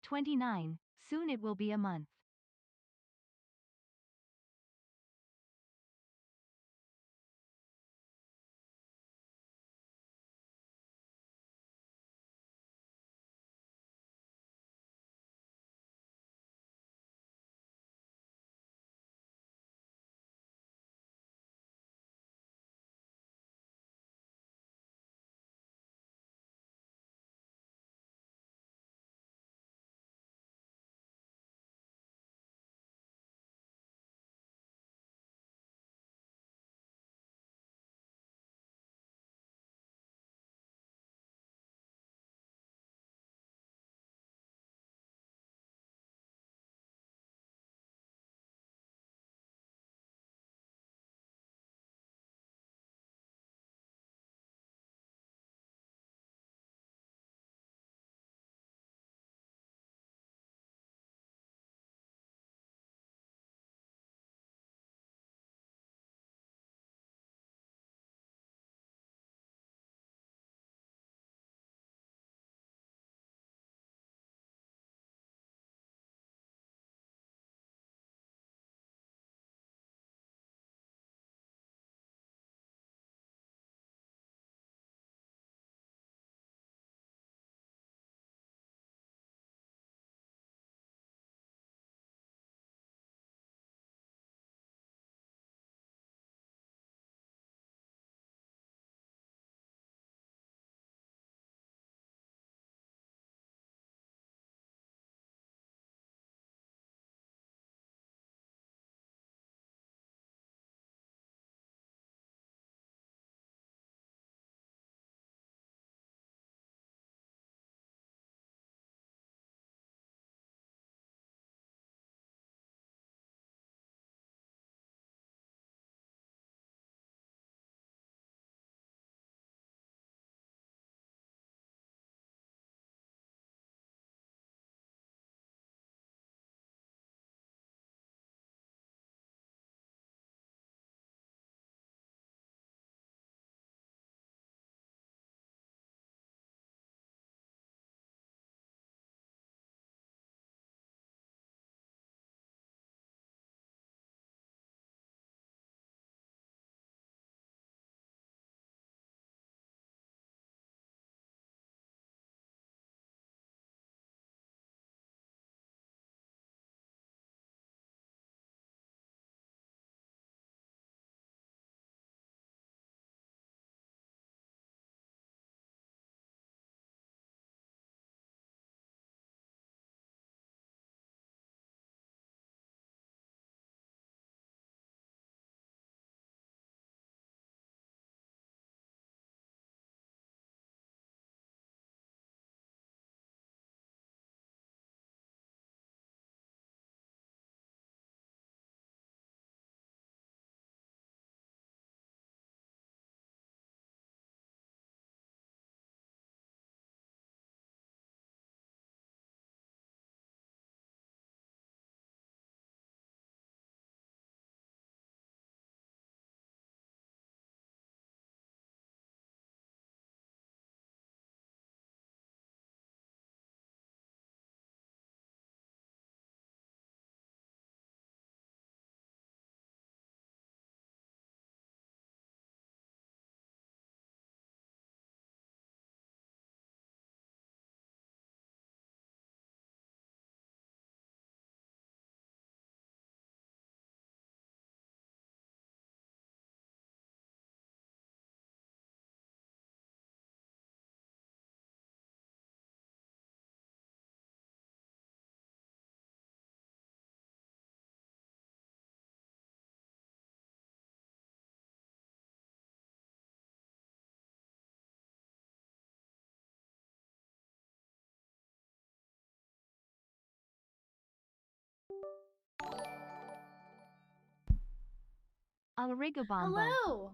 29. Soon it will be a month. Alrigabombo. Hello!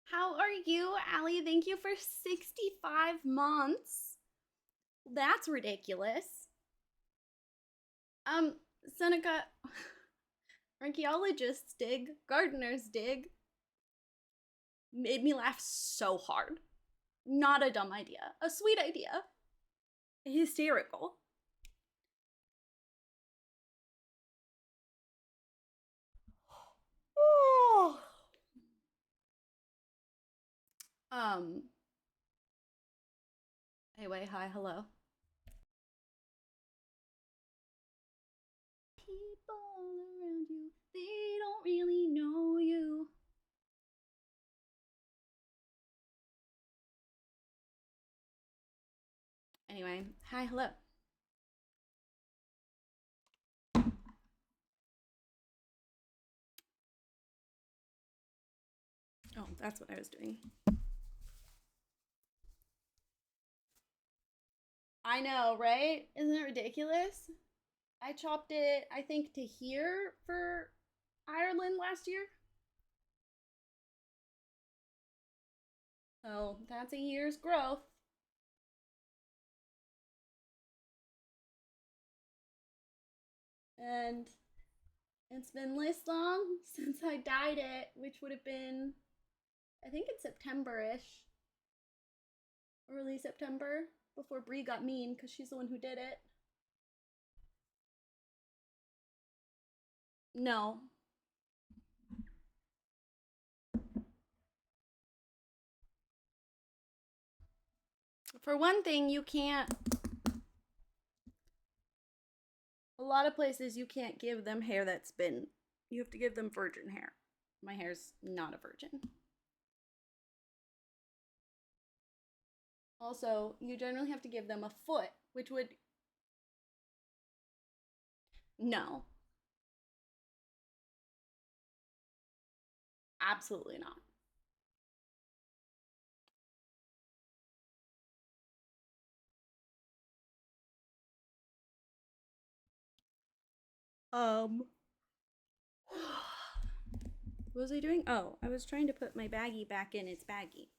How are you, Allie? Thank you for 65 months. That's ridiculous. Um, Seneca, archaeologists dig, gardeners dig. Made me laugh so hard. Not a dumb idea. A sweet idea. Hysterical. Oh. Anyway, hi, hello. People around you, they don't really know you. Anyway, hi, hello. Oh, that's what I was doing. I know, right? Isn't it ridiculous? I chopped it, I think, to here for Ireland last year. So that's a year's growth. And it's been this long since I dyed it, which would have been, I think it's September-ish. Early September, before Brie got mean, because she's the one who did it. No. For one thing, you can't, a lot of places you can't give them hair that's been, you have to give them virgin hair. My hair's not a virgin. Also, you generally have to give them a foot, which would, no. Absolutely not. What was I doing? Oh, I was trying to put my baggie back in its baggie.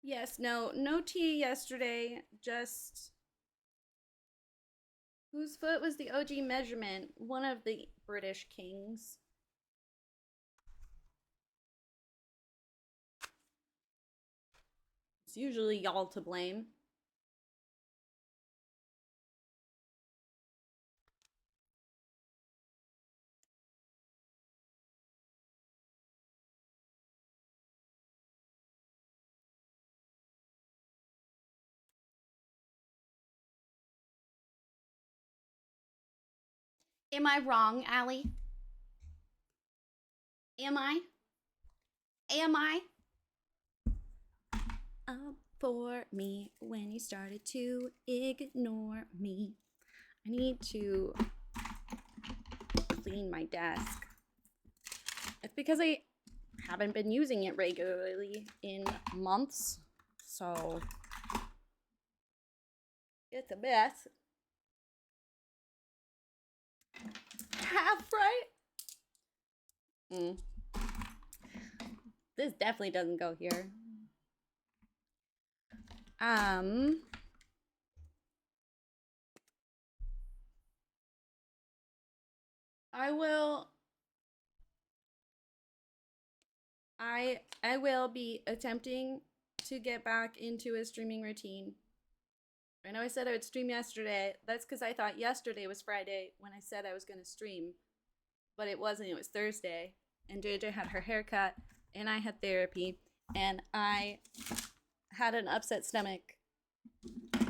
Yes, no tea yesterday, just whose foot was the OG measurement? One of the British kings. It's usually y'all to blame. Am I wrong, Allie? Am I? Am I? Up for me when you started to ignore me. I need to clean my desk. It's because I haven't been using it regularly in months, so it's a mess. Half right? This definitely doesn't go here. I will be attempting to get back into a streaming routine. I know I said I would stream yesterday. That's because I thought yesterday was Friday when I said I was going to stream. But it wasn't. It was Thursday. And JJ had her haircut. And I had therapy. And I had an upset stomach.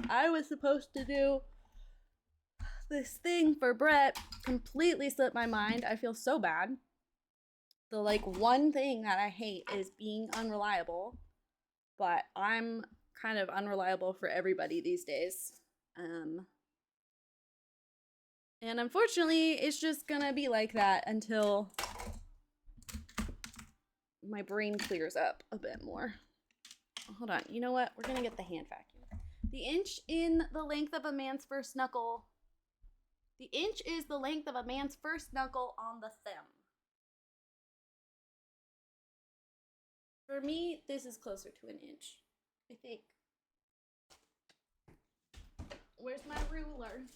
I was supposed to do this thing for Brett. Completely slipped my mind. I feel so bad. The one thing that I hate is being unreliable. But I'm kind of unreliable for everybody these days. And unfortunately, it's just gonna be like that until my brain clears up a bit more. Hold on, you know what? We're gonna get the hand vacuum. The inch in the length of a man's first knuckle. The inch is the length of a man's first knuckle on the thumb. For me, this is closer to an inch, I think. Where's my ruler?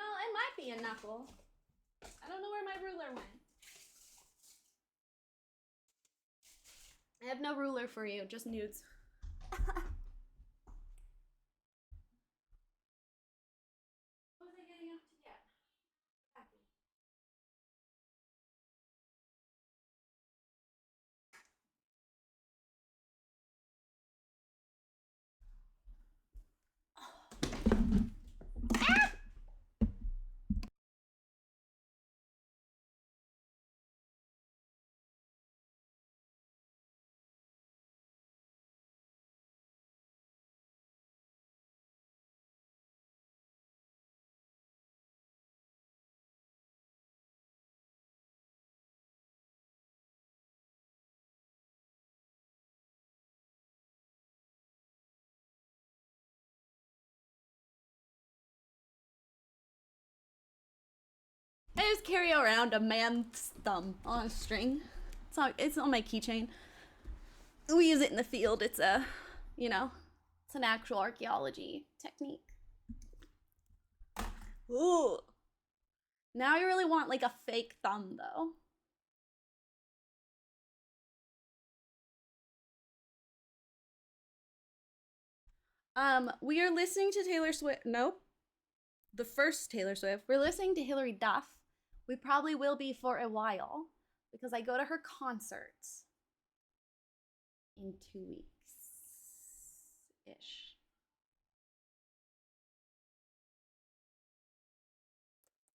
Well, it might be a knuckle. I don't know where my ruler went. I have no ruler for you, just nudes. What was I getting up to yet? Happy. I just carry around a man's thumb on a string. It's on my keychain. We use it in the field. It's a, it's an actual archaeology technique. Ooh. Now I really want like a fake thumb though. We are listening to Taylor Swift. Nope. The first Taylor Swift. We're listening to Hilary Duff. We probably will be for a while because I go to her concerts in 2 weeks-ish.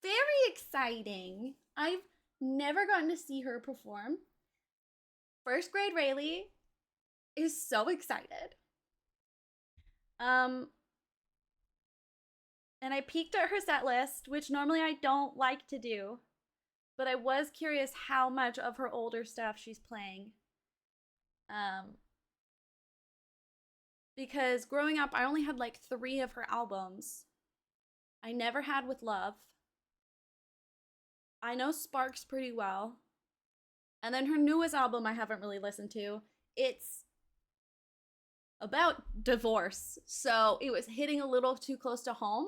Very exciting. I've never gotten to see her perform. First grade Rayleigh is so excited. And I peeked at her set list, which normally I don't like to do, but I was curious how much of her older stuff she's playing. Because growing up, I only had like 3 of her albums. I never had With Love. I know Sparks pretty well. And then her newest album I haven't really listened to. It's about divorce, so it was hitting a little too close to home.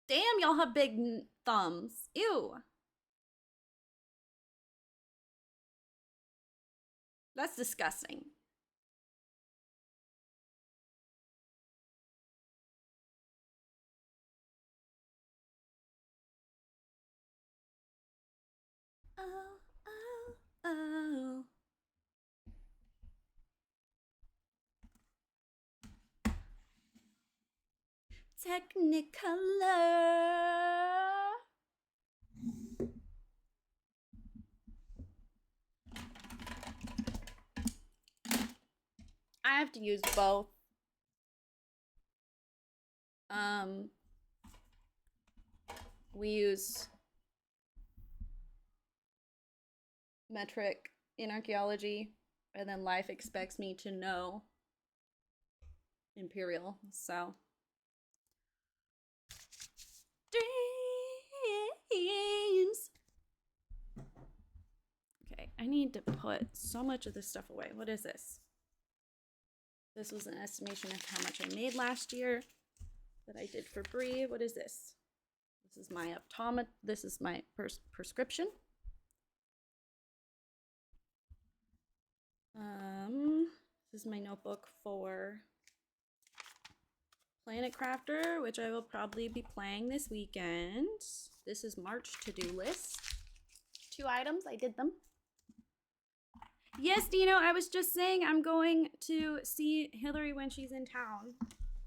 Damn, y'all have big thumbs. Ew. That's disgusting. Oh, oh, oh. Technicolor. I have to use both. We use metric in archaeology, and then life expects me to know imperial, so. Dreams. Okay, I need to put so much of this stuff away. What is this? This was an estimation of how much I made last year that I did for Brie. What is this? This is my this is my prescription. This is my notebook for Planet Crafter, which I will probably be playing this weekend. This is March to-do list. 2 items, I did them. Yes, Dino, I was just saying I'm going to see Hilary when she's in town.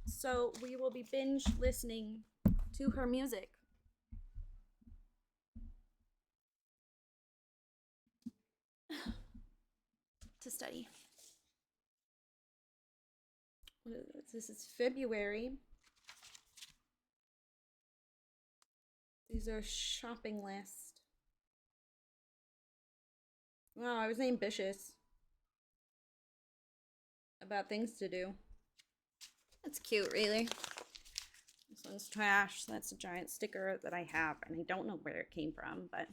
So we will be binge listening to her music. To study. This is February. These are shopping list. Wow, I was ambitious about things to do. That's cute, really. This one's trash. That's a giant sticker that I have, and I don't know where it came from, but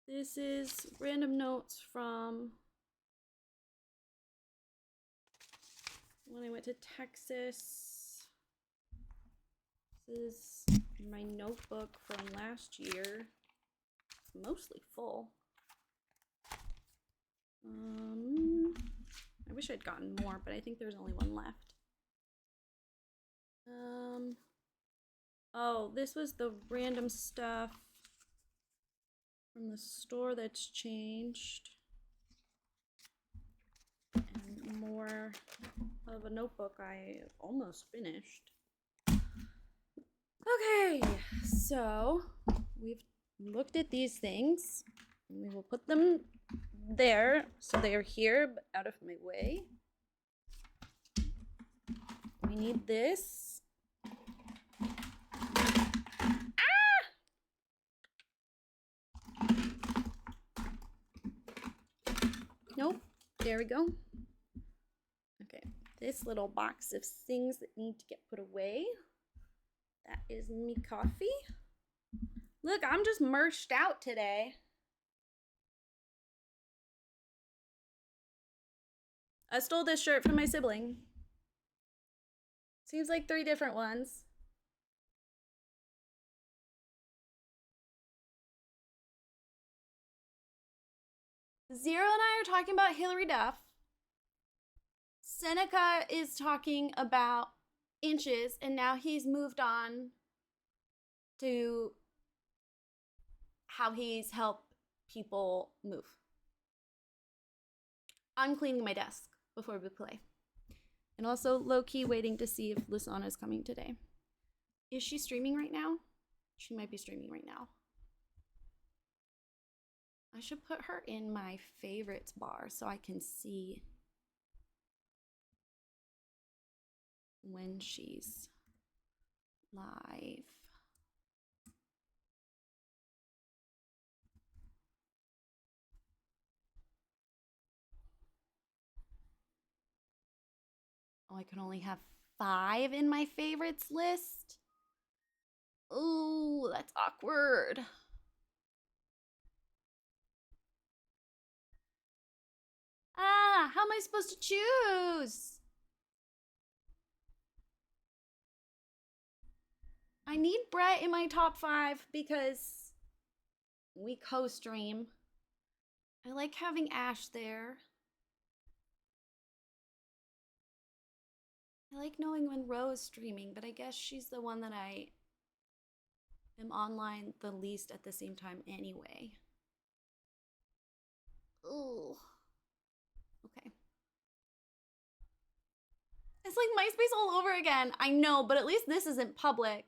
this is random notes from when I went to Texas. This is my notebook from last year. It's mostly full. I wish I'd gotten more, but I think there's only one left. Oh, this was the random stuff from the store that's changed. And more of a notebook I almost finished. Okay, so we've looked at these things. And we will put them there so they are here but out of my way. We need this. Nope. There we go. Okay. This little box of things that need to get put away. That is me coffee. Look, I'm just merged out today. I stole this shirt from my sibling. Seems like 3 different ones. Zero and I are talking about Hillary Duff. Seneca is talking about inches, and now he's moved on to how he's helped people move. I'm cleaning my desk before we play. And also low-key waiting to see if Lasana is coming today. Is she streaming right now? She might be streaming right now. I should put her in my favorites bar so I can see when she's live. Oh, I can only have 5 in my favorites list. Ooh, that's awkward. Ah, how am I supposed to choose? I need Brett in my top 5 because we co-stream. I like having Ash there. I like knowing when Rose is streaming, but I guess she's the one that I am online the least at the same time anyway. Ooh. Okay. It's like MySpace all over again. I know, but at least this isn't public.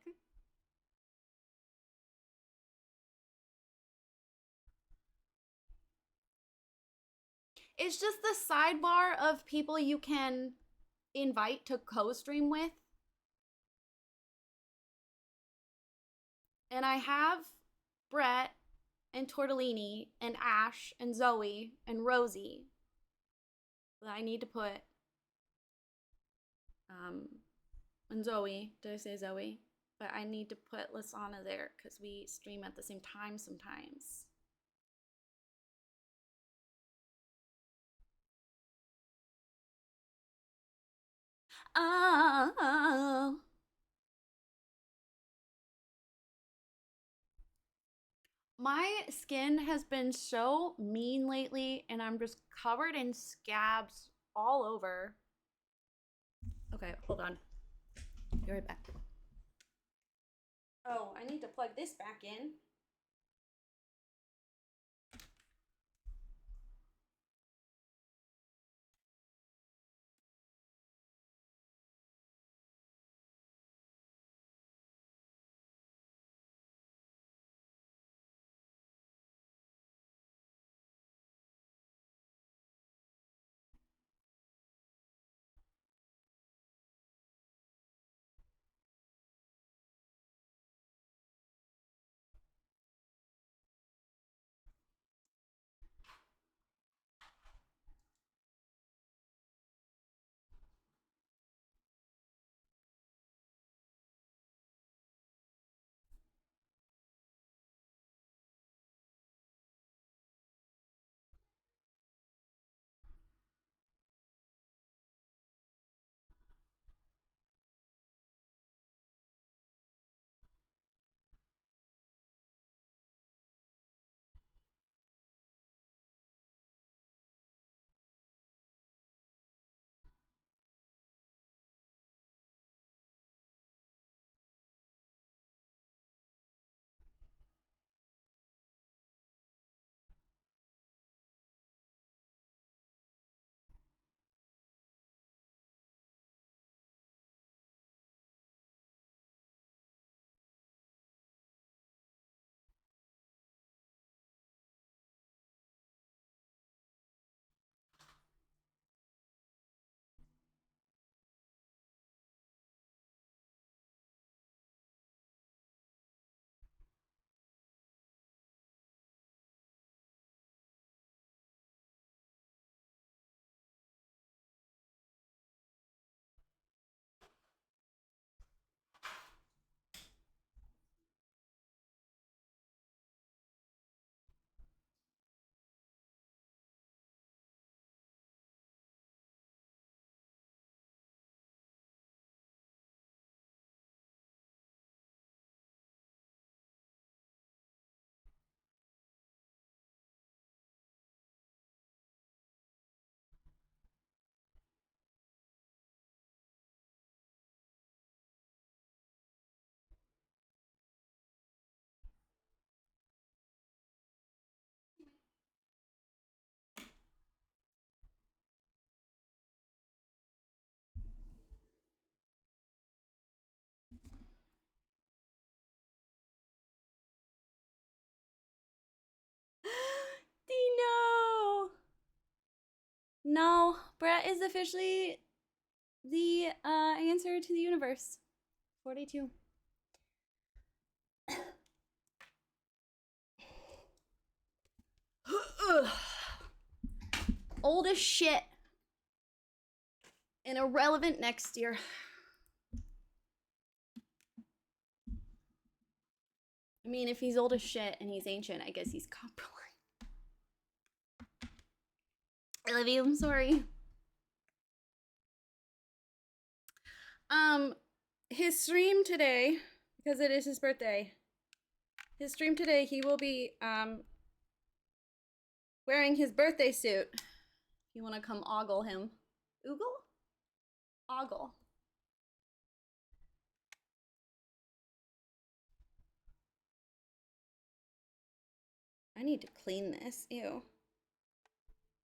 It's just the sidebar of people you can invite to co-stream with. And I have Brett and Tortellini and Ash and Zoe and Rosie. But I need to put and Zoe. Did I say Zoe? But I need to put Lasana there because we stream at the same time sometimes. Oh. My skin has been so mean lately, and I'm just covered in scabs all over. Okay, hold on. Be right back. Oh, I need to plug this back in. no, Brett is officially the answer to the universe. 42. Old as shit. And irrelevant next year. I mean, if he's old as shit and he's ancient, I guess he's compromised. I love you, I'm sorry. His stream today, because it is his birthday, his stream today, he will be wearing his birthday suit. If you want to come ogle him. Oogle? Ogle. I need to clean this. Ew.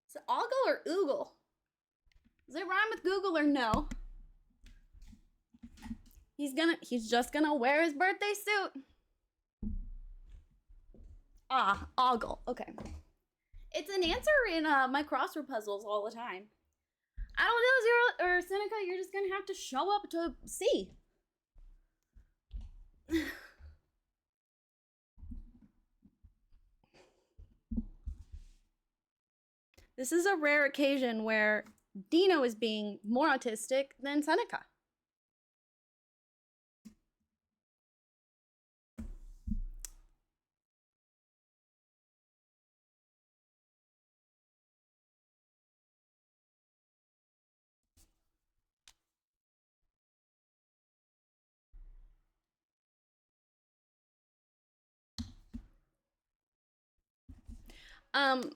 Is it ogle or oogle? Does it rhyme with Google or no? He's just gonna wear his birthday suit. Ah, ogle. Okay. It's an answer in my crossword puzzles all the time. I don't know, Zero or Seneca, you're just gonna have to show up to see. This is a rare occasion where Dino is being more autistic than Seneca.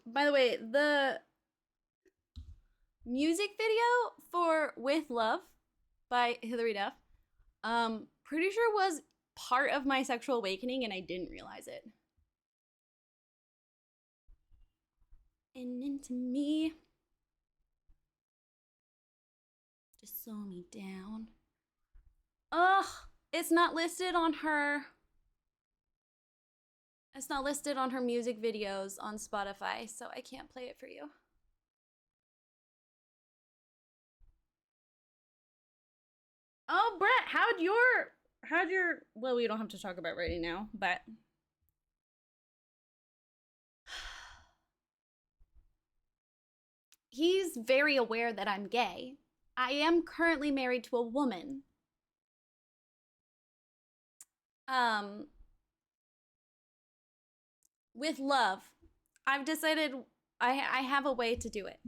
By the way, the music video for With Love by Hilary Duff, pretty sure was part of my sexual awakening and I didn't realize it. And into me. Just slow me down. Ugh, it's not listed on her. It's not listed on her music videos on Spotify, so I can't play it for you. Oh, Brett, how'd your, well, we don't have to talk about writing now, but. He's very aware that I'm gay. I am currently married to a woman. With love, I've decided I have a way to do it.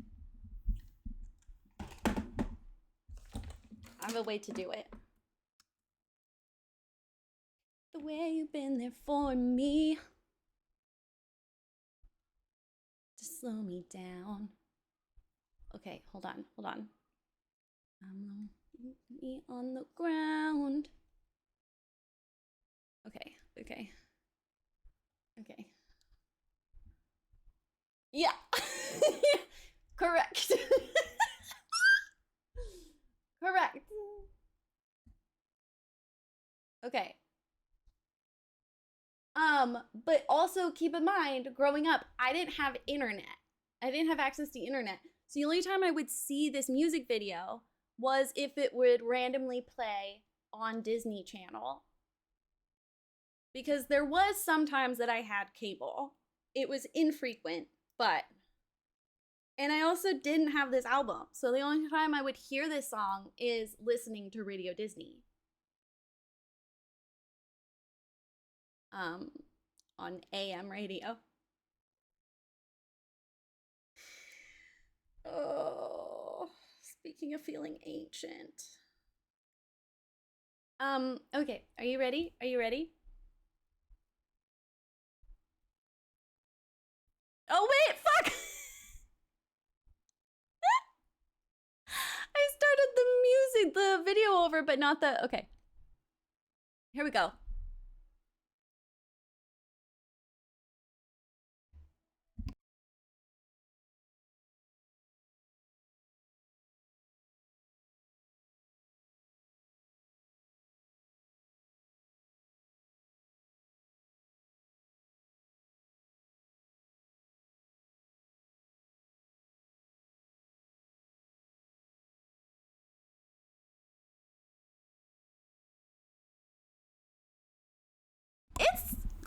I have a way to do it. The way you've been there for me. To slow me down. Okay, hold on. I'm me on the ground. Okay. Yeah. Correct. Correct. Okay. But also keep in mind, growing up, I didn't have internet. I didn't have access to internet. So the only time I would see this music video was if it would randomly play on Disney Channel. Because there was sometimes that I had cable. It was infrequent, but. And I also didn't have this album. So the only time I would hear this song is listening to Radio Disney. On AM radio. Oh, speaking of feeling ancient. Okay, are you ready? Are you ready? Oh wait, fuck! I started the video over, but not the, okay. Here we go.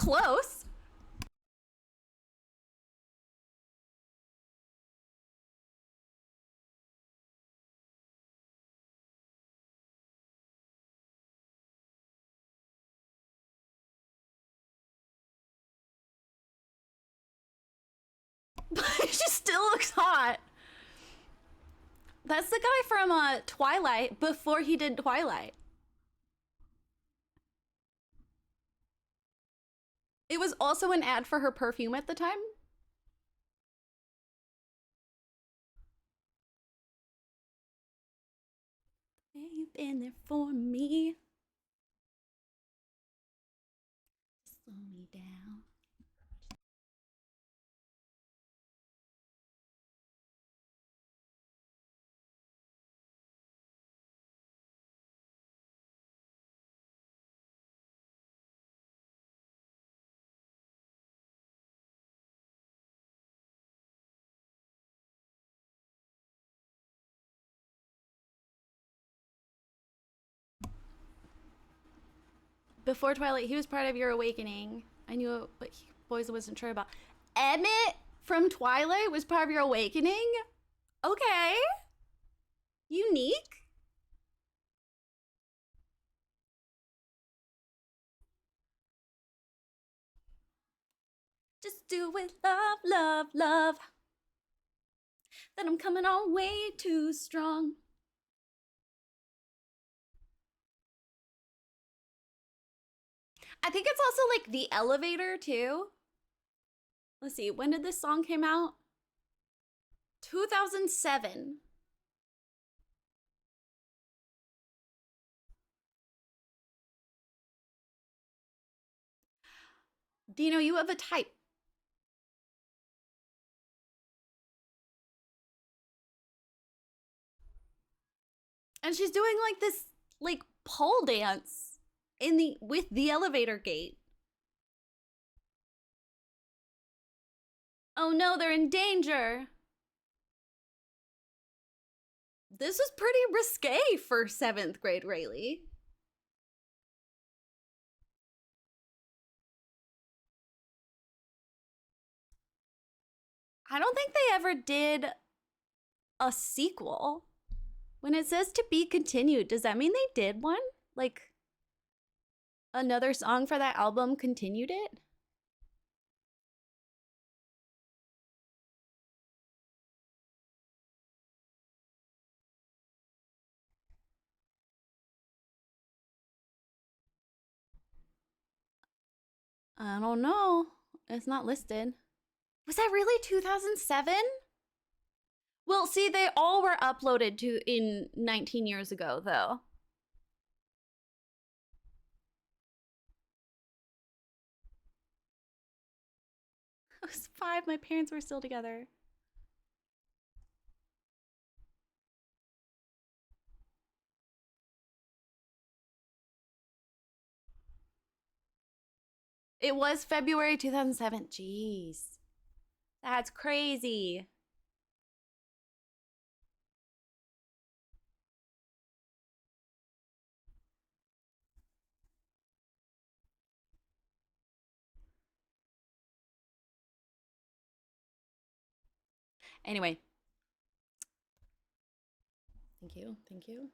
close. She still looks hot. That's the guy from Twilight before he did Twilight. It was also an ad for her perfume at the time. You've been there for me. Slow me down. Before Twilight, he was part of your awakening. I knew it, but boys wasn't sure about. Emmett from Twilight was part of your awakening? Okay. Unique. Just do it, love, love, love. That I'm coming on way too strong. I think it's also like The Elevator too. Let's see, when did this song came out? 2007. Dino, you have a type. And she's doing like this like pole dance in the with the elevator gate. Oh no, they're in danger. This is pretty risque for 7th grade Rayleigh. I don't think they ever did a sequel. When it says to be continued, does that mean they did one? Like another song for that album continued it? I don't know. It's not listed. Was that really 2007? Well, see, they all were uploaded to in 19 years ago, though. I was 5. My parents were still together. It was February 2007. Jeez. That's crazy. Anyway. Thank you. Thank you.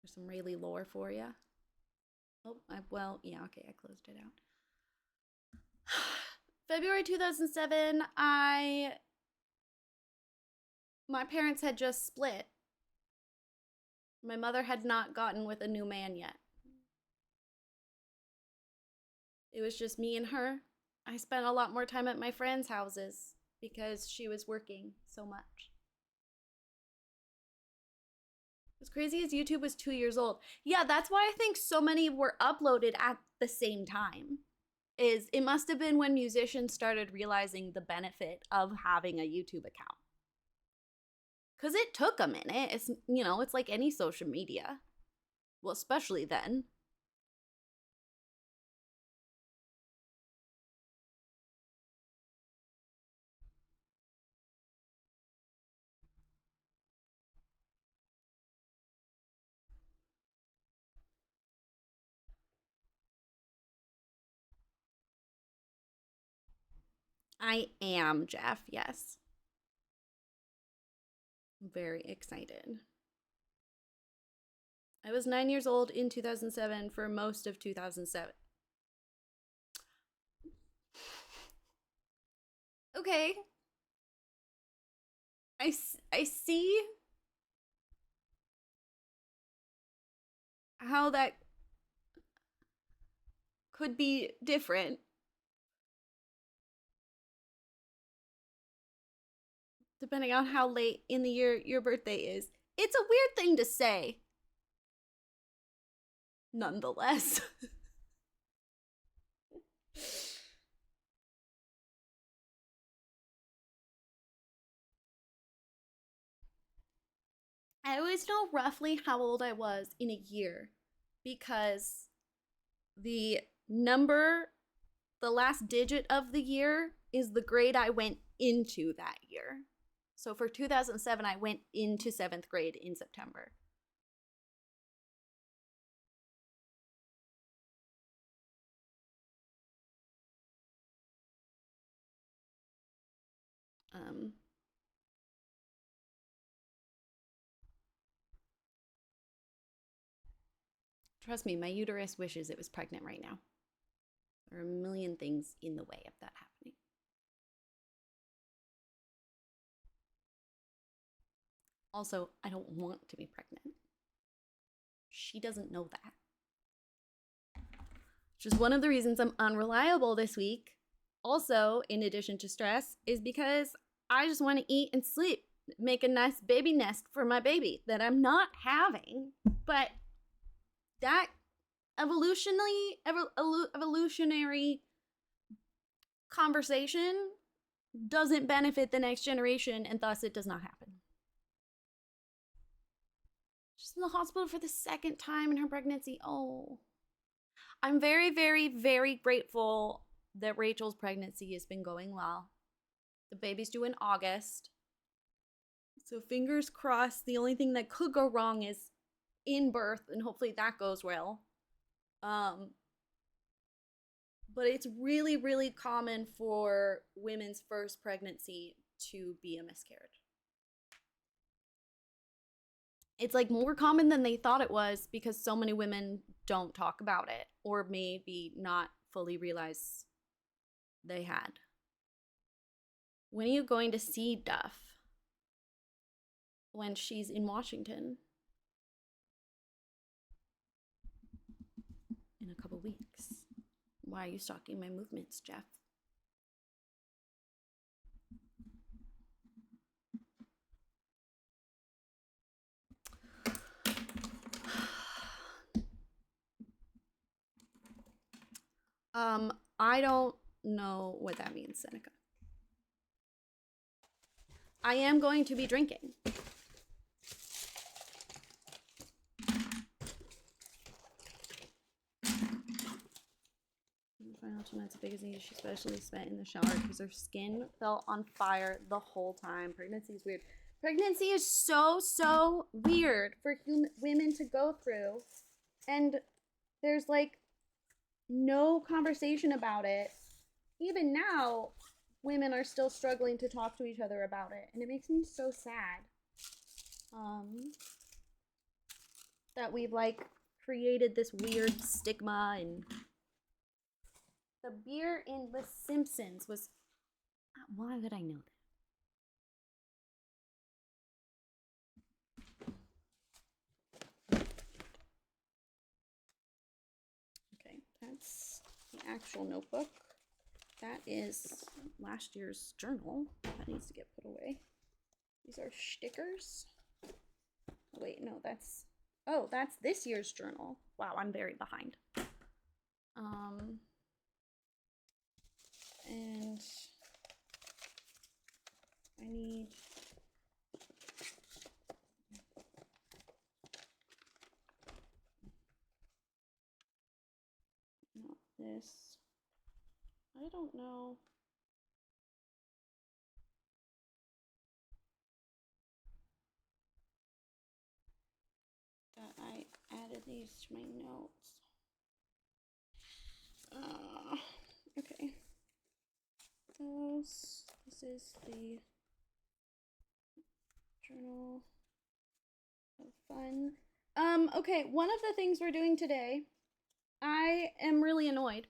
There's some Rayleigh lore for you. Oh, well, yeah, okay, I closed it out. February 2007, my parents had just split. My mother had not gotten with a new man yet. It was just me and her. I spent a lot more time at my friends' houses because she was working so much. What's crazy is YouTube was 2 years old. Yeah, that's why I think so many were uploaded at the same time. It must have been when musicians started realizing the benefit of having a YouTube account. Because it took a minute. It's, you know, it's like any social media. Well, especially then. I am, Jeff, yes. I'm very excited. I was 9 years old in 2007 for most of 2007. Okay. I see how that could be different. Depending on how late in the year your birthday is. It's a weird thing to say. Nonetheless. I always know roughly how old I was in a year because the number, the last digit of the year is the grade I went into that year. So for 2007, I went into 7th grade in September. Trust me, my uterus wishes it was pregnant right now. There are a million things in the way of that happening. Also, I don't want to be pregnant. She doesn't know that. Which is one of the reasons I'm unreliable this week. Also, in addition to stress, is because I just want to eat and sleep. Make a nice baby nest for my baby that I'm not having. But that evolutionary conversation doesn't benefit the next generation, and thus it does not happen. She's in the hospital for the second time in her pregnancy. Oh. I'm very, very, very grateful that Rachel's pregnancy has been going well. The baby's due in August. So fingers crossed. The only thing that could go wrong is in birth, and hopefully that goes well. But it's really, really common for women's first pregnancy to be a miscarriage. It's like more common than they thought it was because so many women don't talk about it or maybe not fully realize they had. When are you going to see Duff? When she's in Washington? In a couple weeks. Why are you stalking my movements, Jeff? I don't know what that means, Seneca. I am going to be drinking. Final 2 months of biggest she especially spent in the shower because her skin felt on fire the whole time. Pregnancy is weird. Pregnancy is so weird for women to go through. And there's like no conversation about it. Even now, women are still struggling to talk to each other about it. And it makes me so sad. That we've like created this weird stigma. And the beer in The Simpsons was, why would I know that? Okay, that's the actual notebook. That is last year's journal. That needs to get put away. These are stickers. Wait, no, that's, oh, that's this year's journal. Wow, I'm very behind. And I need not this. I don't know. That I added these to my notes. Okay. Those. This is the journal of fun. Okay, one of the things we're doing today, I am really annoyed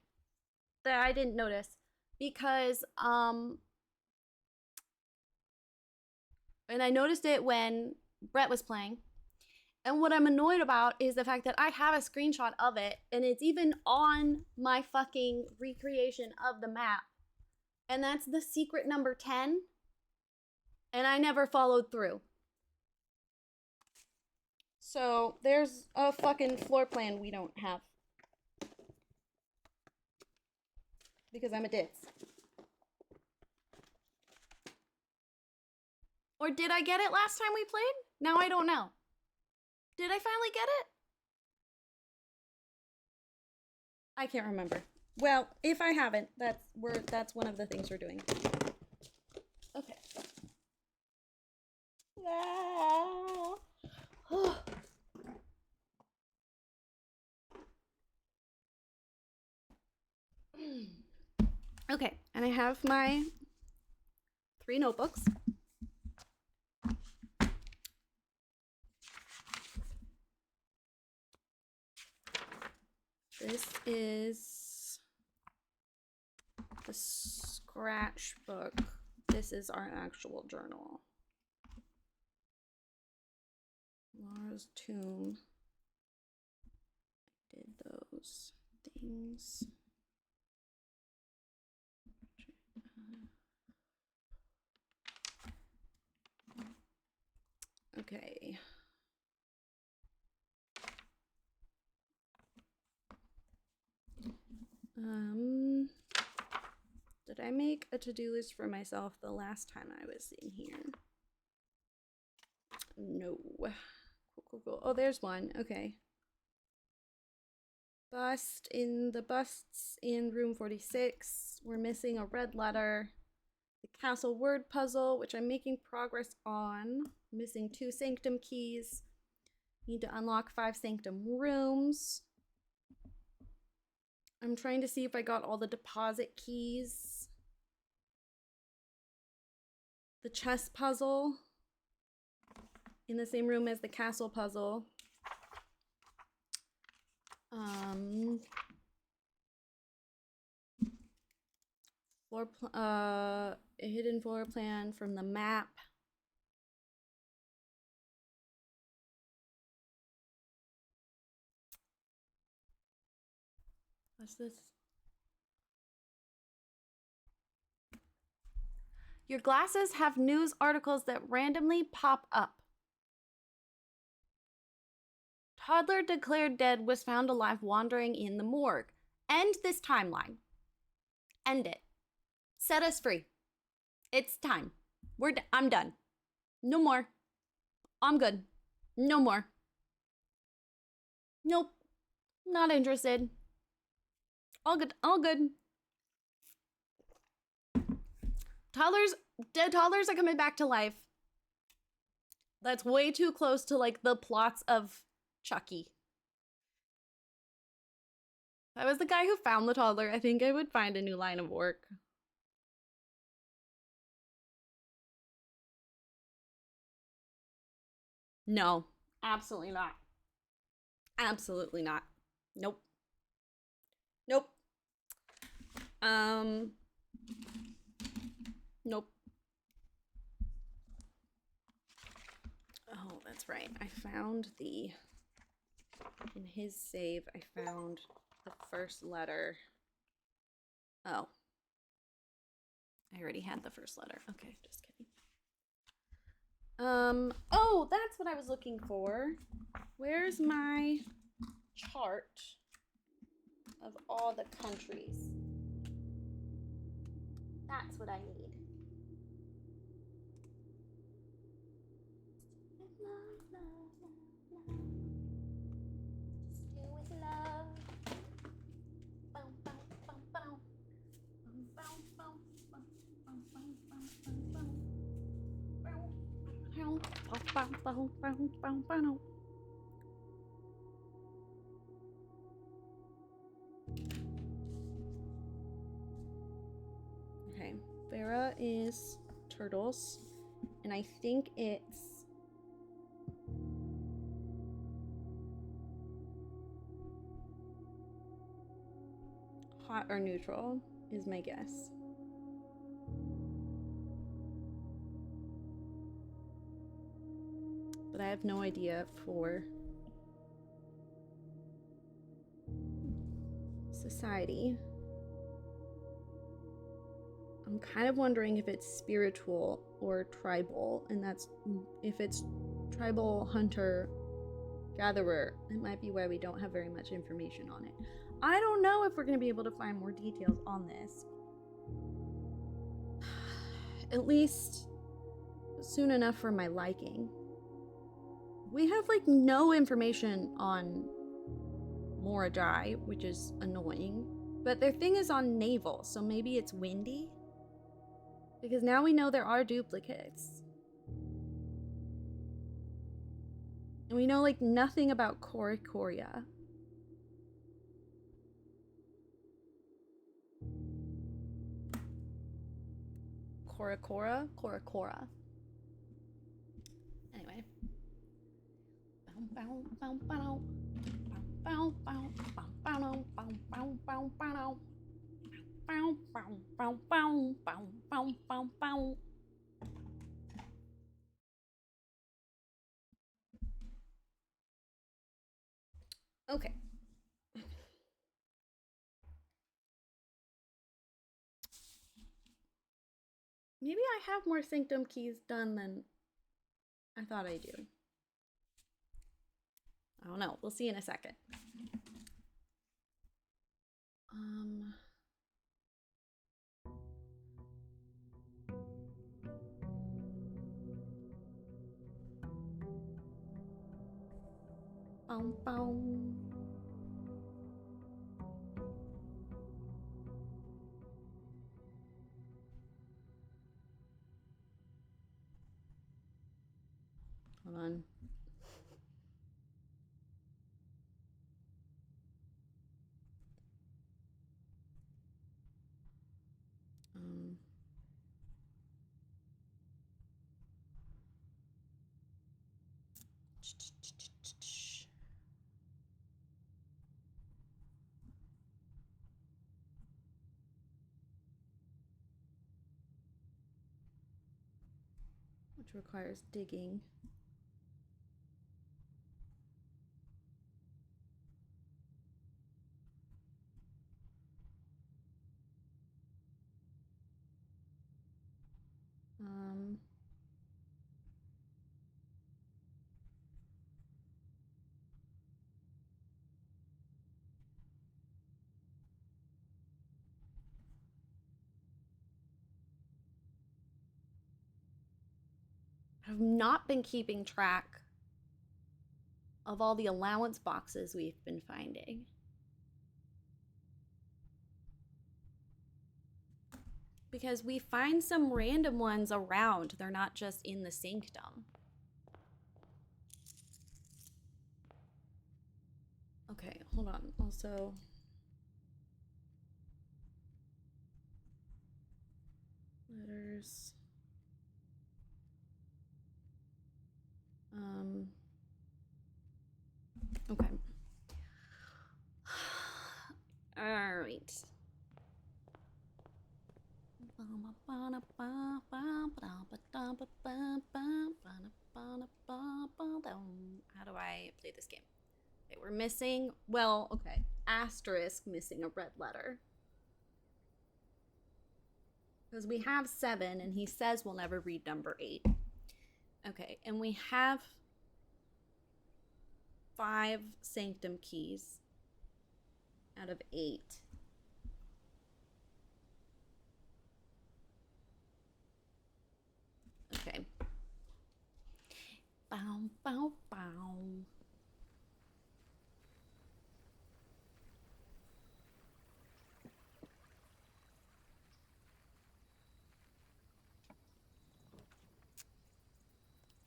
that I didn't notice because, and I noticed it when Brett was playing. And what I'm annoyed about is the fact that I have a screenshot of it and it's even on my fucking recreation of the map. And that's the secret number 10. And I never followed through. So there's a fucking floor plan we don't have. Because I'm a ditz. Or did I get it last time we played? Now I don't know. Did I finally get it? I can't remember. Well, if I haven't, that's one of the things we're doing. Okay. Okay, and I have my 3 notebooks. This is the scratch book. This is our actual journal. Laura's tomb. I did those things. Okay. Did I make a to-do list for myself the last time I was in here? No. Cool. Oh, there's one. Okay. Busts in room 46. We're missing a red letter. The castle word puzzle, which I'm making progress on. Missing 2 sanctum keys. Need to unlock 5 sanctum rooms. I'm trying to see if I got all the deposit keys. The chess puzzle in the same room as the castle puzzle. A hidden floor plan from the map. What's this? Your glasses have news articles that randomly pop up. Toddler declared dead was found alive wandering in the morgue. End this timeline. End it. Set us free. It's time. I'm done. No more. I'm good. No more. Nope. Not interested. All good. All good. Dead toddlers are coming back to life. That's way too close to like the plots of Chucky. If I was the guy who found the toddler, I think I would find a new line of work. No, absolutely not. Absolutely not. Nope. Nope. Nope. Oh, that's right. I found in his save, I found the first letter. Oh. I already had the first letter. Okay, just kidding. Oh, that's what I was looking for. Where's my chart of all the countries? That's what I need. Okay, Farah is turtles, and I think it's hot or neutral is my guess. But I have no idea for society. I'm kind of wondering if it's spiritual or tribal, and that's if it's tribal hunter gatherer, it might be why we don't have very much information on it. I don't know if we're going to be able to find more details on this. At least soon enough for my liking. We have like no information on Morajai, which is annoying, but their thing is on naval, so maybe it's windy. Because now we know there are duplicates. And we know like nothing about Korikoria. Korikora? Anyway. Okay. Maybe I have more Sanctum keys done than I thought I do. I don't know. We'll see in a second. Hold on. Which requires digging. I've not been keeping track of all the allowance boxes we've been finding. Because we find some random ones around. They're not just in the sanctum. Okay, hold on. Also, letters. Okay. All right. How do I play this game? Okay, we're missing, well, okay, asterisk missing a red letter. Because we have 7, and he says we'll never read number 8. Okay, and we have 5 sanctum keys out of 8. Okay. Bow, bow, bow.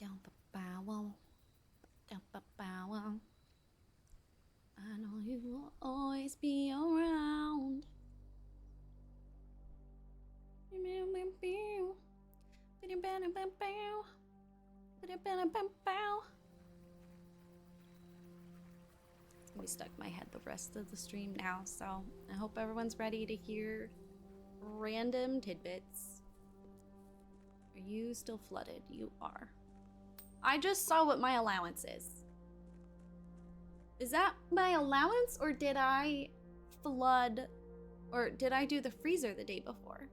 Down the bow. Down the bow. I know you will always be around. It's gonna be stuck in my head the rest of the stream now, so I hope everyone's ready to hear random tidbits. Are you still flooded? You are. I just saw what my allowance is. Is that my allowance, or did I flood, or did I do the freezer the day before?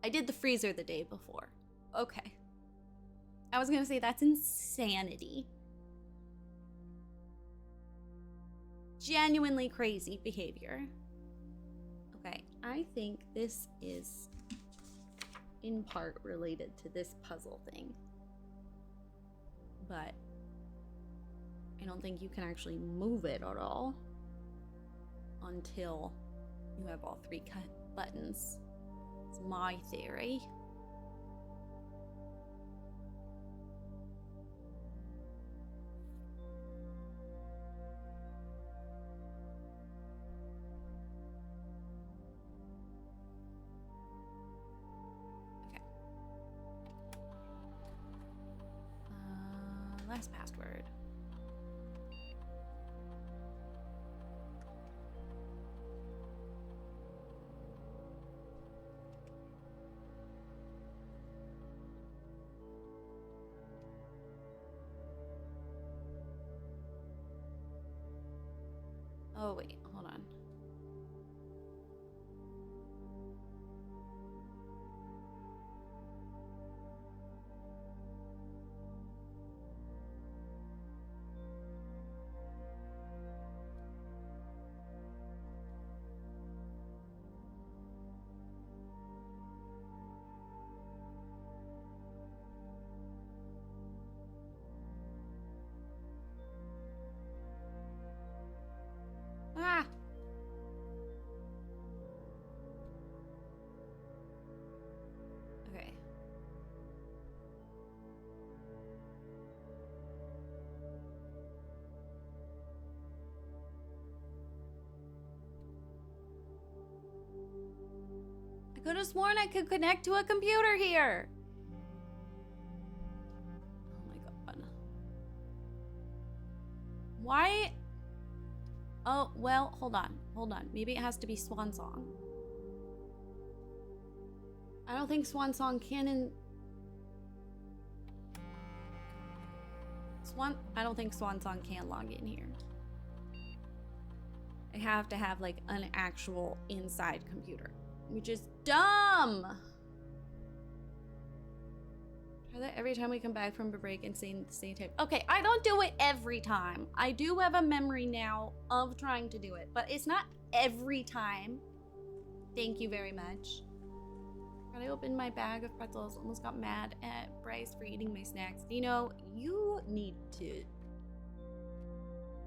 I did the freezer the day before. Okay. I was gonna say that's insanity. Genuinely crazy behavior. Okay, I think this is in part related to this puzzle thing. But I don't think you can actually move it at all until you have all three cut buttons. It's my theory. Okay. Last password. Oh, wait, hold on. Ah! Okay. I could have sworn I could connect to a computer here. Oh my god. Why? Oh, well, hold on. Hold on. Maybe it has to be Swan Song. I don't think Swan Song can I don't think Swan Song can log in here. I have to have like an actual inside computer, which is dumb. Try that every time we come back from a break and say the same type. Okay, I don't do it every time. I do have a memory now of trying to do it, but it's not every time. Thank you very much. I opened my bag of pretzels, almost got mad at Bryce for eating my snacks. You know, you need to,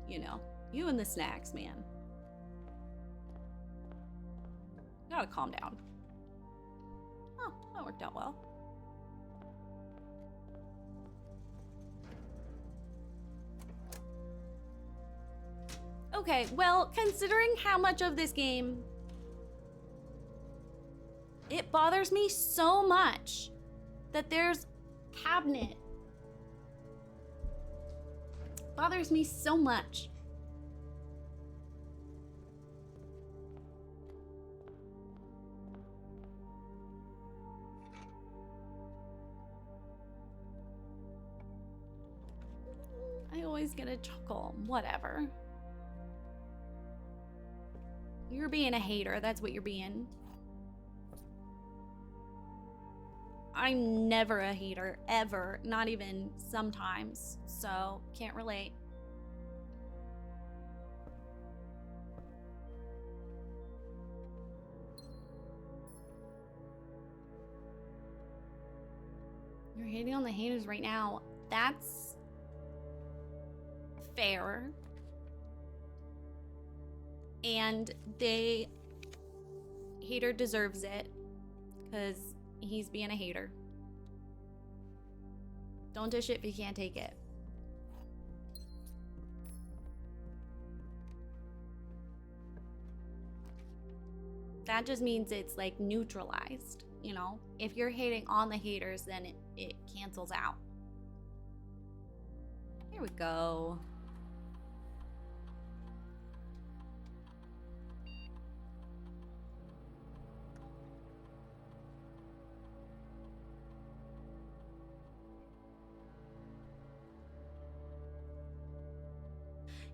you and the snacks, man. You gotta calm down. Oh, that worked out well. Okay, well, considering how much of this game it bothers me so much that there's cabinet. Bothers me so much. I always get a chuckle. Whatever. You're being a hater. That's what you're being. I'm never a hater, ever. Not even sometimes. So, can't relate. You're hating on the haters right now. That's fair. And hater deserves it. Because he's being a hater. Don't dish it if you can't take it. That just means it's like neutralized, you know? If you're hating on the haters, then it cancels out. Here we go.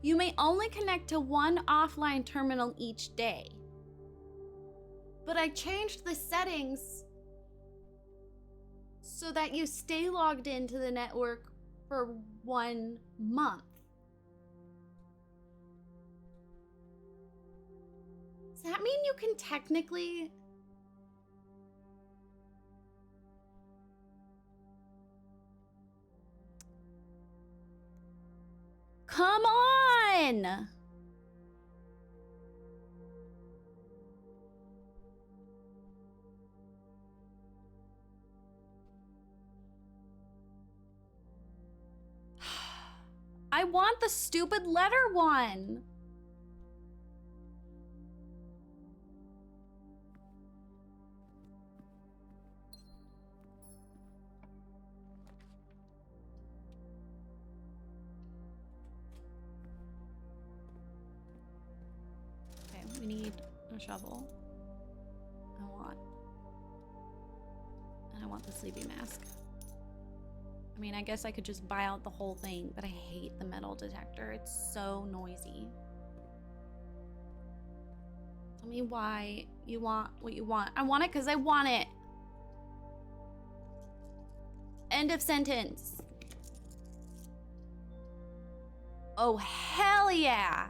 You may only connect to one offline terminal each day. But I changed the settings so that you stay logged into the network for 1 month. Does that mean you can technically... Come on! I want the stupid letter one. Okay, we need a shovel. I want the sleepy mask. I mean, I guess I could just buy out the whole thing, but I hate the metal detector. It's so noisy. Tell me why you want what you want. I want it because I want it. End of sentence. Oh, hell yeah.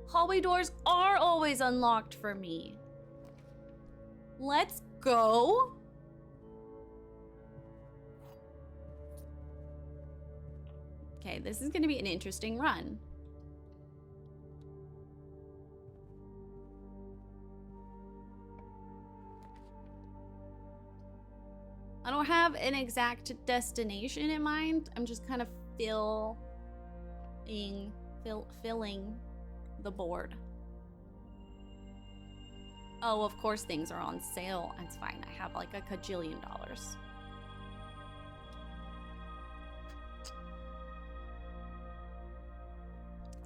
Hallway doors are always unlocked for me. Let's go. Okay, this is gonna be an interesting run. I don't have an exact destination in mind. I'm just kind of filling the board. Oh, of course things are on sale. It's fine. I have like a cajillion dollars.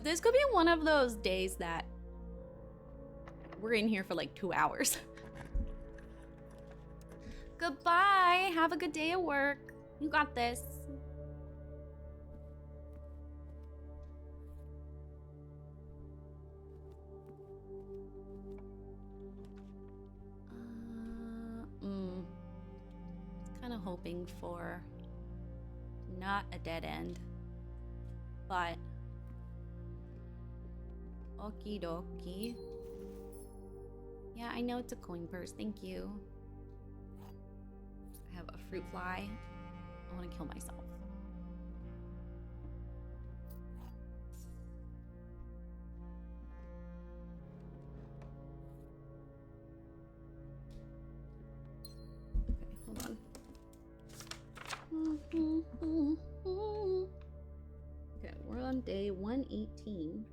This could be one of those days that we're in here for like 2 hours. Goodbye. Have a good day at work. You got this. Kind of hoping for not a dead end, but okie dokie. Yeah, I know it's a coin purse. Thank you. I have a fruit fly. I want to kill myself. Okay, hold on. Okay, we're on day 118.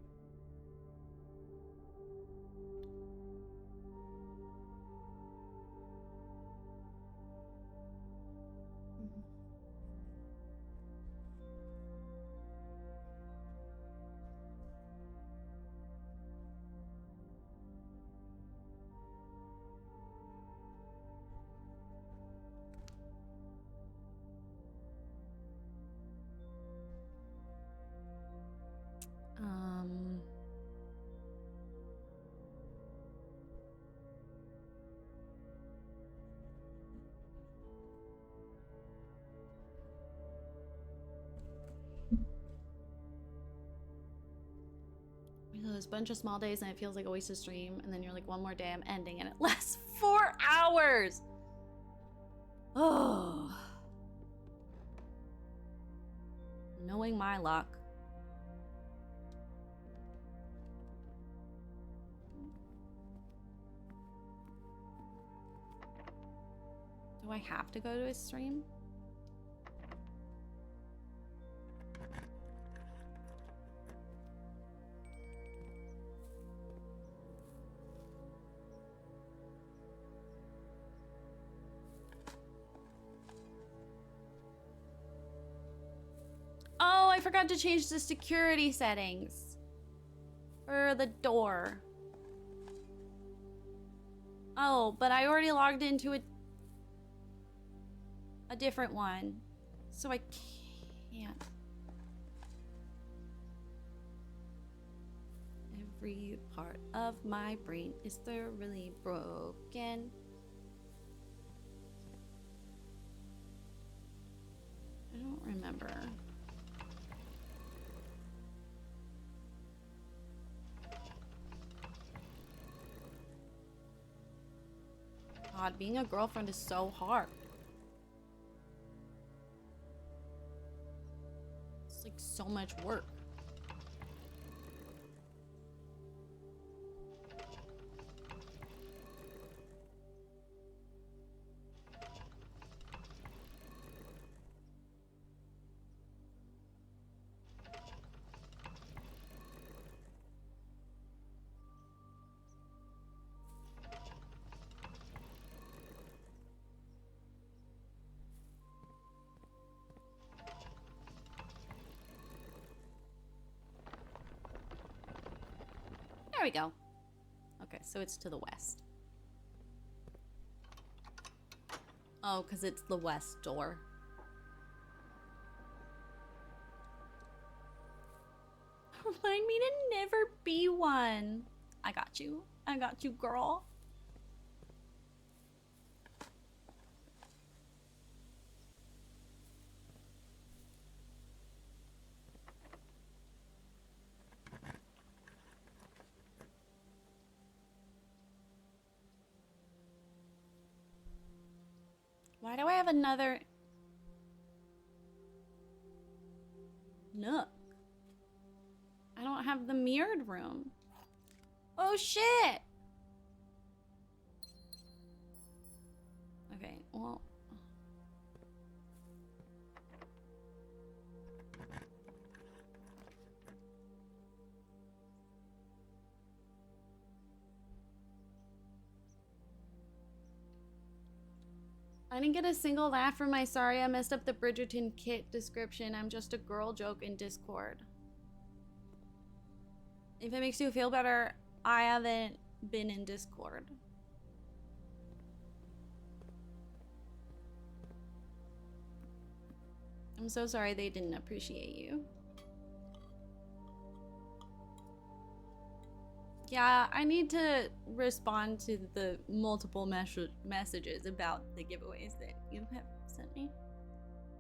There's a bunch of small days and it feels like a waste of stream, and then you're like, one more day, I'm ending, and it lasts 4 hours. Oh, knowing my luck. Do I have to go to his stream? I forgot to change the security settings for the door. Oh, but I already logged into a different one, so I can't. Every part of my brain is thoroughly broken. I don't remember. God, being a girlfriend is so hard. It's like so much work. There we go. Okay, so it's to the west. Oh, because it's the west door. Remind me to never be one. I got you. I got you, girl. Why do I have another nook? I don't have the mirrored room. Oh shit! Okay, well. I didn't get a single laugh from my sorry I messed up the Bridgerton kit description. I'm just a girl joke in Discord. If it makes you feel better, I haven't been in Discord. I'm so sorry they didn't appreciate you. Yeah, I need to respond to the multiple messages about the giveaways that you have sent me.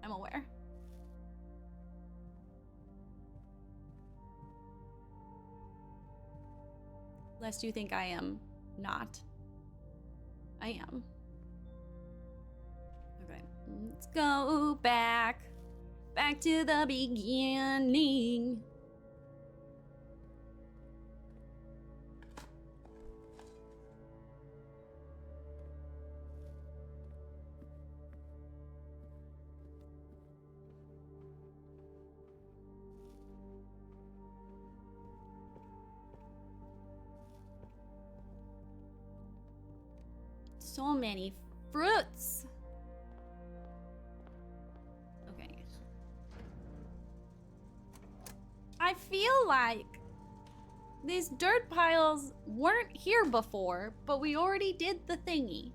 I'm aware. Lest you think I am not. I am. Okay, let's go back. Back to the beginning. So many fruits. Okay. I feel like these dirt piles weren't here before, but we already did the thingy.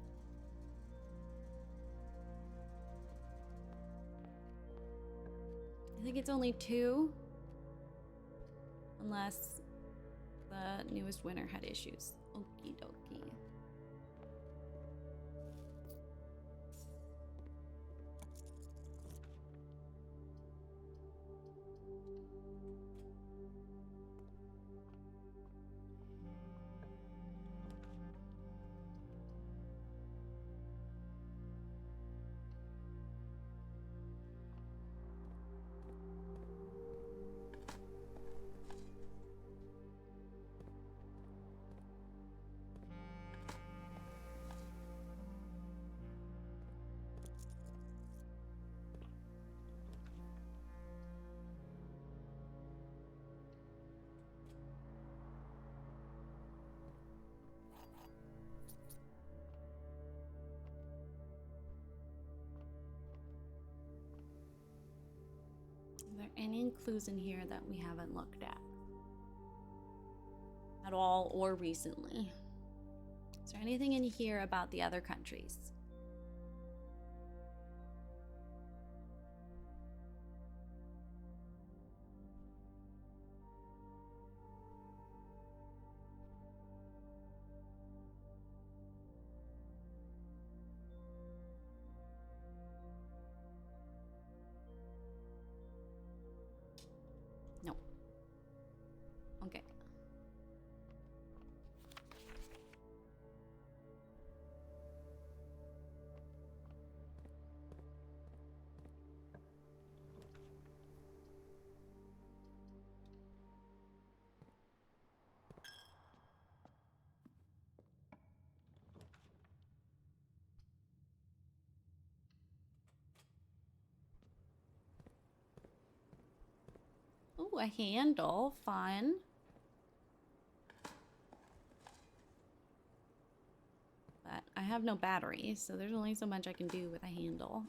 I think it's only 2. Unless the newest winner had issues. Okie dokie. any clues in here that we haven't looked at all or recently? Is there anything in here about the other countries? No. Okay. Ooh, a handle. Fun. But I have no battery, so there's only so much I can do with a handle.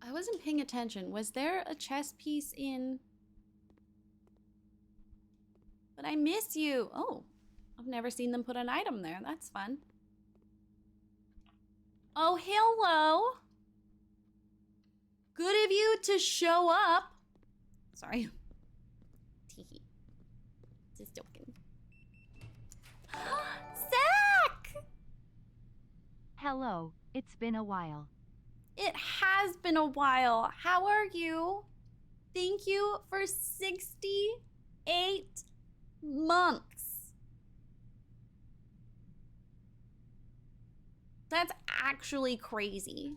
I wasn't paying attention. Was there a chess piece in... But I miss you. Oh, I've never seen them put an item there. That's fun. Oh, hello. Good of you to show up. Sorry. Teehee. Just joking. Zach! Hello, it's been a while. It has been a while. How are you? Thank you for 68 months. That's actually crazy.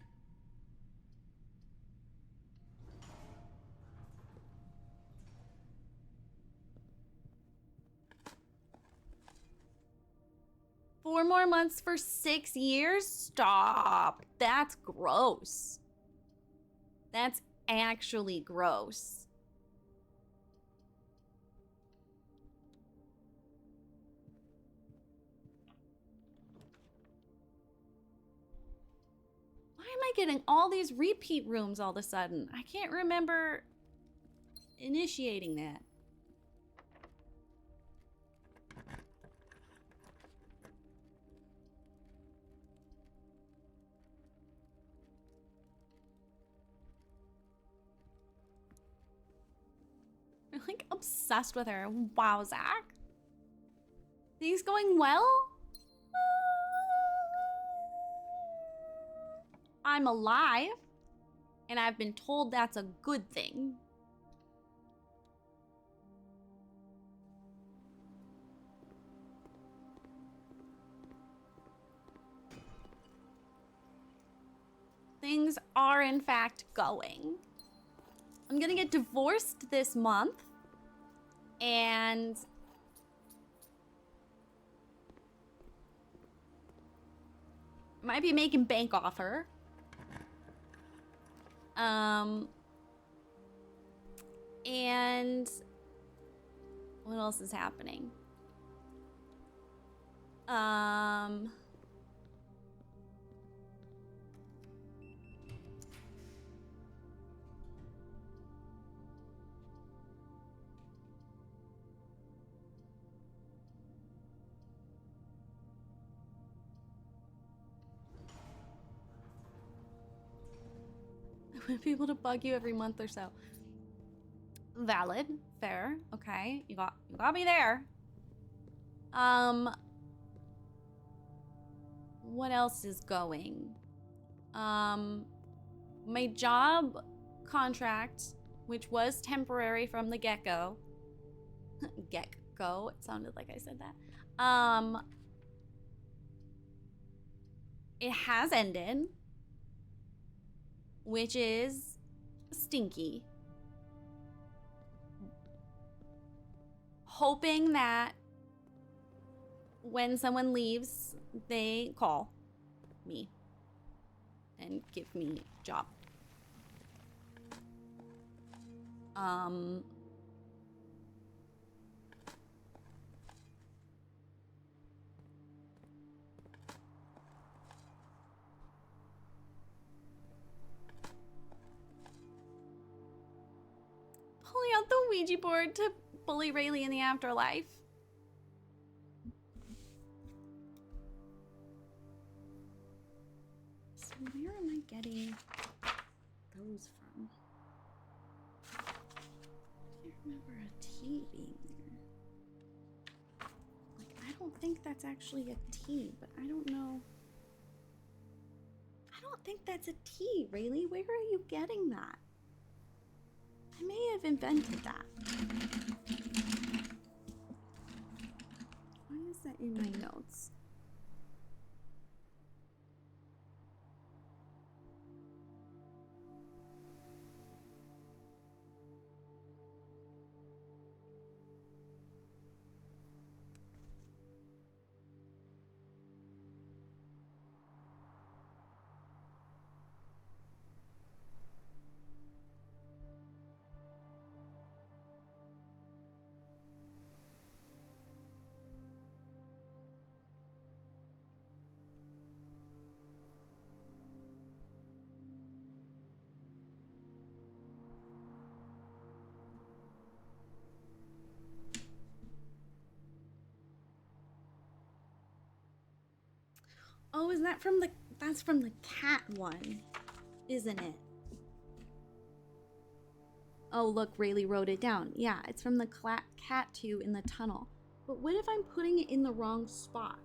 Four more months for 6 years? Stop. That's gross. That's actually gross. Why am I getting all these repeat rooms all of a sudden? I can't remember initiating that. I'm like obsessed with her. Wow, Zach. Things going well? I'm alive, and I've been told that's a good thing. Things are in fact going. I'm gonna get divorced this month, and might be making bank off her. And what else is happening? I want people to bug you every month or so. Valid, fair, okay. You got me there. What else is going? My job contract, which was temporary from the get-go, Get-go. It sounded like I said that. It has ended, which is stinky. Hoping that when someone leaves, they call me and give me a job. Pulling out the Ouija board to bully Rayleigh in the afterlife. So where am I getting those from? I can't remember a T being there. Like, I don't think that's actually a T, but I don't know. I don't think that's a T, Rayleigh. Where are you getting that? I may have invented that. Why is that in my notes? Oh, is that from the... That's from the cat one, isn't it? Oh, look, Rayleigh wrote it down. Yeah, it's from the cat 2 in the tunnel. But what if I'm putting it in the wrong spot?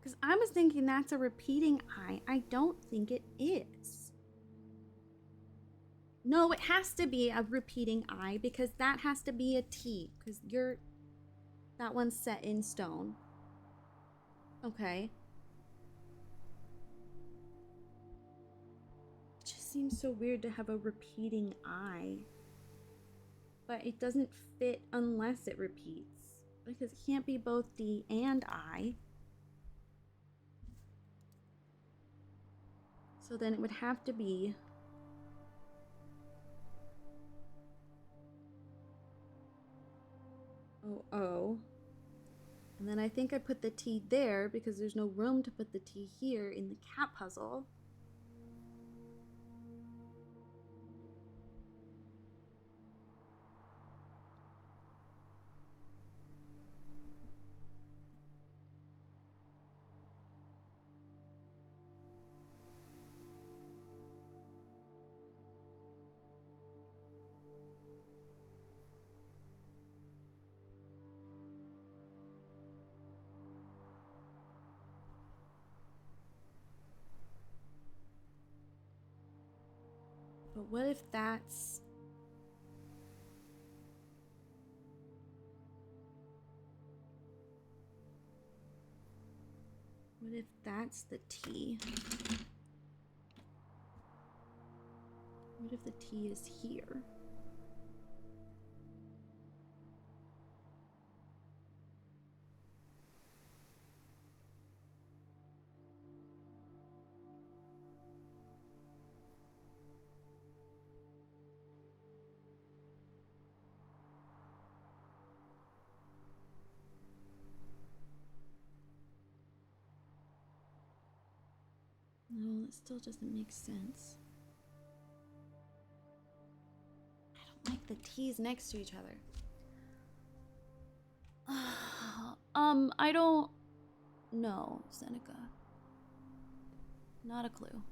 Because I was thinking that's a repeating I. I don't think it is. No, it has to be a repeating I because that has to be a T because that one's set in stone. Okay. It just seems so weird to have a repeating I. But it doesn't fit unless it repeats. Because it can't be both D and I. So then it would have to be O. And then I think I put the T there because there's no room to put the T here in the cat puzzle. But what if that's... What if that's the T? What if the T is here? No, that still doesn't make sense. I don't like the T's next to each other. I don't know, Seneca. Not a clue.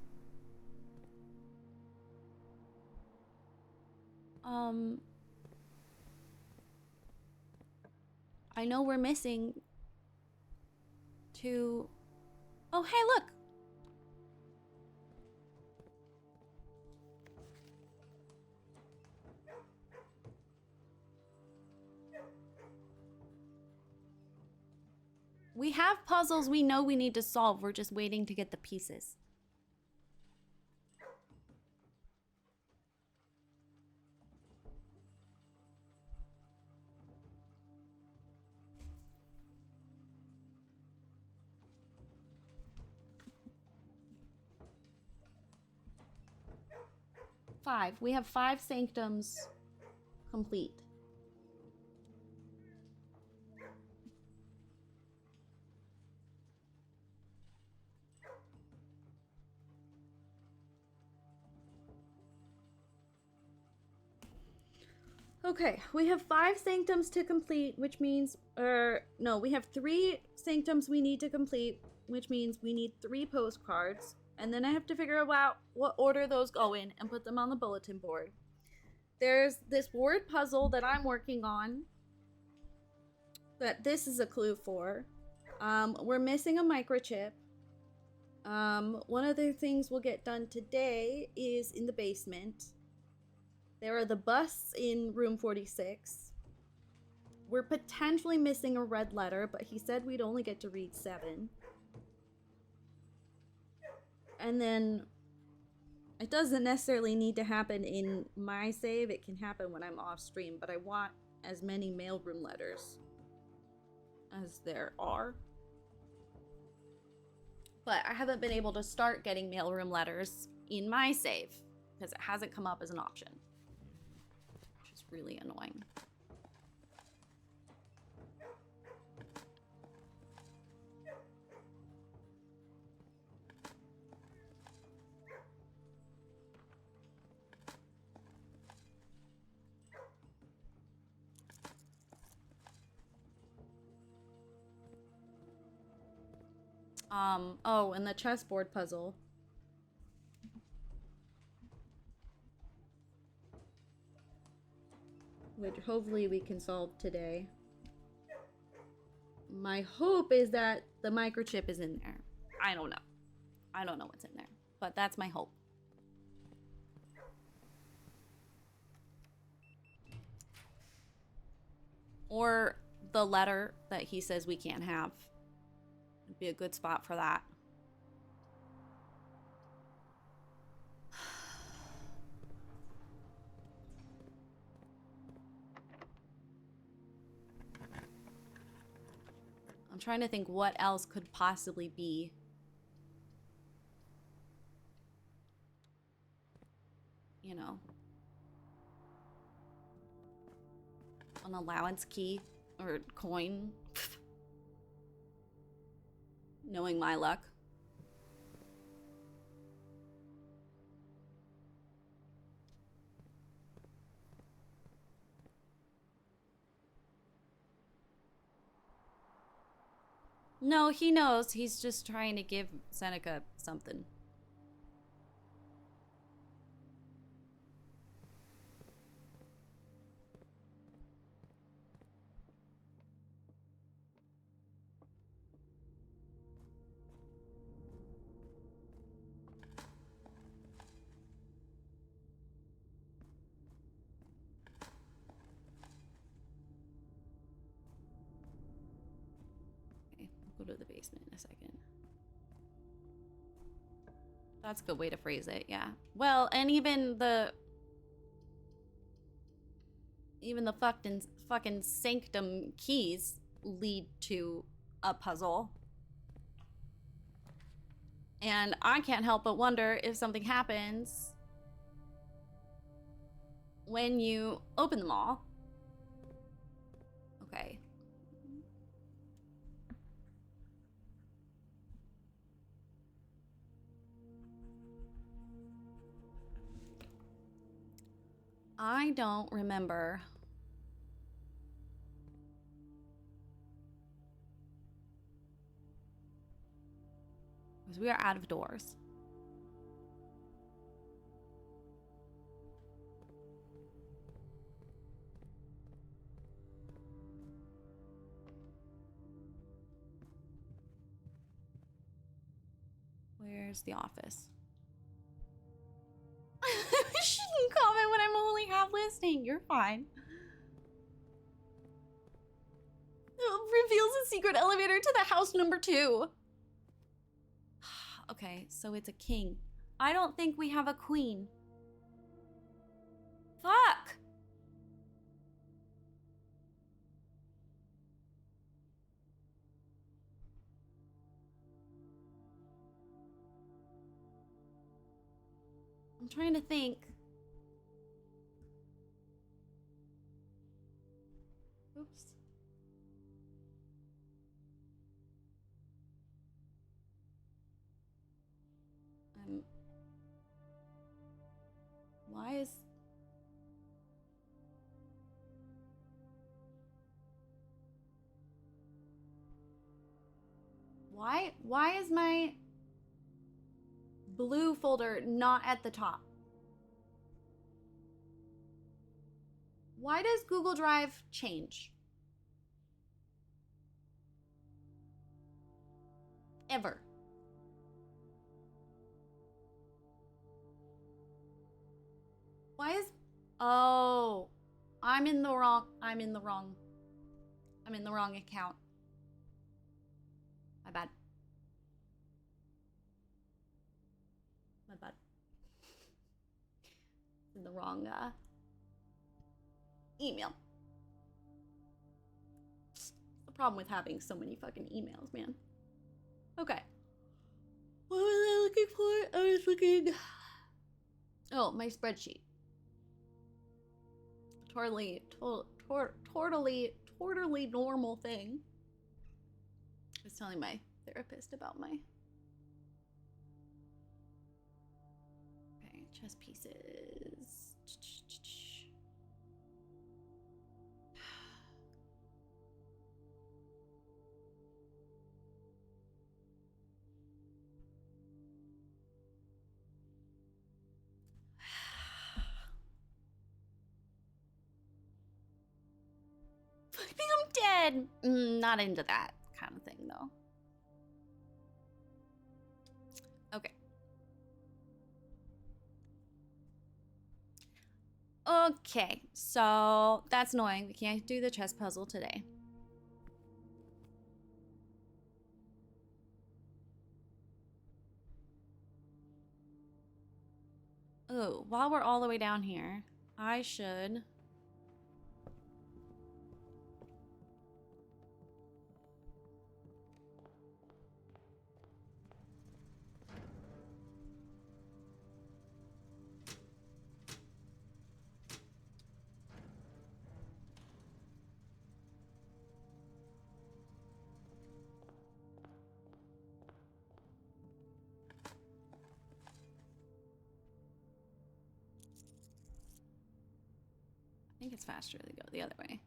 I know we're missing two. Oh, hey, look! We have puzzles we know we need to solve. We're just waiting to get the pieces. Five. We have 5 sanctums complete. Okay, we have 5 sanctums to complete, which means, no, we have 3 sanctums we need to complete, which means we need 3 postcards. And then I have to figure out what order those go in and put them on the bulletin board. There's this word puzzle that I'm working on that this is a clue for. We're missing a microchip. One of the things we'll get done today is in the basement. There are the busts in room 46. We're potentially missing a red letter, but he said we'd only get to read 7. And then it doesn't necessarily need to happen in my save. It can happen when I'm off stream, but I want as many mailroom letters as there are. But I haven't been able to start getting mailroom letters in my save because it hasn't come up as an option, which is really annoying. Oh, and the chessboard puzzle. Which hopefully we can solve today. My hope is that the microchip is in there. I don't know. I don't know what's in there, but that's my hope. Or the letter that he says we can't have. It'd be a good spot for that. I'm trying to think what else could possibly be. You know, an allowance key or coin. Knowing my luck. No, he knows. He's just trying to give Seneca something. Go to the basement in a second. That's a good way to phrase it, yeah. Well, and even the fucking sanctum keys lead to a puzzle. And I can't help but wonder if something happens when you open them all. Okay. I don't remember. Because we are out of doors. Where's the office? I shouldn't comment when I'm only half listening. You're fine. Reveals a secret elevator to the house number 2. Okay, so it's a king. I don't think we have a queen. Fuck! I'm trying to think. Oops. Why is... Why is my blue folder not at the top? Why does Google Drive change? Ever. Why is... Oh, I'm in the wrong account. My bad. My bad. In the wrong email. The problem with having so many fucking emails, man. Okay. What was I looking for? I was looking... Oh, my spreadsheet. Totally normal thing. I was telling my therapist about my... Okay, chess pieces. I think I'm dead. Not into that kind of thing, though. Okay. Okay, so that's annoying. We can't do the chess puzzle today. Oh, while we're all the way down here, I should... I think it's faster to go the other way.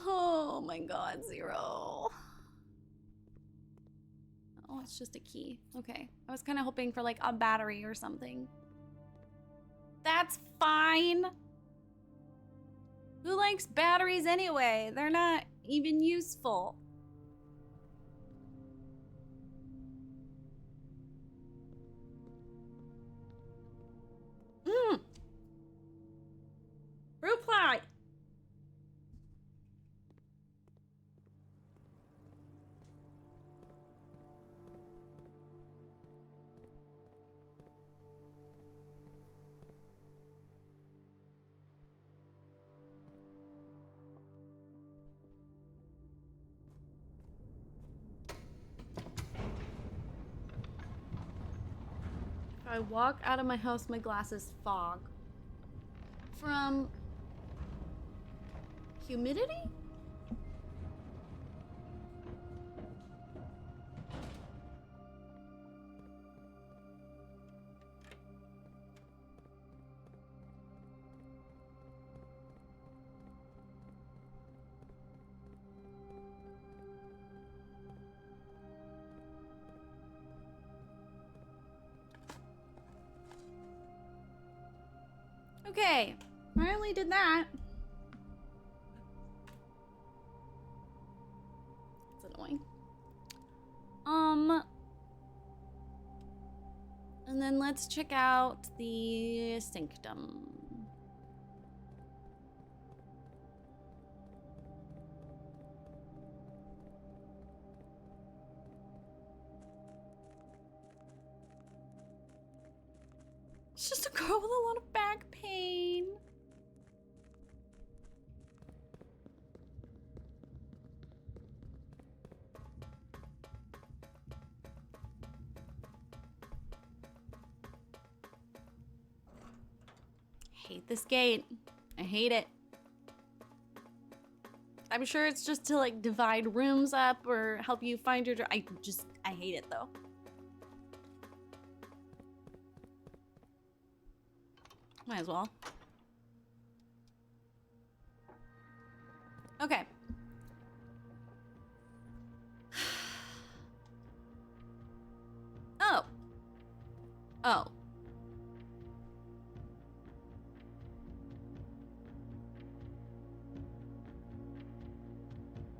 Oh my god, 0. Oh, it's just a key. Okay. I was kind of hoping for like a battery or something. That's fine. Who likes batteries anyway? They're not even useful. Fruit fly. If I walk out of my house, my glasses fog. From humidity? Okay, finally did that. It's annoying. And then let's check out the Sanctum. It's just a girl with a lot of back pain. Hate this gate. I hate it. I'm sure it's just to like divide rooms up or help you find your I hate it though. Might as well. Okay. Oh. Oh.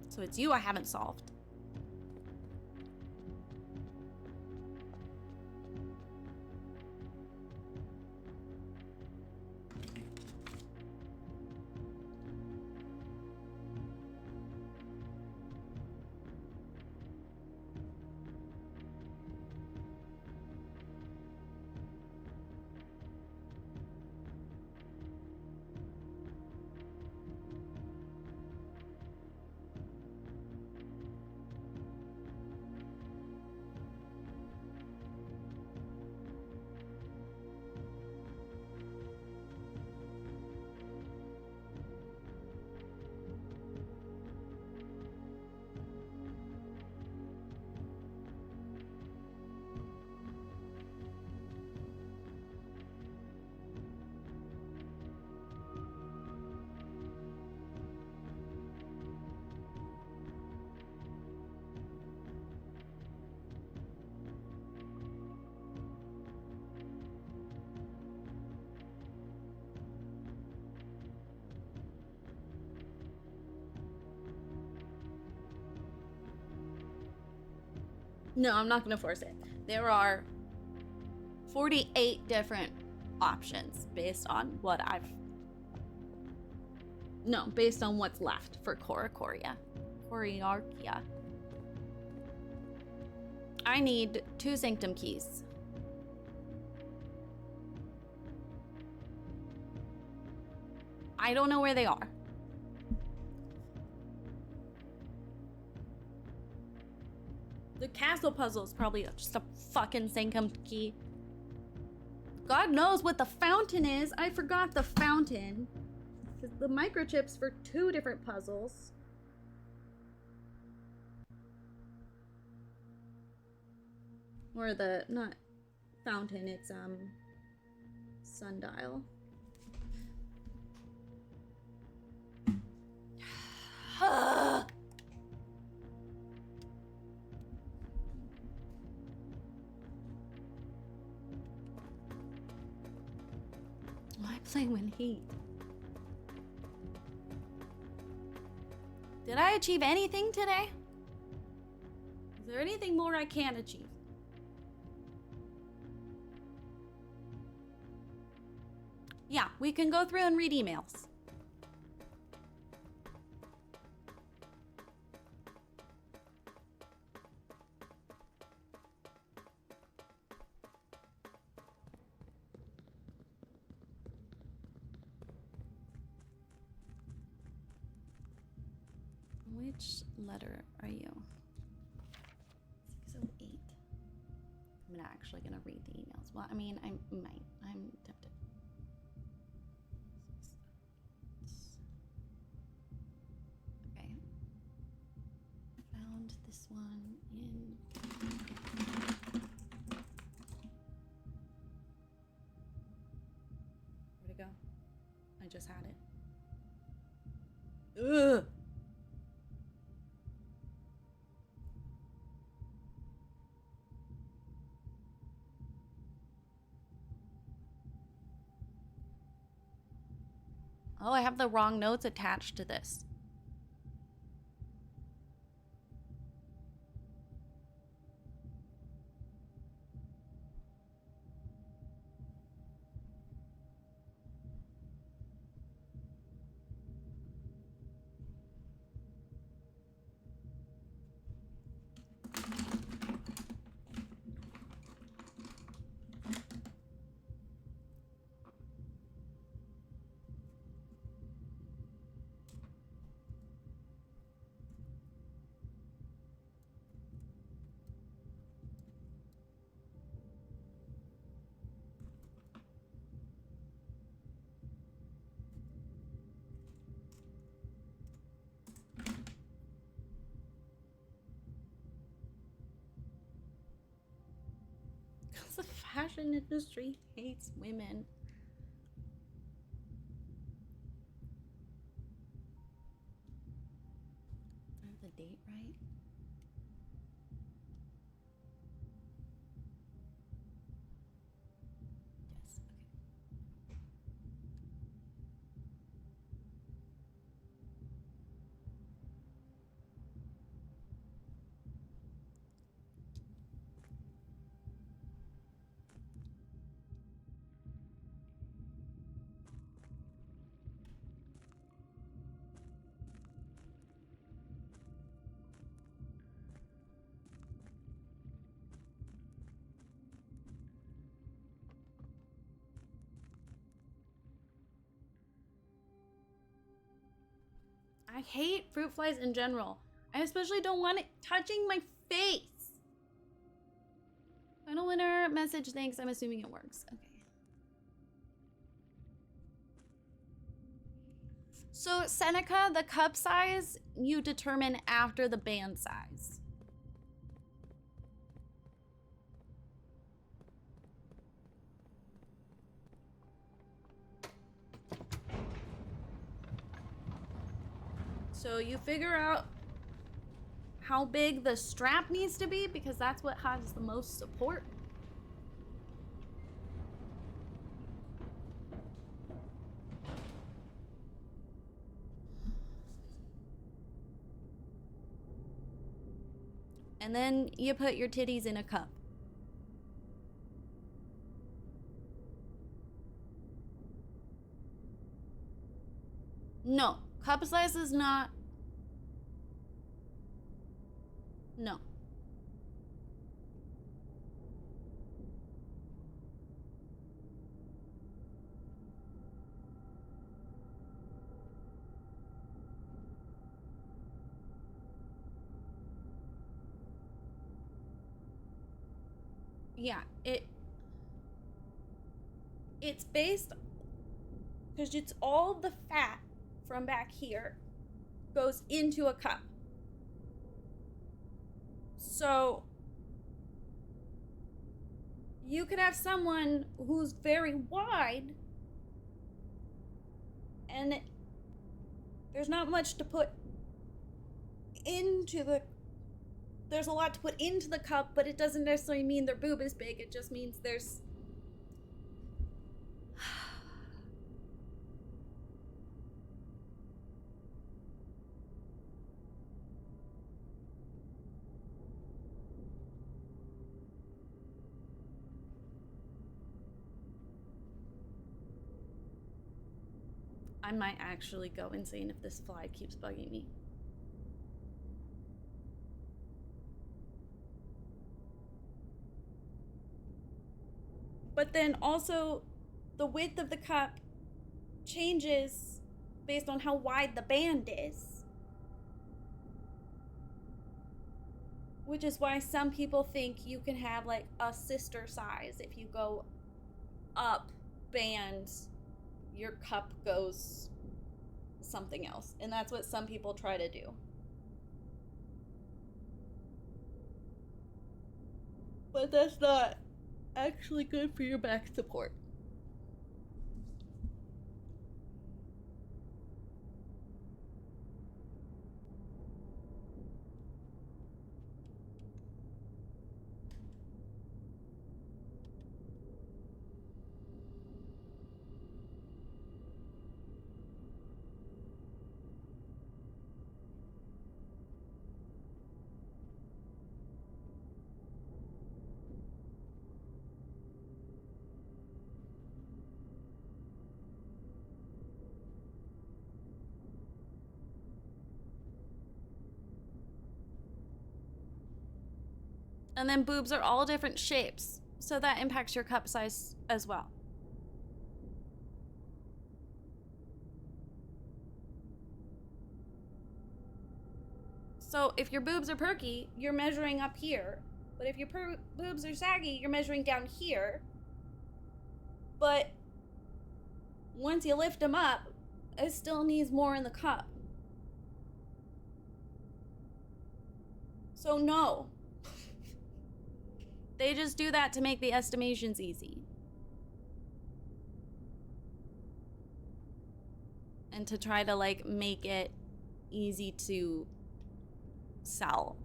So it's you I haven't solved. No, I'm not gonna force it. There are 48 different options based on what based on what's left for Choriarchia. I need 2 Sanctum keys. I don't know where they are. The castle puzzle is probably just a fucking Sanctum key. God knows what the fountain is. I forgot the fountain. The microchips for 2 different puzzles. Or the, not fountain, it's sundial. Why play when heat? Did I achieve anything today? Is there anything more I can achieve? Yeah, we can go through and read emails. Which letter are you? 608. I'm not actually gonna read the emails. Well, I mean, I might. I'm tempted. Okay. Found this one in. Where'd it go? I just had it. Ugh. Oh, I have the wrong notes attached to this. Because the fashion industry hates women. Do I have the date right? Yes, okay. I hate fruit flies in general. I especially don't want it touching my face. Final winner message, thanks. I'm assuming it works. Okay. So Seneca, the cup size you determine after the band size. So you figure out how big the strap needs to be because that's what has the most support. And then you put your titties in a cup. No, cup size is not. No. Yeah, it's based because it's all the fat from back here goes into a cup. So you could have someone who's very wide and there's not much to put into the there's a lot to put into the cup, but it doesn't necessarily mean their boob is big. It just means there's I might actually go insane if this fly keeps bugging me. But then also, the width of the cup changes based on how wide the band is. Which is why some people think you can have like a sister size. If you go up band, your cup goes something else. And that's what some people try to do. But that's not actually good for your back support. And then boobs are all different shapes, so that impacts your cup size as well. So if your boobs are perky, you're measuring up here. But if your boobs are saggy, you're measuring down here. But once you lift them up, it still needs more in the cup. So no. They just do that to make the estimations easy. And to try to like make it easy to sell.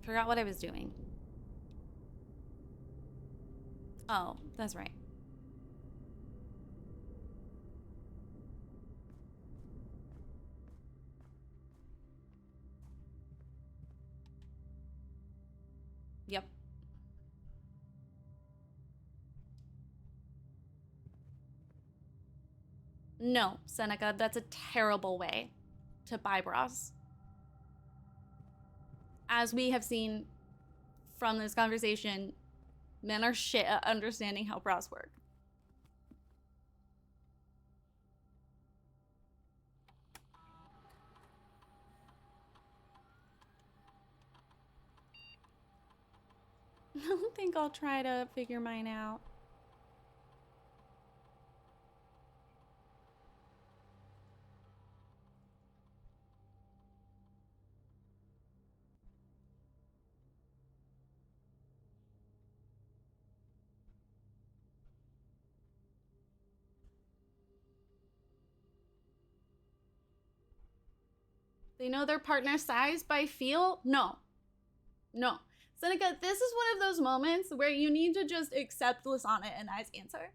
Forgot what I was doing. Oh, that's right. Yep. No, Seneca, that's a terrible way to buy bras. As we have seen from this conversation, men are shit at understanding how bras work. I don't think I'll try to figure mine out. They know their partner's size by feel? No. No. Seneca, this is one of those moments where you need to just accept Lasana and I's answer.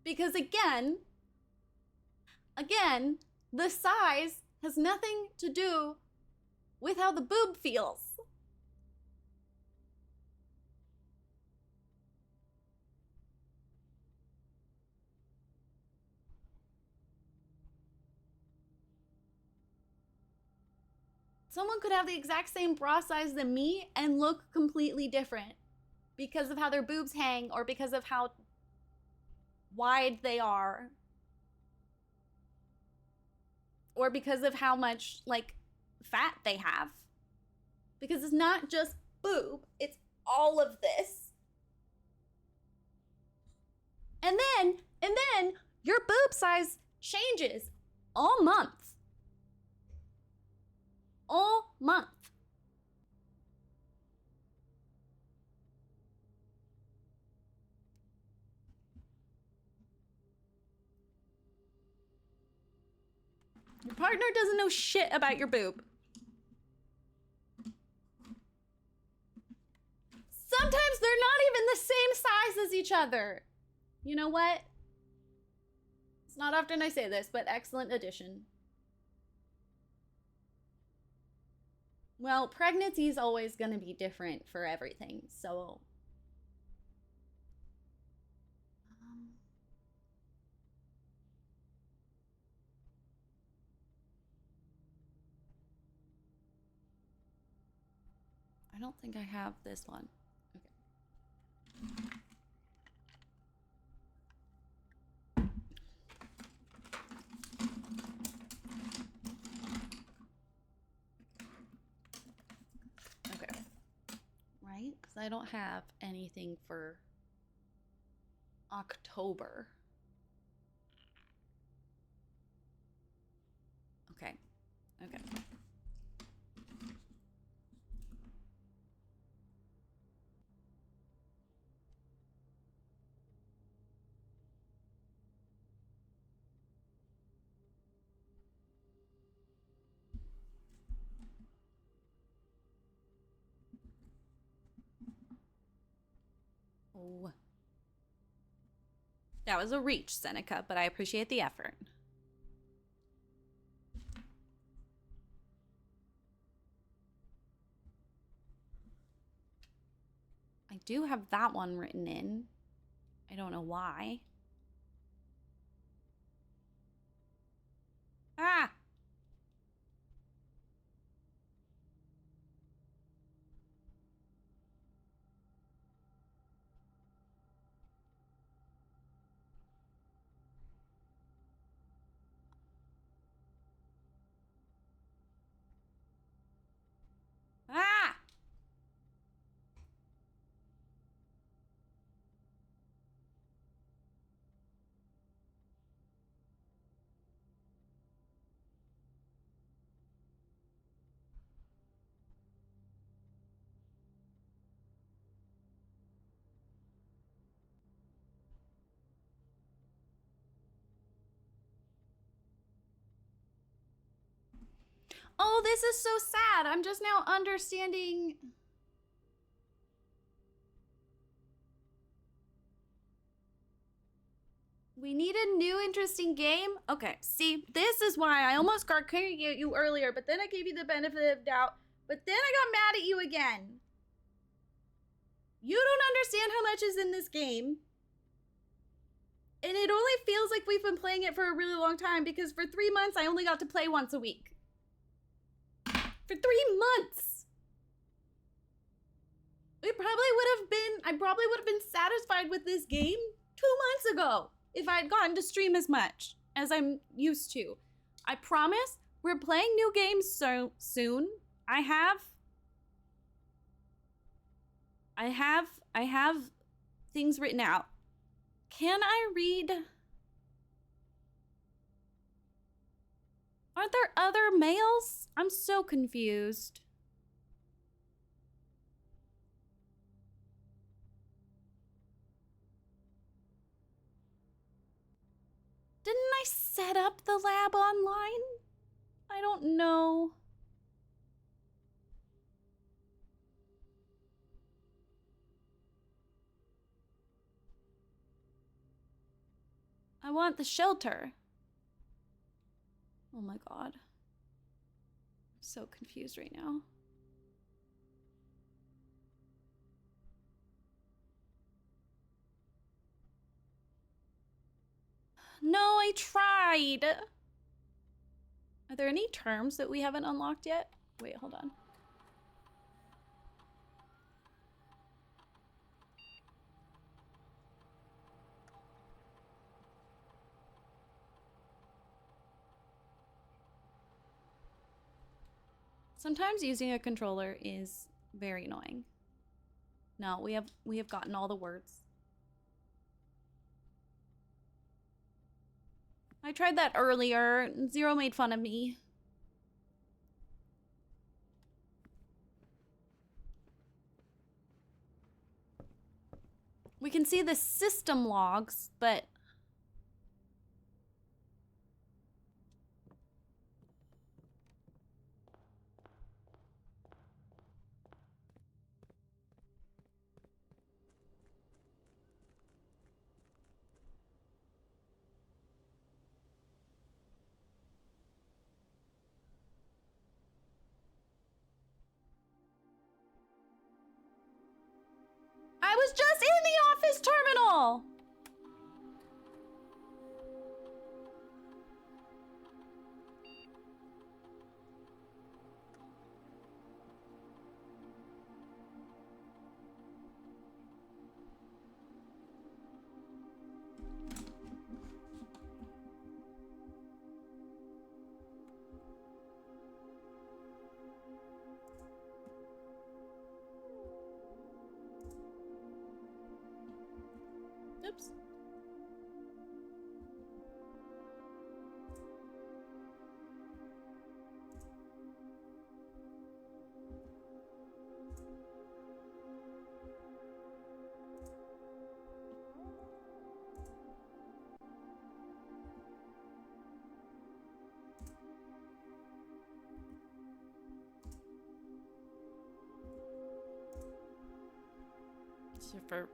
Because again, the size has nothing to do with how the boob feels. Someone could have the exact same bra size than me and look completely different because of how their boobs hang or because of how wide they are. Or because of how much, like, fat they have. Because it's not just boob, it's all of this. And then your boob size changes all month. All month. Your partner doesn't know shit about your boob. Sometimes they're not even the same size as each other. You know what? It's not often I say this, but excellent addition. Well, pregnancy is always going to be different for everything, so... I don't think I have this one. Okay. Right? Because I don't have anything for October. Okay. Okay. Oh. That was a reach, Seneca, but I appreciate the effort. do have that one written in. I don't know why. Ah! Ah! Oh, this is so sad. I'm just now understanding. We need a new interesting game. Okay, see, this is why I almost got angry at you earlier, but then I gave you the benefit of doubt, but then I got mad at you again. You don't understand how much is in this game. And it only feels like we've been playing it for a really long time because for 3 months I only got to play once a week. For 3 months! I probably would have been satisfied with this game 2 months ago if I had gotten to stream as much as I'm used to. I promise we're playing new games so soon. I have things written out. Can I read? Aren't there other males? I'm so confused. Didn't I set up the lab online? I don't know. I want the shelter. Oh my god. I'm so confused right now. No, I tried. Are there any terms that we haven't unlocked yet? Wait, hold on. Sometimes using a controller is very annoying. No, we have gotten all the words. I tried that earlier. Zero made fun of me. We can see the system logs, but I was just in the office terminal. Oops. For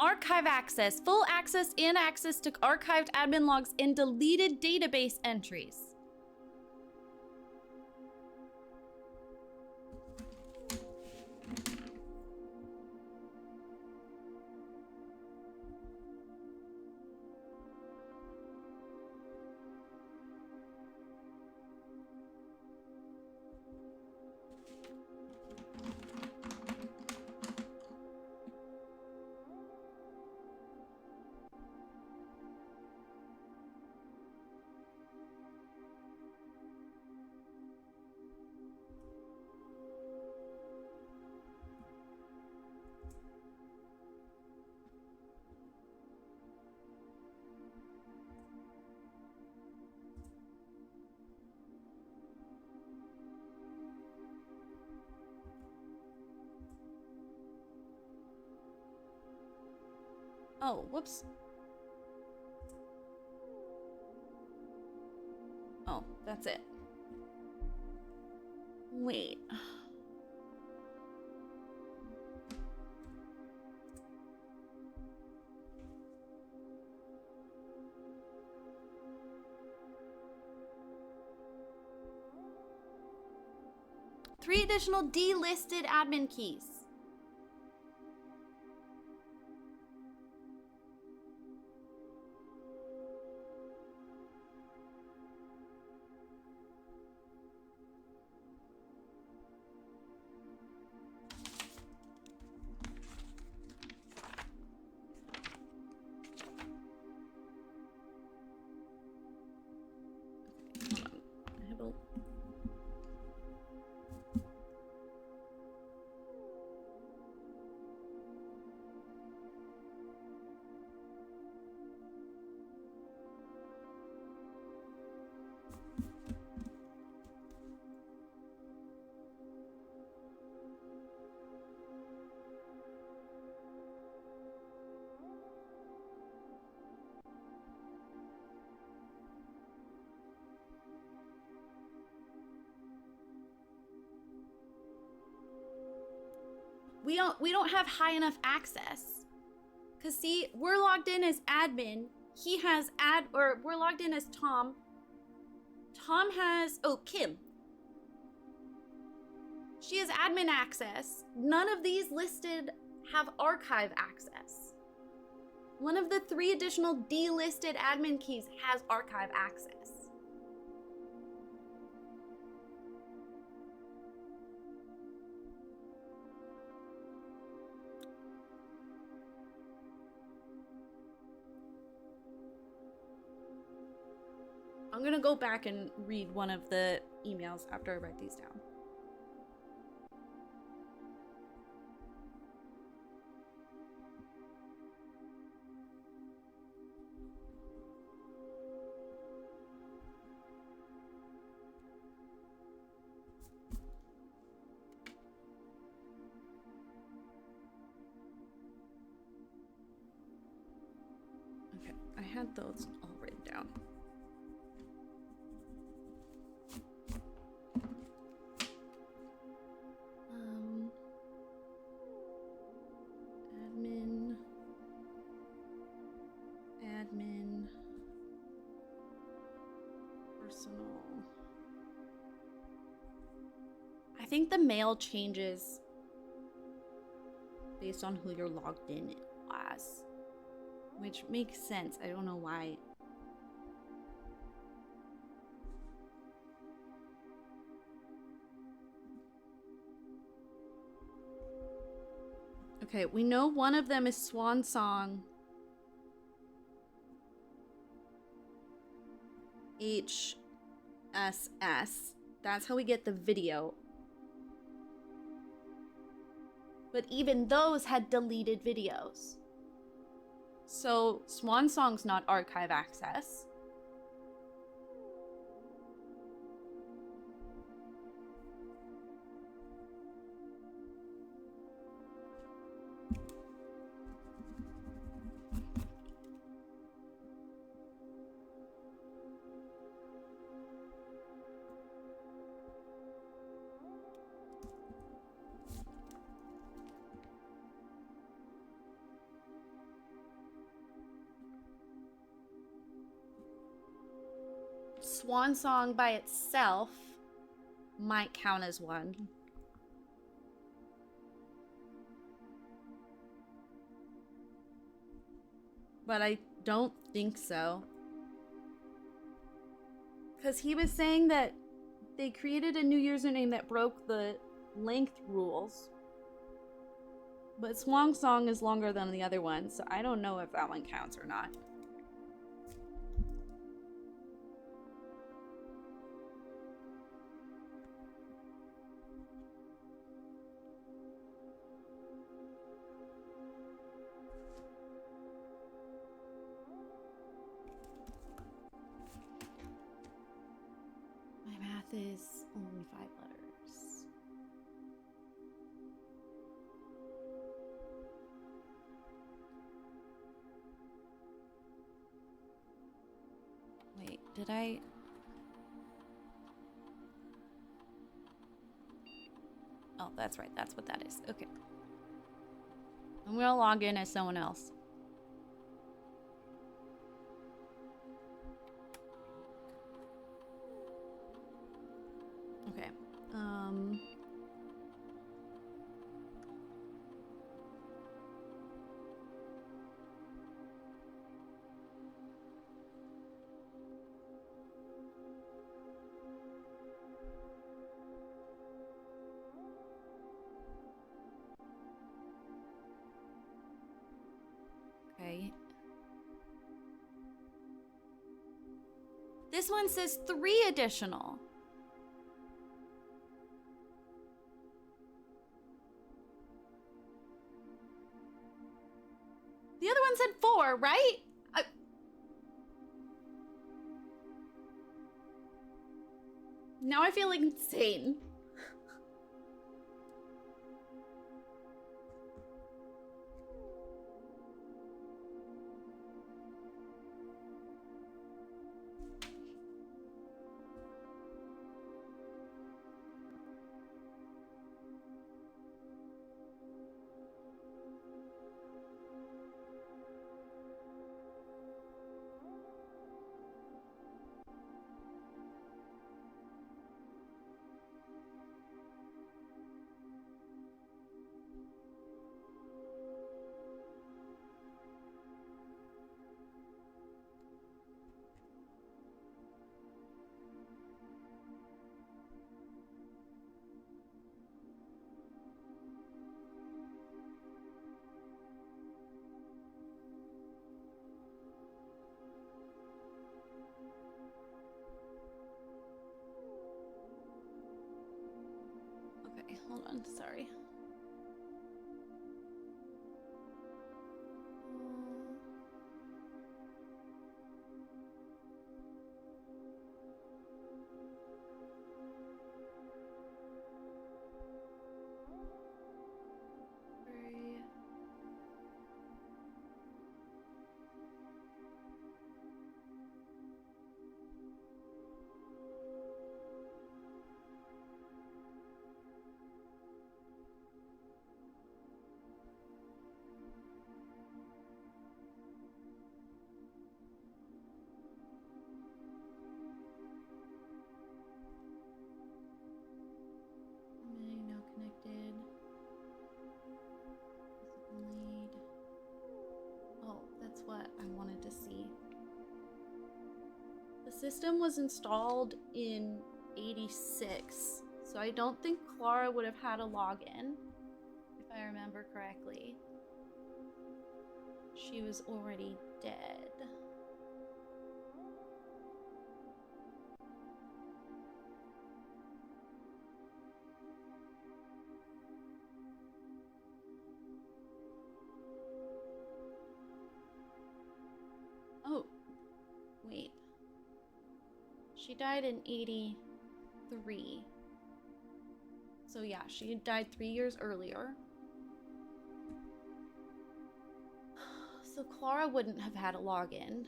Archive access, full access and access to archived admin logs and deleted database entries. Oh, whoops. Oh, that's it. Wait. Three additional delisted admin keys. We don't have high enough access. Cause see, we're logged in as admin. He has we're logged in as Tom. Tom has, Kim. She has admin access. None of these listed have archive access. One of the three additional delisted admin keys has archive access. I'm gonna go back and read one of the emails after I write these down. Okay, I had those all written down. Admin, personal. I think the mail changes based on who you're logged in as, which makes sense. I don't know why. Okay, we know one of them is Swan Song. HSS. That's how we get the video. But even those had deleted videos. So Swan Song's not archive access. Swan Song by itself might count as one. But I don't think so. Because he was saying that they created a new username that broke the length rules. But Swan Song is longer than the other one, so I don't know if that one counts or not. My math is only 5 letters. Wait, did I? Oh, that's right. That's what that is. Okay. I'm gonna log in as someone else. Okay. Okay. This one says 3 additional. The other one said 4, right? Now I feel like insane. Okay, hold on, sorry. Now connected. Lead. Oh, that's what I wanted to see. The system was installed in '86, so I don't think Clara would have had a login, if I remember correctly. She was already dead. Oh, wait. She died in '83. So yeah, she died 3 years earlier. So Clara wouldn't have had a login.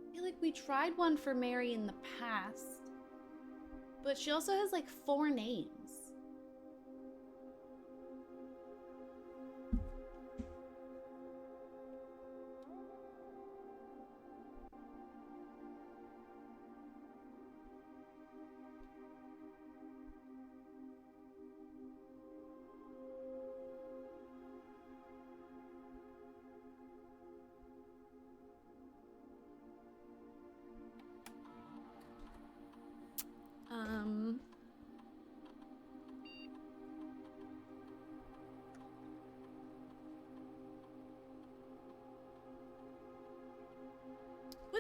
I feel like we tried one for Mary in the past. But she also has like 4 names.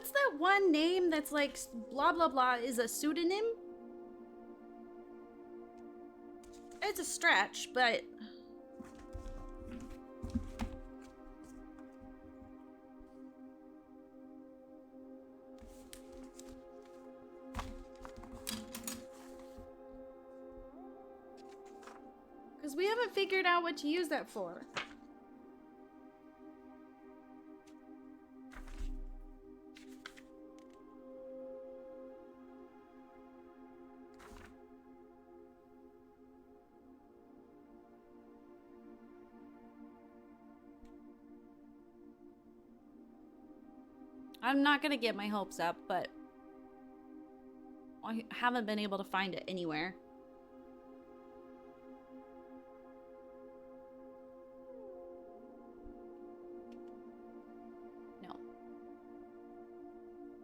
What's that one name that's like blah blah blah is a pseudonym? It's a stretch, but because we haven't figured out what to use that for. I'm not gonna get my hopes up, but I haven't been able to find it anywhere. No.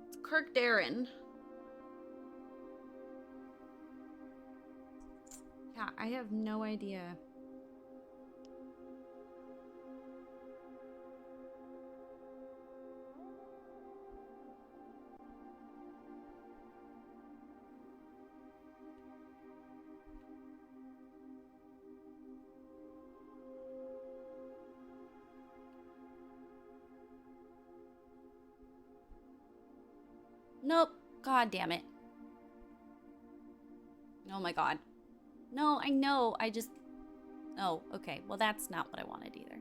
It's Kirk Darren. Yeah, I have no idea. Nope. God damn it. Oh my god. No, I know. I just... Oh, okay. Well, that's not what I wanted either.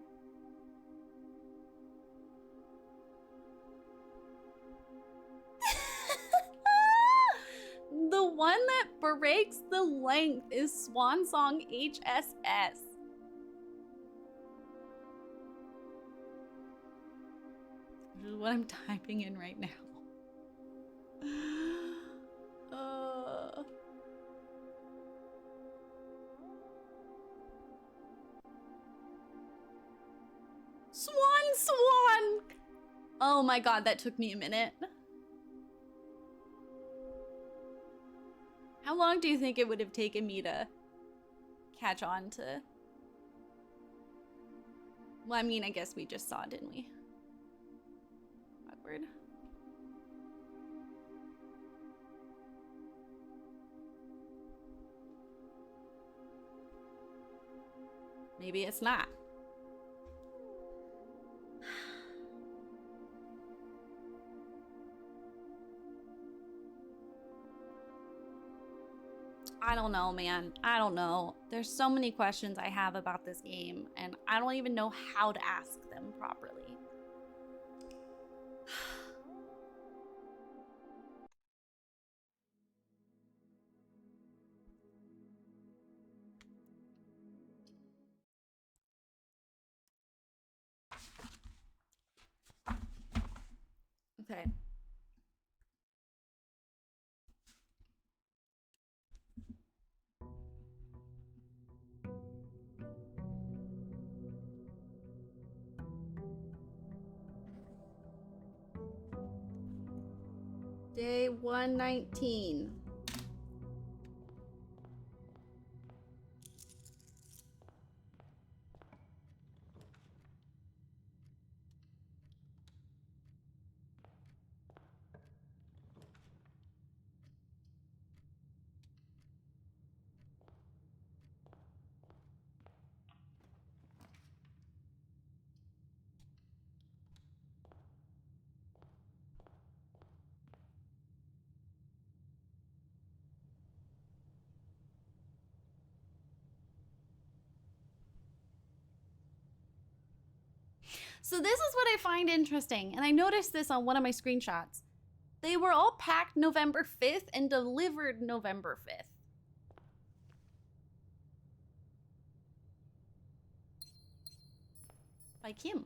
The one that breaks the length is Swansong HSS. This is what I'm typing in right now. Swan! Oh my god, that took me a minute. How long do you think it would have taken me to catch on to? Well, I mean, I guess we just saw, didn't we? Awkward. Maybe it's not. I don't know, man. I don't know. There's so many questions I have about this game, and I don't even know how to ask them properly. Okay. Day 119. So this is what I find interesting, and I noticed this on one of my screenshots. They were all packed November 5th and delivered November 5th. By Kim.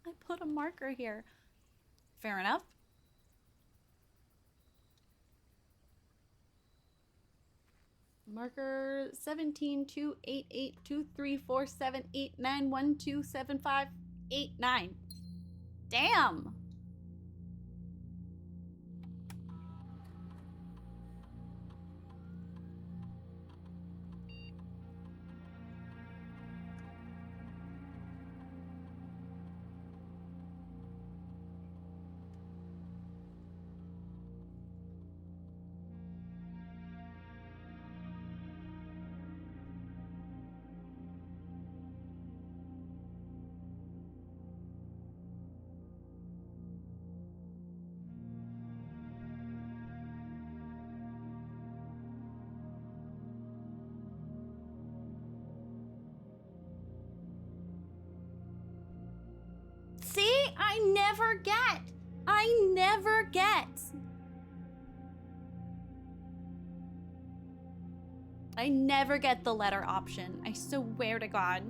I put a marker here. Fair enough. Marker 1728823478912758 Damn. See? I never get. I never get. I never get the letter option. I swear to God.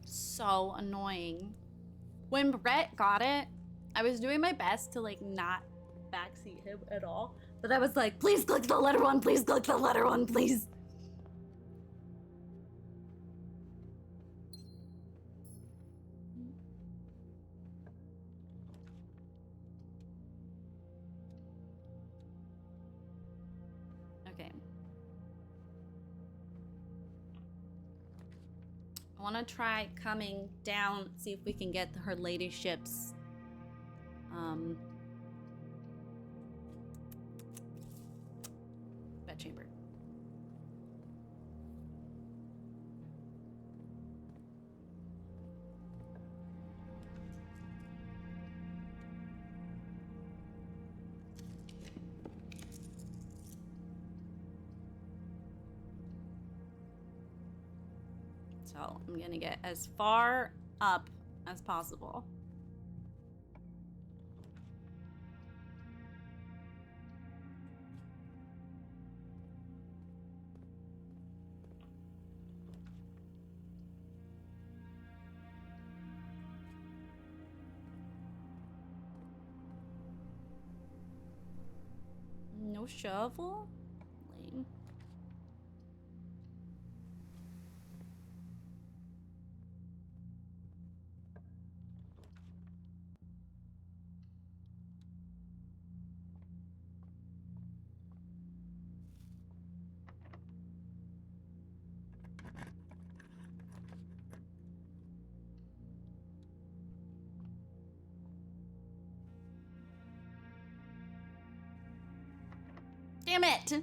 So annoying. When Brett got it, I was doing my best to like not backseat him at all. But I was like, please click the letter one, please click the letter one, please. Okay. I want to try coming down, see if we can get her ladyship's bedchamber. So I'm gonna get as far up as possible. No shovel? Lame. Damn it!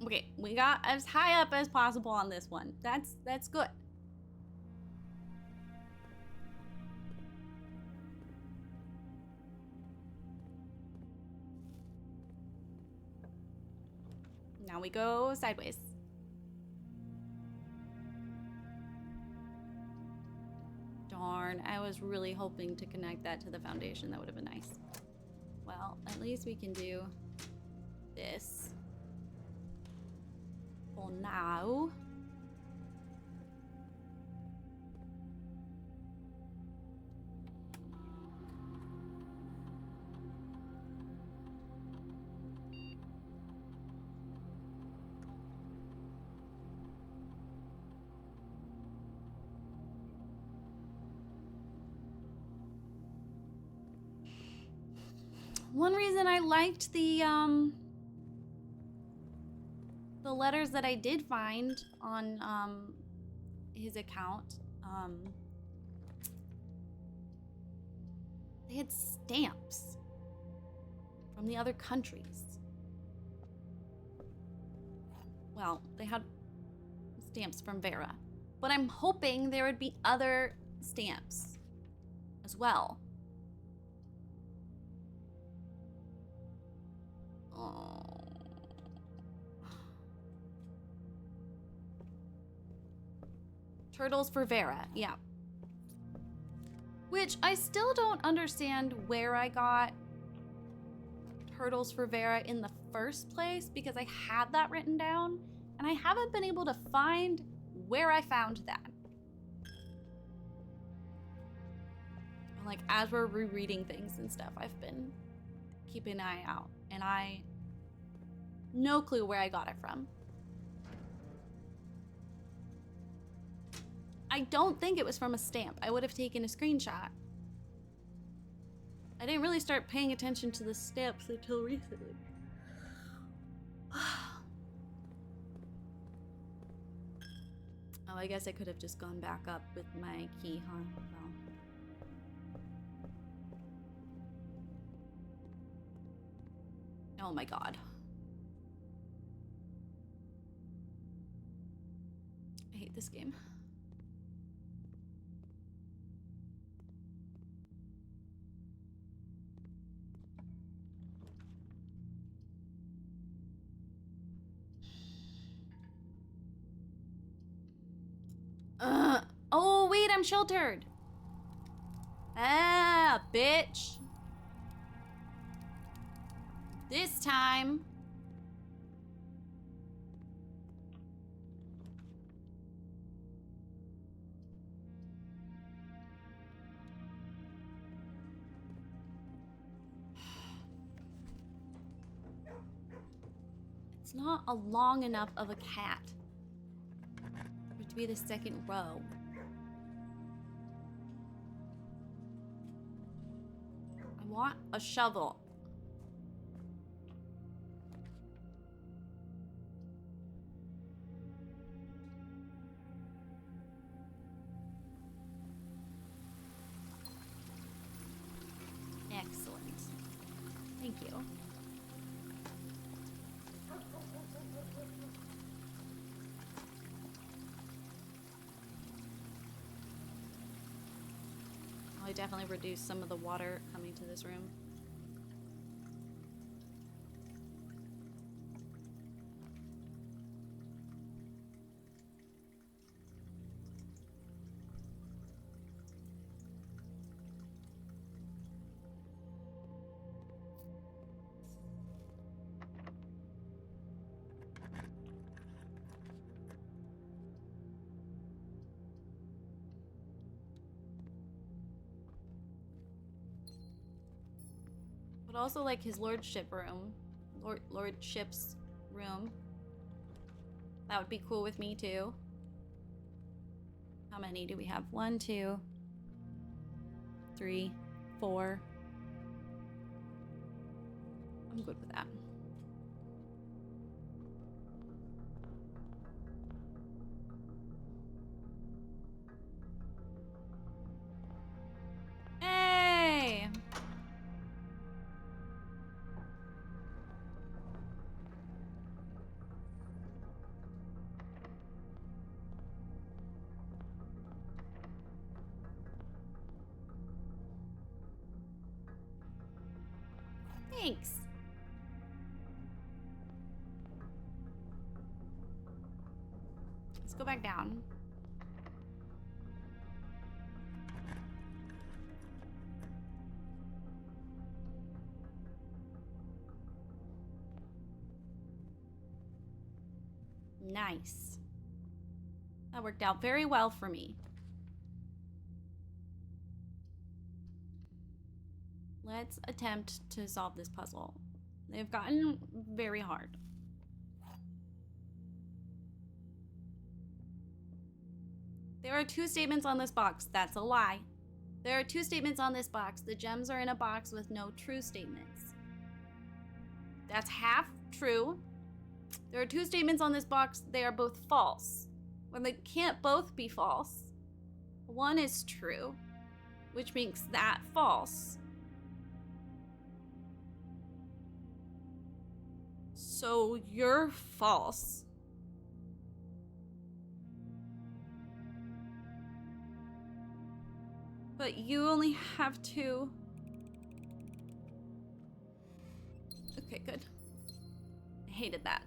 Okay, we got as high up as possible on this one. That's good. Now we go sideways. Darn, I was really hoping to connect that to the foundation. That would have been nice. Well, at least we can do this for now. One reason I liked the letters that I did find on his account, they had stamps from the other countries. Well, they had stamps from Vera, but I'm hoping there would be other stamps as well. Oh. Turtles for Vera, yeah. Which I still don't understand where I got Turtles for Vera in the first place, because I had that written down and I haven't been able to find where I found that. Like, as we're rereading things and stuff, I've been keeping an eye out, and no clue where I got it from. I don't think it was from a stamp. I would have taken a screenshot. I didn't really start paying attention to the stamps until recently. Oh, I guess I could have just gone back up with my key, huh? Well. Oh my god. I hate this game. Oh, wait, I'm sheltered. Ah, bitch. This time. It's not a long enough of a cat for it to be the second row. I want a shovel. Excellent. Thank you. I definitely reduced some of the water coming to this room. But also like his lordship room. Lordship's room. That would be cool with me too. How many do we have? 1, 2, 3, 4. I'm good with that. Hey! Thanks. Let's go back down. Nice. That worked out very well for me. Let's attempt to solve this puzzle. They've gotten very hard. There are 2 statements on this box. That's a lie. There are 2 statements on this box. The gems are in a box with no true statements. That's half true. There are 2 statements on this box. They are both false. When they can't both be false, one is true, which makes that false. So you're false. But you only have 2. Okay, good. I hated that.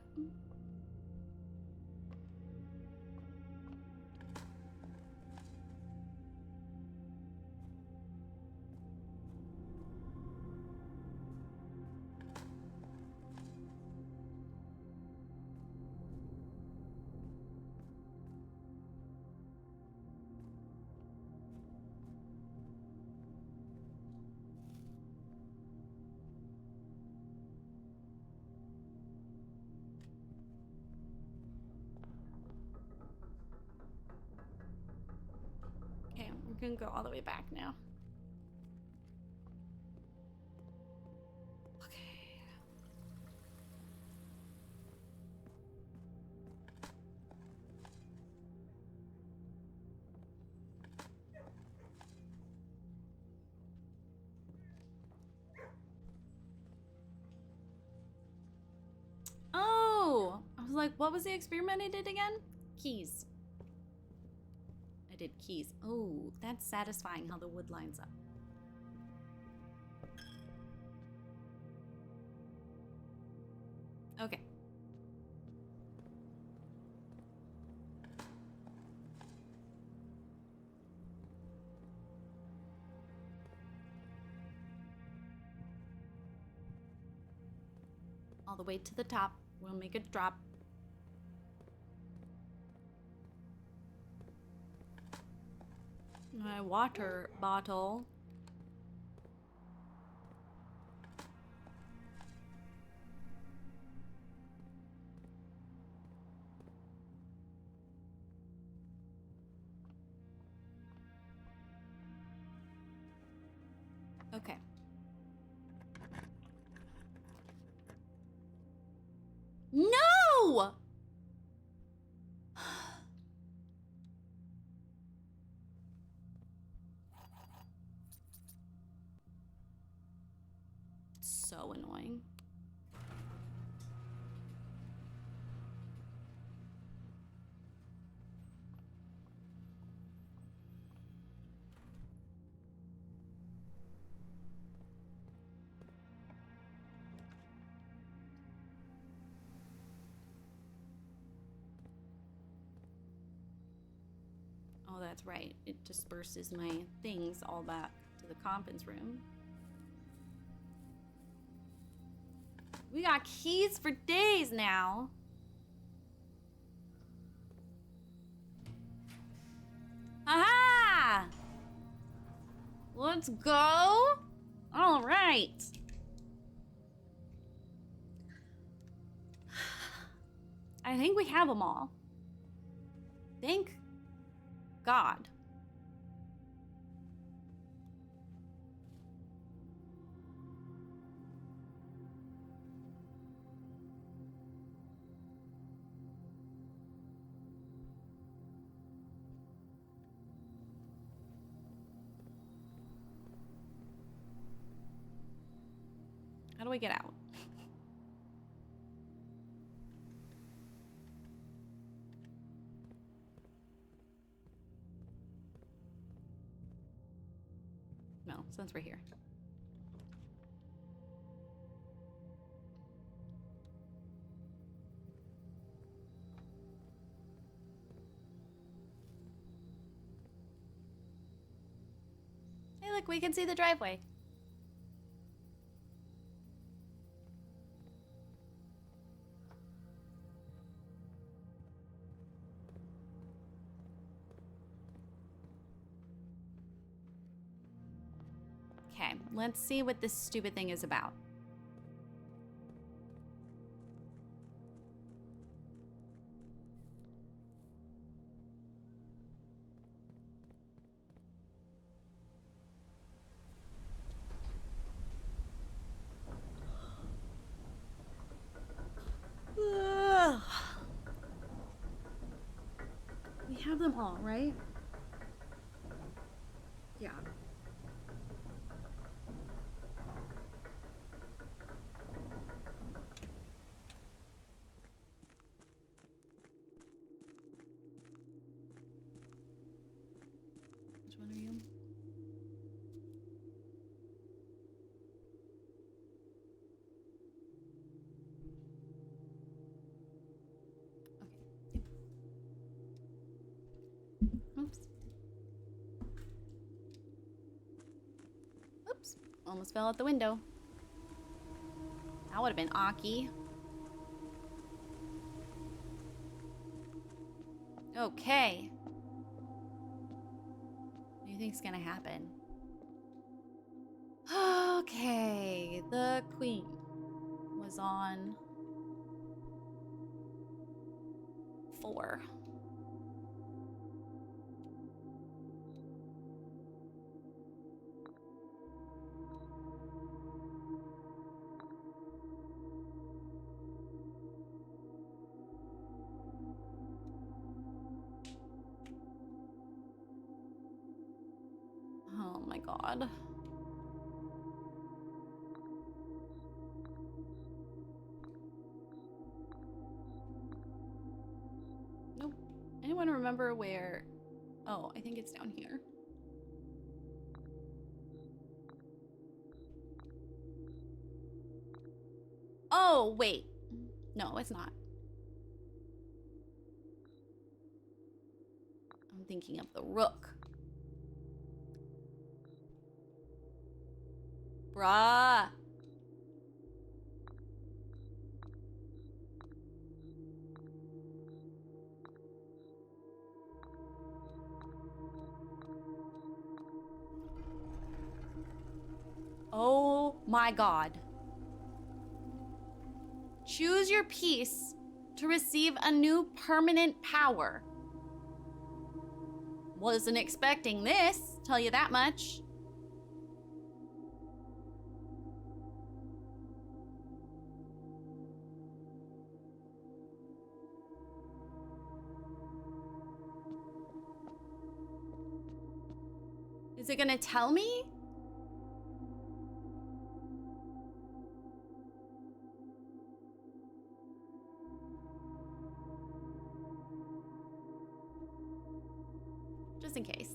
gonna go all the way back now. Okay. Oh! I was like, what was the experiment I did again? Keys. I did keys. Oh, that's satisfying how the wood lines up. Okay. All the way to the top. We'll make it drop. My water bottle. Okay. No! So annoying. Oh, that's right. It disperses my things all back to the conference room. We got keys for days now. Aha! Let's go. All right. I think we have them all. Thank God. How do I get out? No, since we're here. Hey, look, we can see the driveway. Okay, let's see what this stupid thing is about. Ugh. We have them all, right? Yeah. Which one are you? Okay. Oops. Oops. Almost fell out the window. That would have been Aki. Okay. What do you think's gonna happen? Okay, the queen was on 4. my god. Nope. Anyone remember where? Oh, I think it's down here. Oh, wait. No, it's not. I'm thinking of the rook. Bruh. Oh my god. Choose your piece to receive a new permanent power. Wasn't expecting this, tell you that much. Is it gonna tell me? Just in case.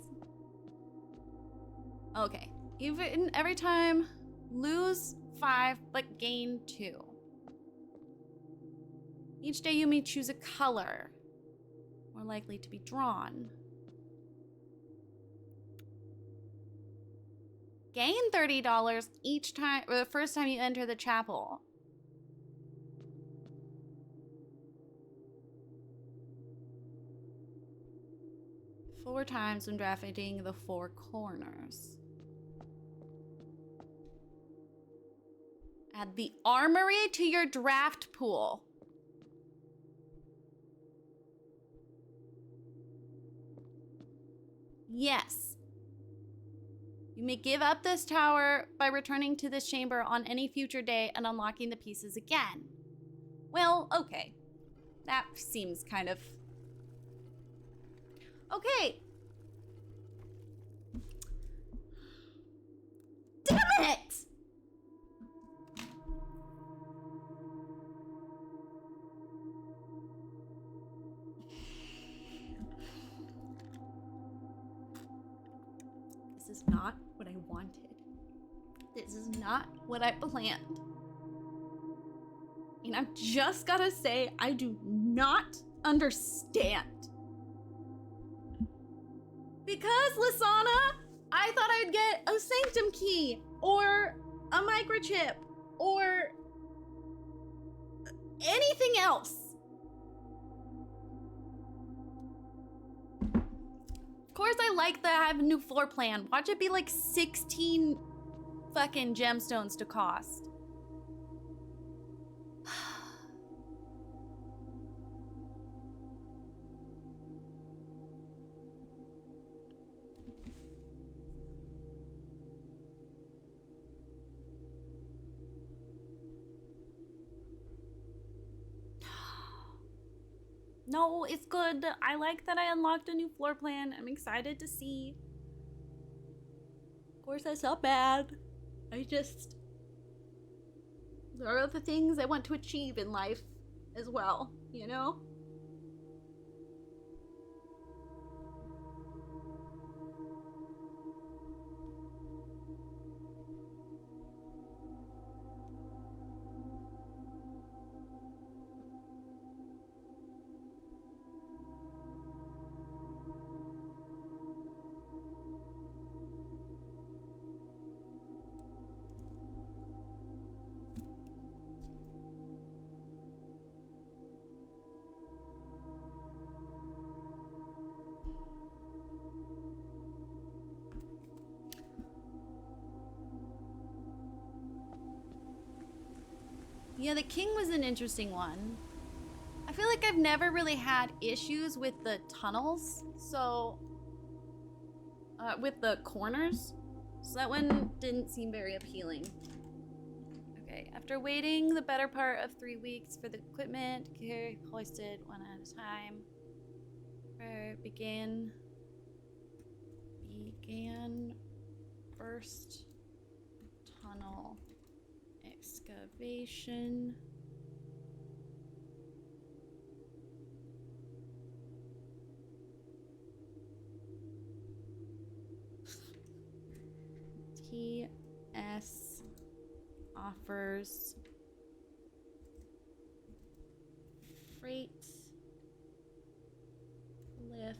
Okay. Even every time, lose 5 but gain 2. Each day you may choose a color more likely to be drawn. Gain $30 each time, or the first time you enter the chapel. Four times when drafting the 4 corners. Add the armory to your draft pool. Yes. You may give up this tower by returning to this chamber on any future day and unlocking the pieces again. Well, okay. That seems kind of... Okay. Damn it! This is not what I wanted. This is not what I planned. And I've just gotta say, I do not understand. Because, Lisana, I thought I'd get a Sanctum Key, or a microchip, or anything else. Of course I like that I have a new floor plan. Watch it be like 16 fucking gemstones to cost. No, it's good. I like that I unlocked a new floor plan. I'm excited to see. Of course, that's not bad. There are other things I want to achieve in life as well, you know? Yeah, the king was an interesting one. I feel like I've never really had issues with the tunnels, so... with the corners. So that one didn't seem very appealing. Okay, after waiting the better part of 3 weeks for the equipment to be hoisted one at a time, began first tunnel excavation. TS offers freight lift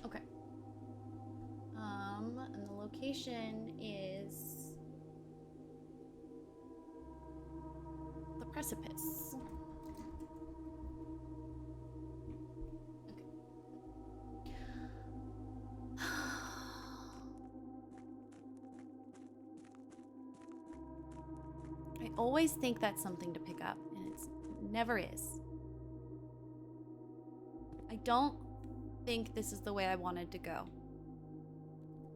Okay. And the location is the precipice. Okay. I always think that's something to pick up, and it never is. I don't think this is the way I wanted to go.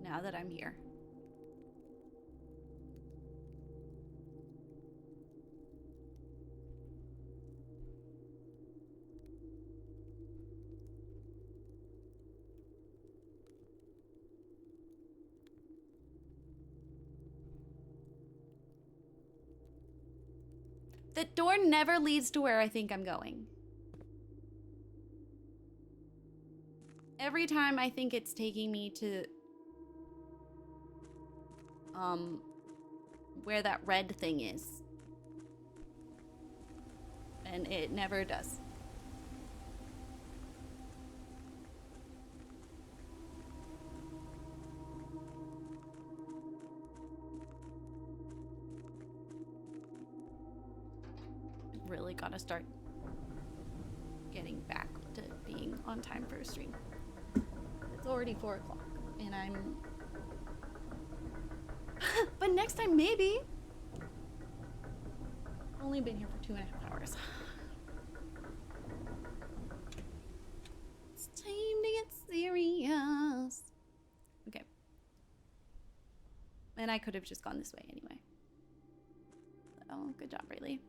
Now that I'm here. The door never leads to where I think I'm going. Every time I think it's taking me to where that red thing is. And it never does. Really gotta start getting back to being on time for a stream. It's already 4 o'clock and I'm but next time maybe. Only been here for 2.5 hours. It's time to get serious. Okay. And I could have just gone this way anyway. Oh, good job, Rayleigh.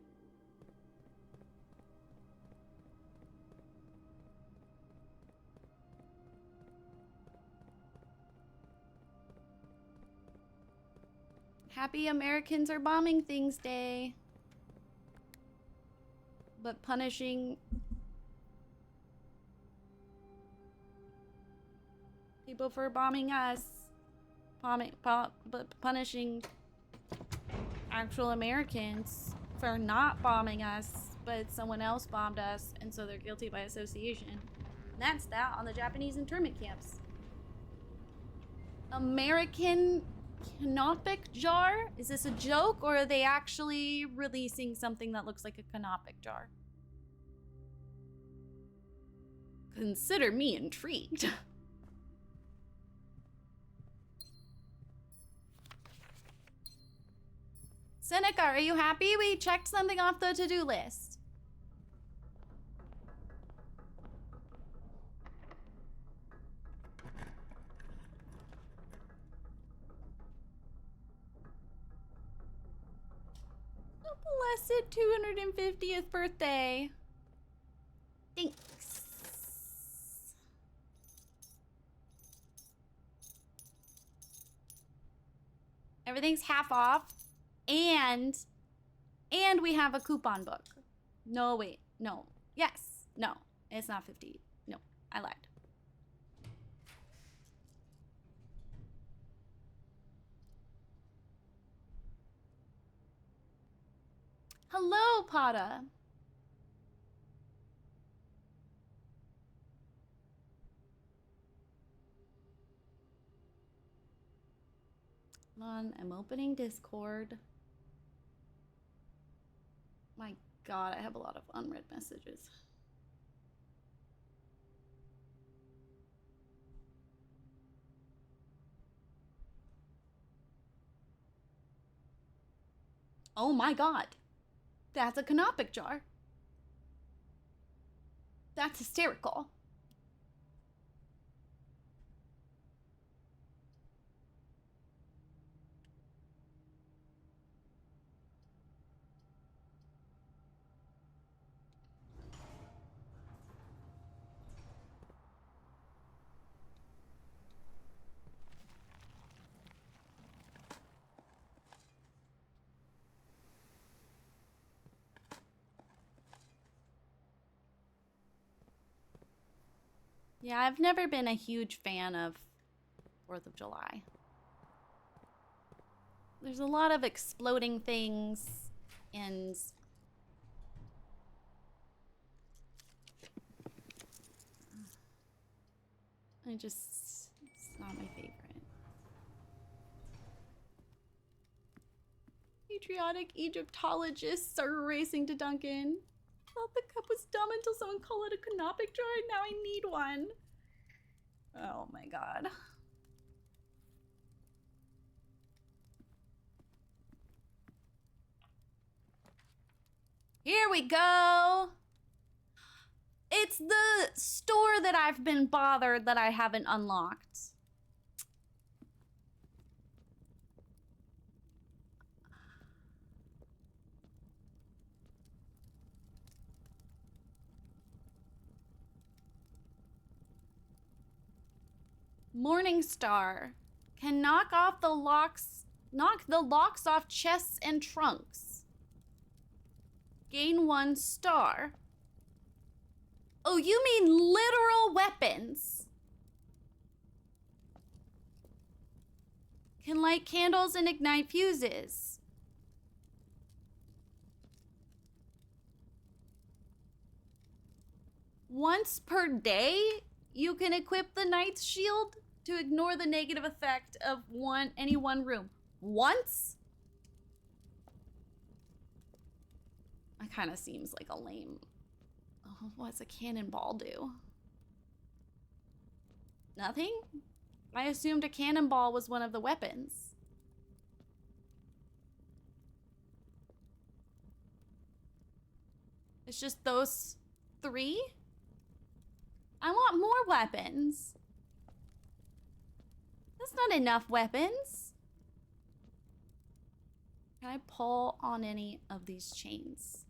Happy Americans are bombing things day. But punishing people for bombing us. But punishing actual Americans for not bombing us, but someone else bombed us, and so they're guilty by association. And that's that on the Japanese internment camps. American canopic jar? Is this a joke, or are they actually releasing something that looks like a canopic jar? Consider me intrigued. Seneca, are you happy? We checked something off the to-do list. Blessed 250th birthday. Thanks. Everything's half off, and we have a coupon book. No, wait, no. Yes, no, it's not 50. No, I lied. Hello, Pada. Hold on, I'm opening Discord. God, I have a lot of unread messages. Oh my God. That's a canopic jar. That's hysterical. Yeah, I've never been a huge fan of 4th of July. There's a lot of exploding things and it's not my favorite. Patriotic Egyptologists are racing to Duncan. Thought the cup was dumb until someone called it a canopic jar. Now I need one. Oh my God. Here we go. It's the store that I've been bothered that I haven't unlocked. Morningstar can knock the locks off chests and trunks. Gain 1 star. Oh, you mean literal weapons. Can light candles and ignite fuses. Once per day, you can equip the Knight's Shield to ignore the negative effect of any one room. Once? That kind of seems like a lame... Oh, what's a cannonball do? Nothing? I assumed a cannonball was one of the weapons. It's just those 3? I want more weapons. That's not enough weapons. Can I pull on any of these chains?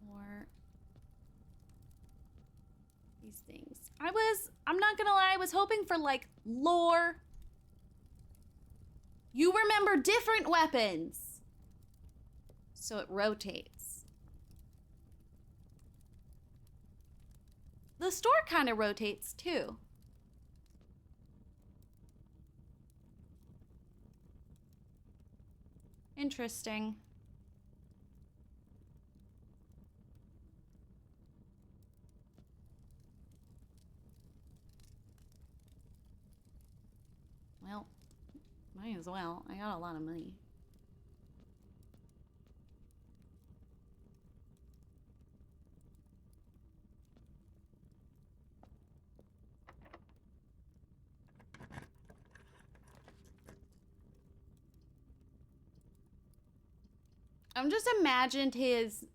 Or these things. I'm not gonna lie, I was hoping for like lore. You remember different weapons. So it rotates. The store kind of rotates too. Interesting. Well, might as well. I got a lot of money. I'm just imagined his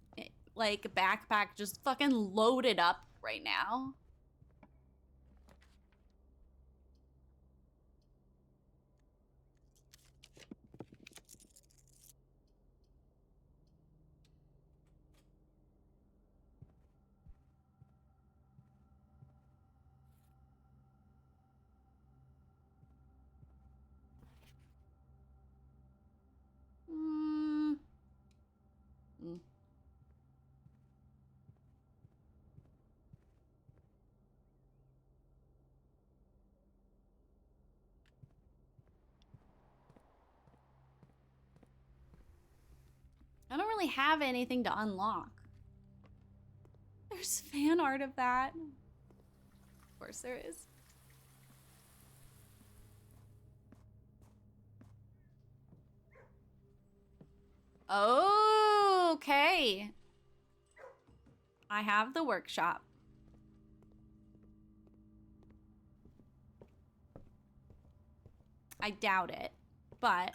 like backpack just fucking loaded up right now. I don't really have anything to unlock. There's fan art of that. Of course there is. Okay. I have the workshop. I doubt it, but...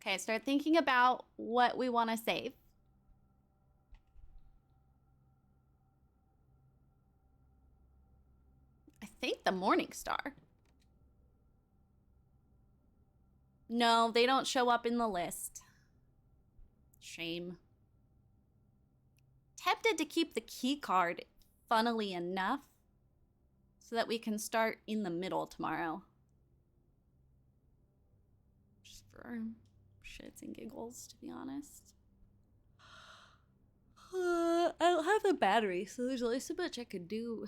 Okay, start thinking about what we want to save. I think the Morning Star. No, they don't show up in the list. Shame. Tempted to keep the key card, funnily enough, so that we can start in the middle tomorrow. Just for shits and giggles, to be honest. I don't have the battery, so there's only so much I could do.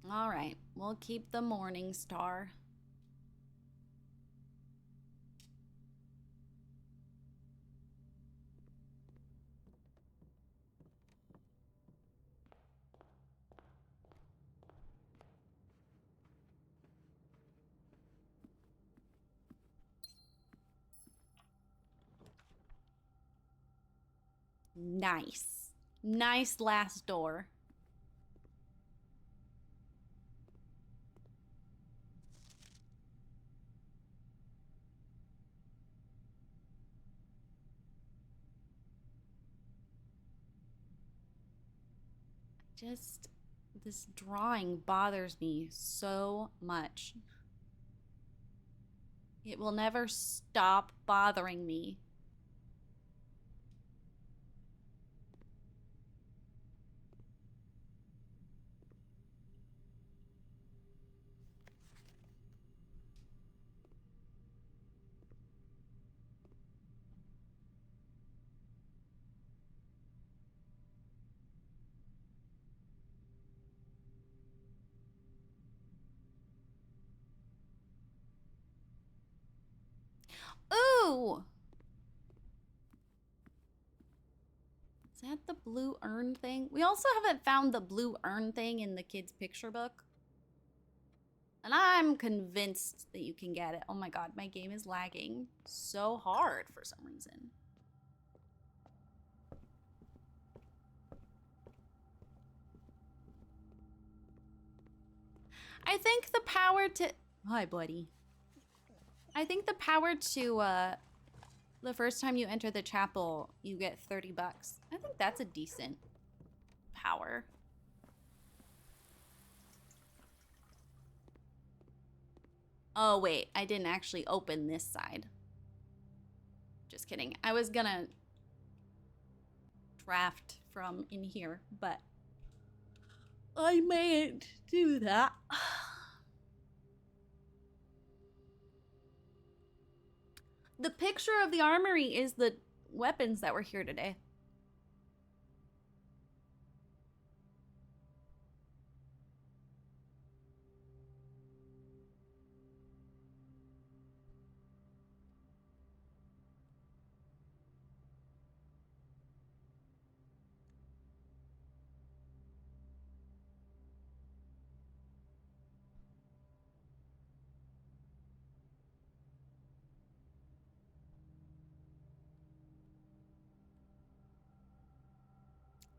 All right, we'll keep the Morning Star. Nice. Nice last door. Just, this drawing bothers me so much. It will never stop bothering me. Ooh! Is that the blue urn thing? We also haven't found the blue urn thing in the kids' picture book. And I'm convinced that you can get it. Oh my god, my game is lagging so hard for some reason. I think the power to... Hi, buddy. I think the power to, the first time you enter the chapel, you get 30 bucks. I think that's a decent power. Oh, wait. I didn't actually open this side. Just kidding. I was gonna draft from in here, but I mayn't do that. The picture of the armory is the weapons that were here today.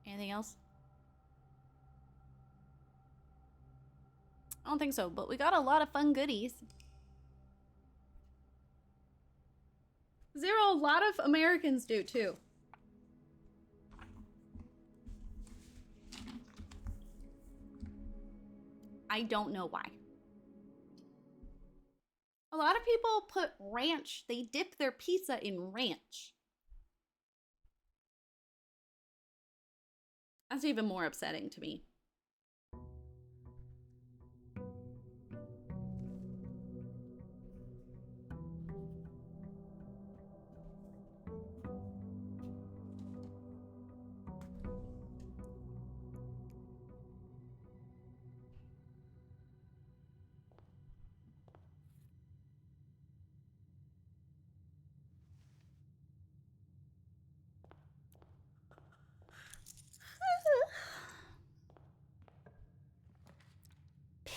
Anything else? I don't think so, but we got a lot of fun goodies. Zero, a lot of Americans do too. I don't know why. A lot of people put ranch, they dip their pizza in ranch. That's even more upsetting to me.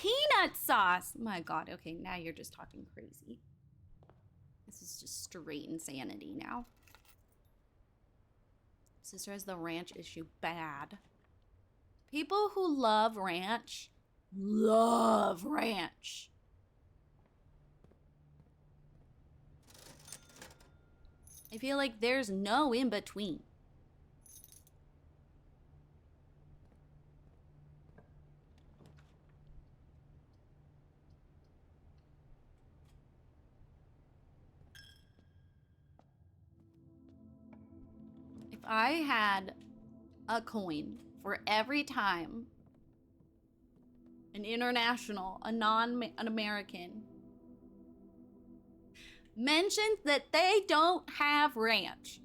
Peanut sauce. My God. Okay, now you're just talking crazy. This is just straight insanity now. Sister has the ranch issue bad. People who love ranch love ranch. I feel like there's no in between. If I had a coin for every time an international, an American mentioned that they don't have ranch,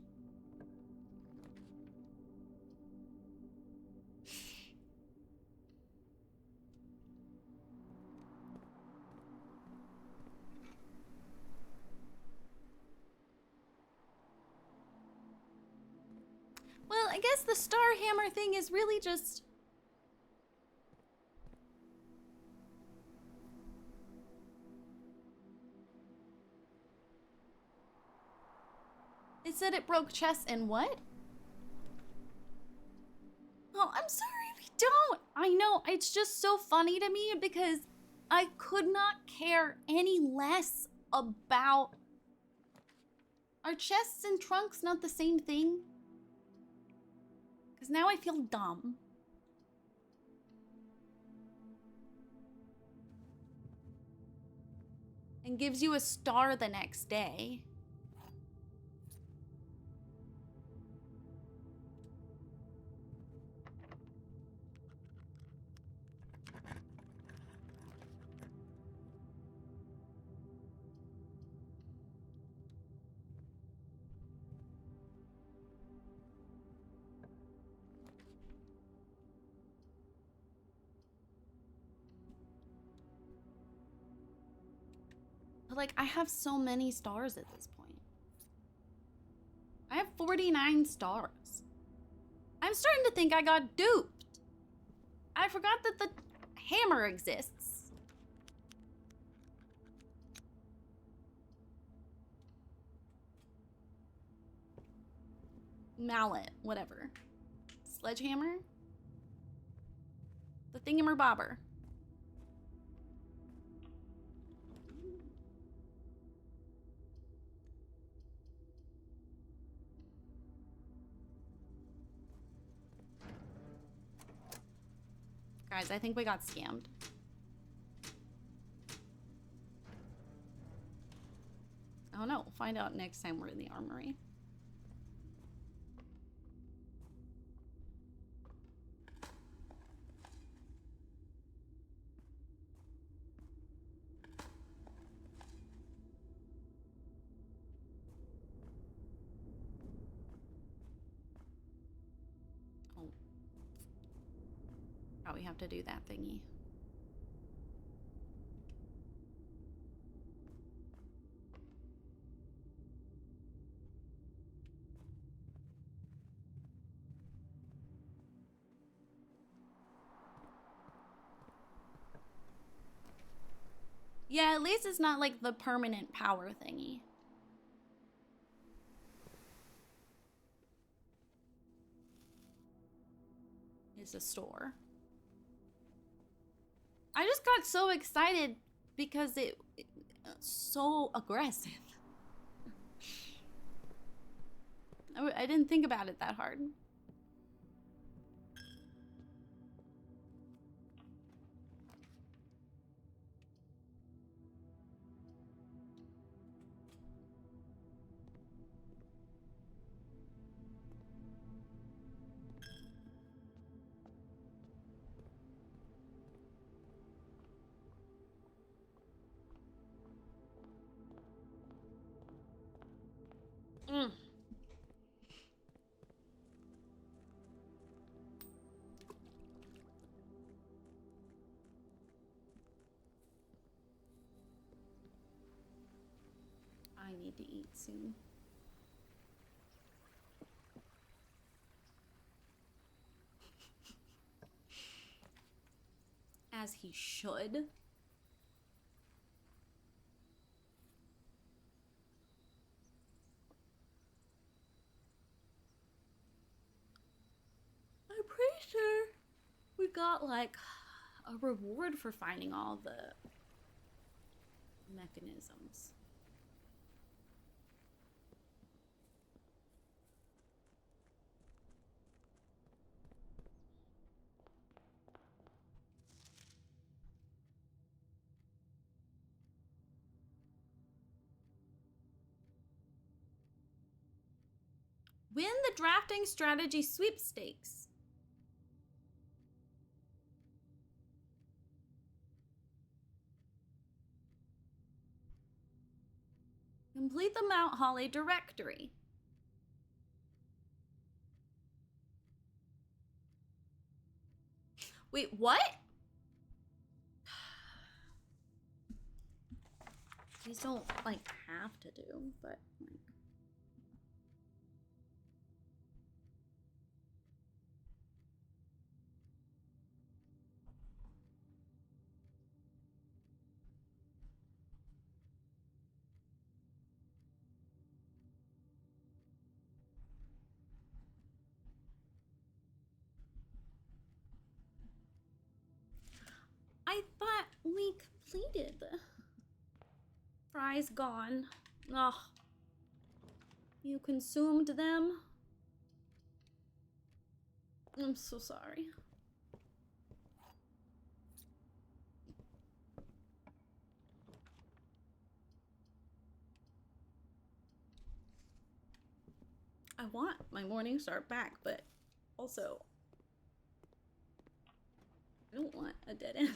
well, I guess the Star Hammer thing is really just... It said it broke chests and what? Oh, I'm sorry, we don't. I know, it's just so funny to me because I could not care any less about... Are chests and trunks not the same thing? Because now I feel dumb. And gives you a star the next day. But like, I have so many stars at this point. I have 49 stars. I'm starting to think I got duped. I forgot that the hammer exists. Mallet, whatever. Sledgehammer? The thingamabobber. Guys, I think we got scammed. Oh no, we'll find out next time we're in the armory. We have to do that thingy. Yeah, at least it's not like the permanent power thingy. It's a store. I just got so excited because it's so aggressive. I didn't think about it that hard. Mm. I need to eat soon. As he should. I'm pretty sure we got like a reward for finding all the mechanisms. Win the drafting strategy sweepstakes. Complete the Mount Holly directory. Wait, what? These don't, like, have to do, but, like... I thought we completed. Fries gone. Ugh. You consumed them? I'm so sorry. I want my morning start back, but also I don't want a dead end.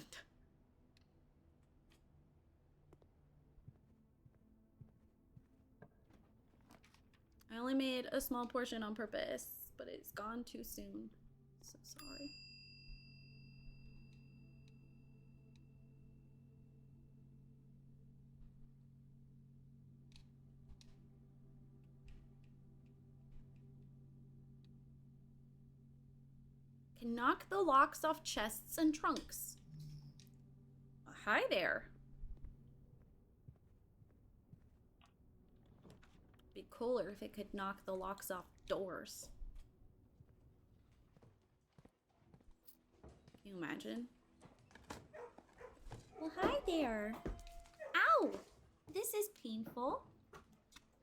I only made a small portion on purpose, but it's gone too soon. So sorry. Can knock the locks off chests and trunks. Hi there. Be cooler if it could knock the locks off doors. Can you imagine? Well, hi there. Ow! This is painful.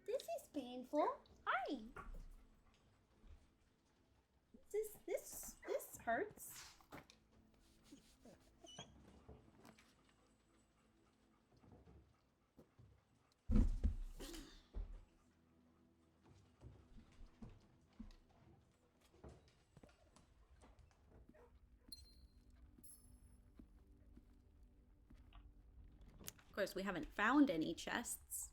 This is painful. Hi. This hurts. Of course, we haven't found any chests.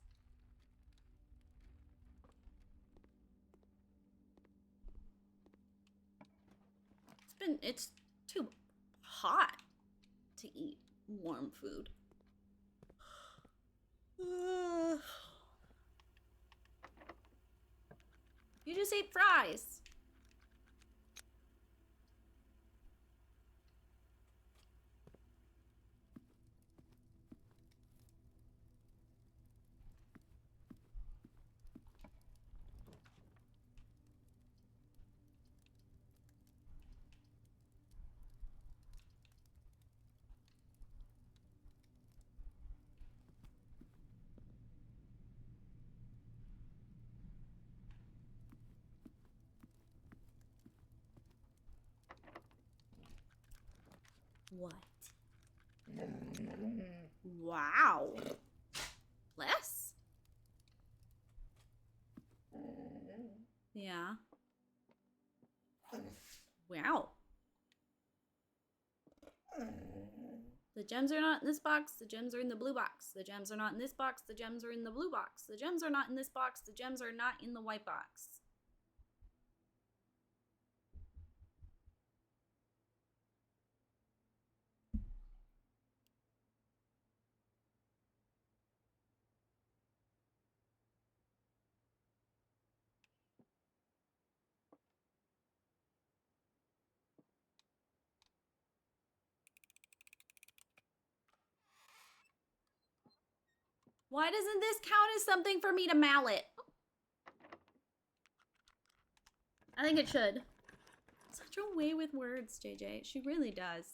It's too hot to eat warm food. You just ate fries. What? Wow. Less? Yeah. Wow. The The gems are not in this box, the gems are in the blue box. The gems are not in this box, the gems are in the blue box. The gems are not in this box, the gems are not in the white box. Why doesn't this count as something for me to mallet? I think it should. Such a way with words, JJ. She really does.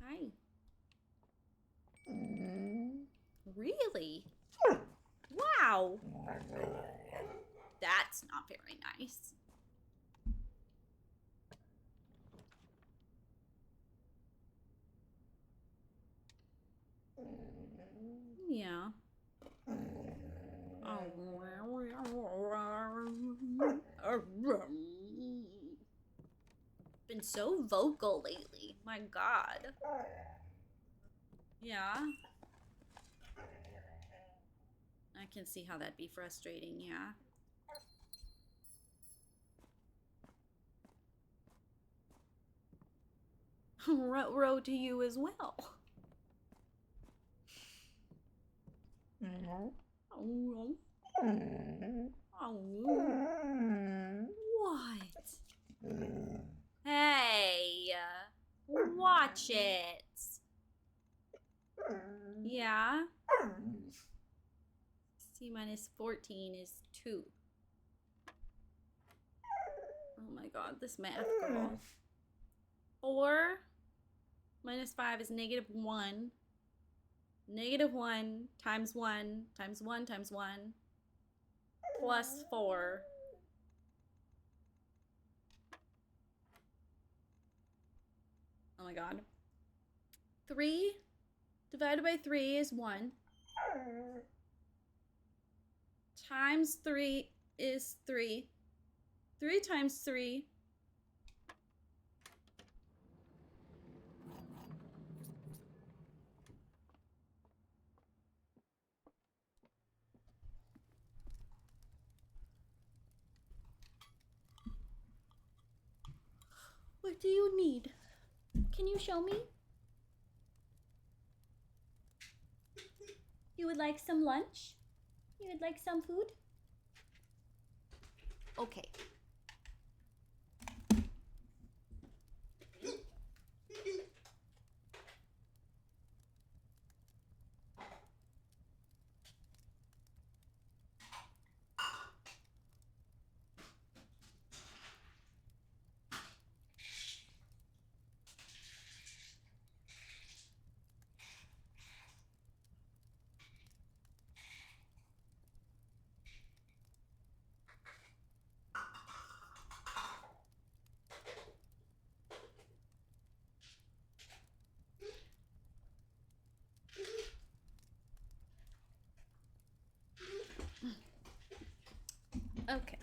Hi. Really? Wow. That's not very nice. Yeah. Been so vocal lately. My God. Yeah. I can see how that'd be frustrating, yeah. Row to you as well. What? Hey, watch it. Yeah. C minus 14 is 2. Oh my God, this math girl. 4 minus 5 is -1. -1 times 1 times 1 times 1 plus 4. Oh my God. 3 divided by 3 is 1. Times 3 is 3. 3 times 3. What do you need? Can you show me? You would like some lunch? You would like some food? Okay. Okay.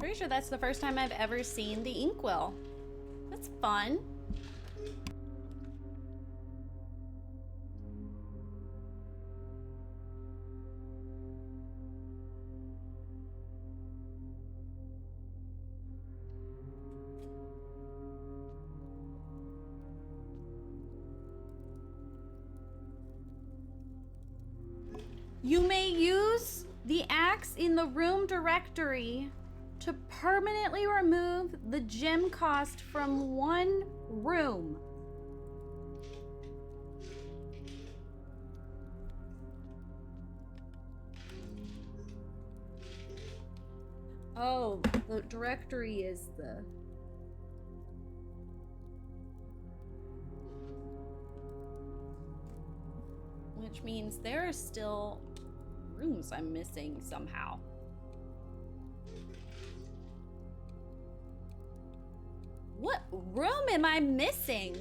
pretty sure that's the first time I've ever seen the inkwell. That's fun. You may use the axe in the room directory to permanently remove the gem cost from one room. Oh, the directory is the... Which means there are still rooms I'm missing somehow. What room am I missing?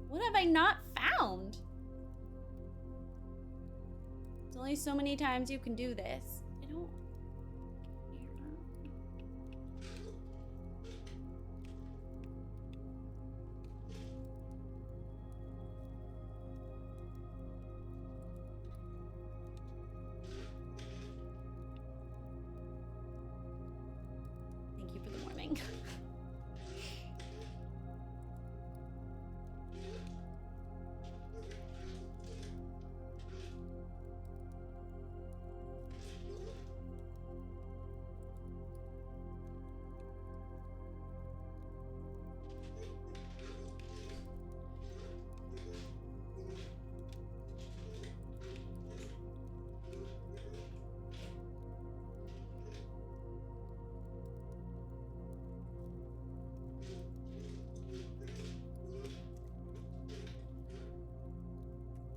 What have I not found? There's only so many times you can do this. I don't care. Thank you for the warning.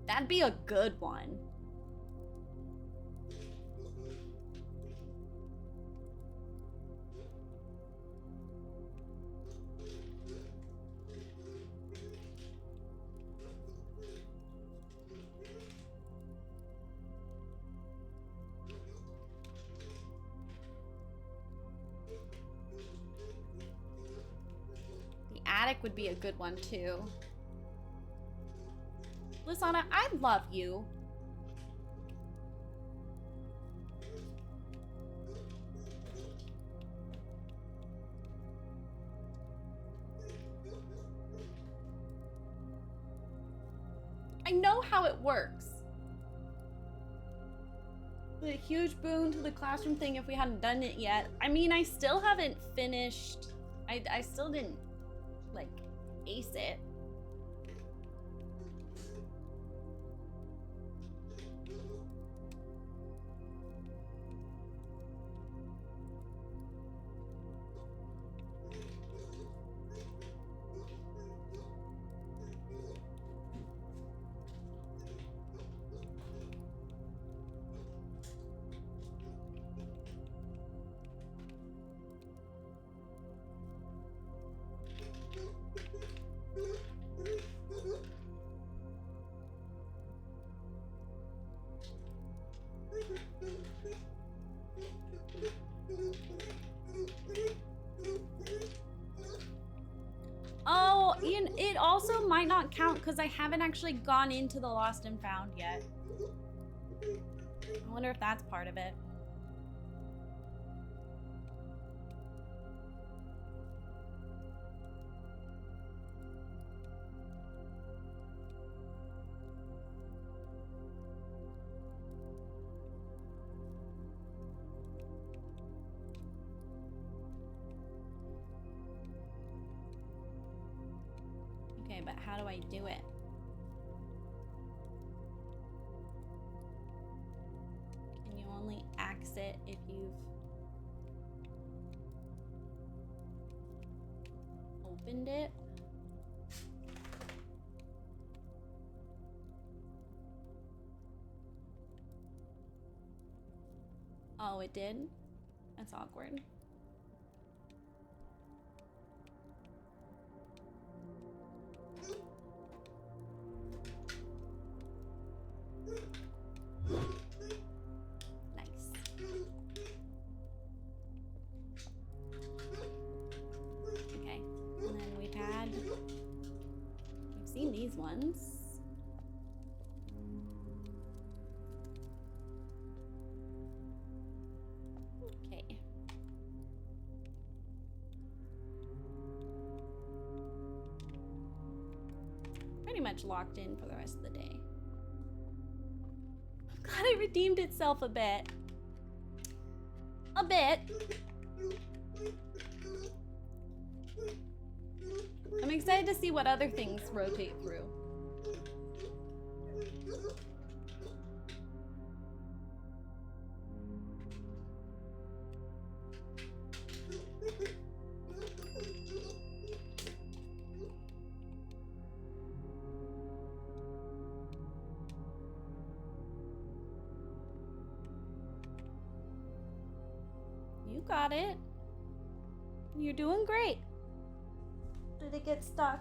That'd be a good one. The attic would be a good one too. Lisana, I love you. I know how it works. The huge boon to the classroom thing if we hadn't done it yet. I mean, I still haven't finished. I still didn't, like, ace it. Oh, it also might not count because I haven't actually gone into the Lost and Found yet. I wonder if that's part of it. Okay, but how do I do it? Can you only axe it if you've opened it? Oh, it did? That's awkward. Nice. ones. Okay. Pretty much locked in for the rest of the day. I'm glad it redeemed itself a bit. A bit. I'm excited to see what other things rotate through. You got it. You're doing great. Did it get stuck?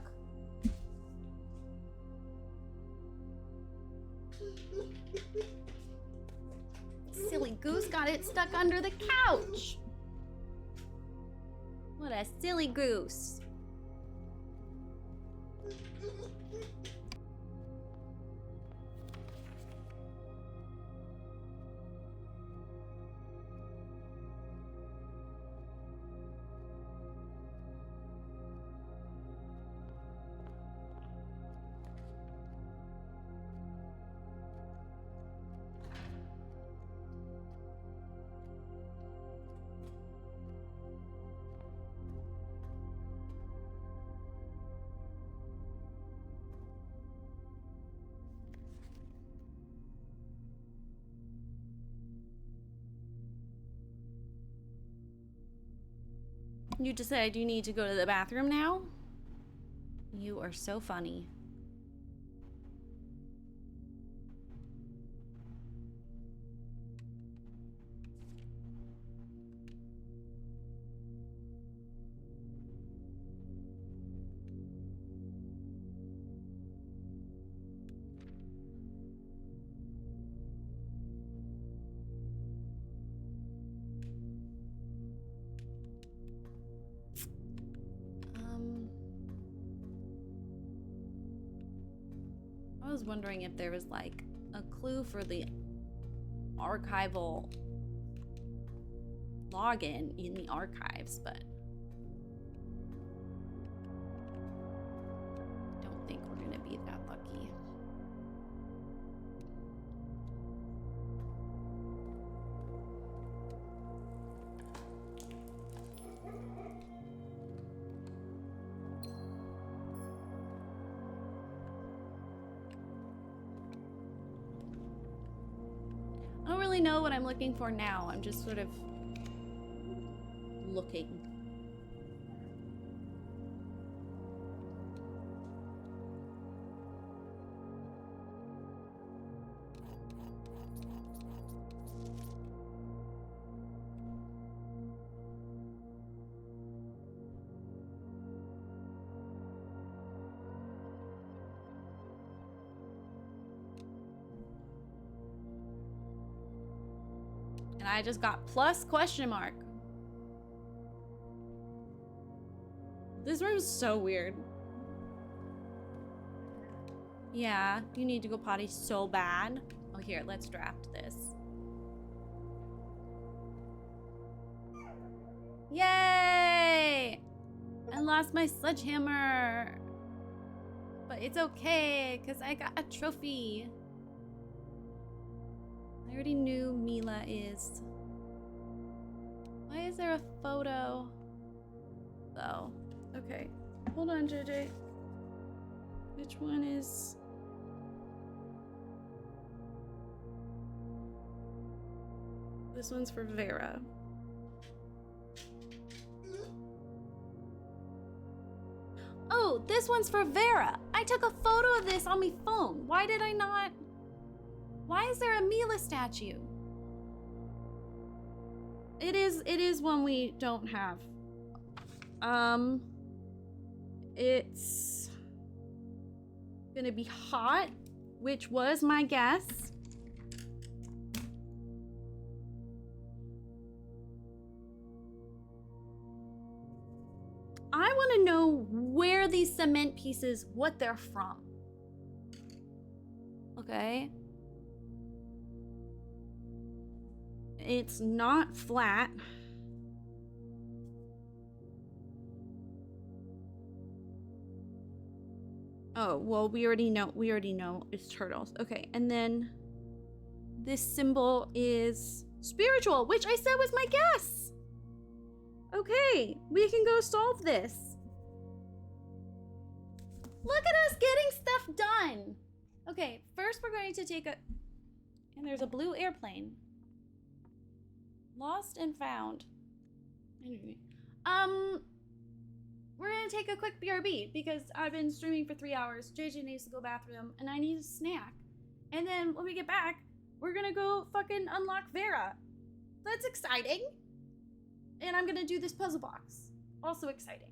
Silly goose got it stuck under the couch. What a silly goose. You decide you need to go to the bathroom now? You are so funny. I was wondering if there was like a clue for the archival login in the archives, but I don't think we're gonna be that lucky. I don't really know what I'm looking for now. I'm just sort of looking. And I just got plus question mark. This room's so weird. Yeah, you need to go potty so bad. Oh, here, let's draft this. Yay! I lost my sledgehammer. But it's okay, because I got a trophy. I already knew Mila is. Why is there a photo? Though. Okay. Hold on, JJ. Which one is... This one's for Vera. Oh, this one's for Vera. I took a photo of this on my phone. Why did I not... Why is there a Mila statue? It is one we don't have. It's gonna be hot, which was my guess. I want to know where these cement pieces, what they're from. Okay. It's not flat. Oh, well, we already know it's turtles. Okay, and then this symbol is spiritual, which I said was my guess. Okay, we can go solve this. Look at us getting stuff done. Okay, first we're going to take a... And there's a blue airplane. Lost and found. Anyway. We're gonna take a quick BRB because I've been streaming for 3 hours. JJ needs to go bathroom and I need a snack. And then when we get back, we're gonna go fucking unlock Vera. That's exciting. And I'm gonna do this puzzle box. Also exciting.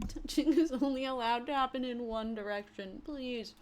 Touching is only allowed to happen in one direction, please.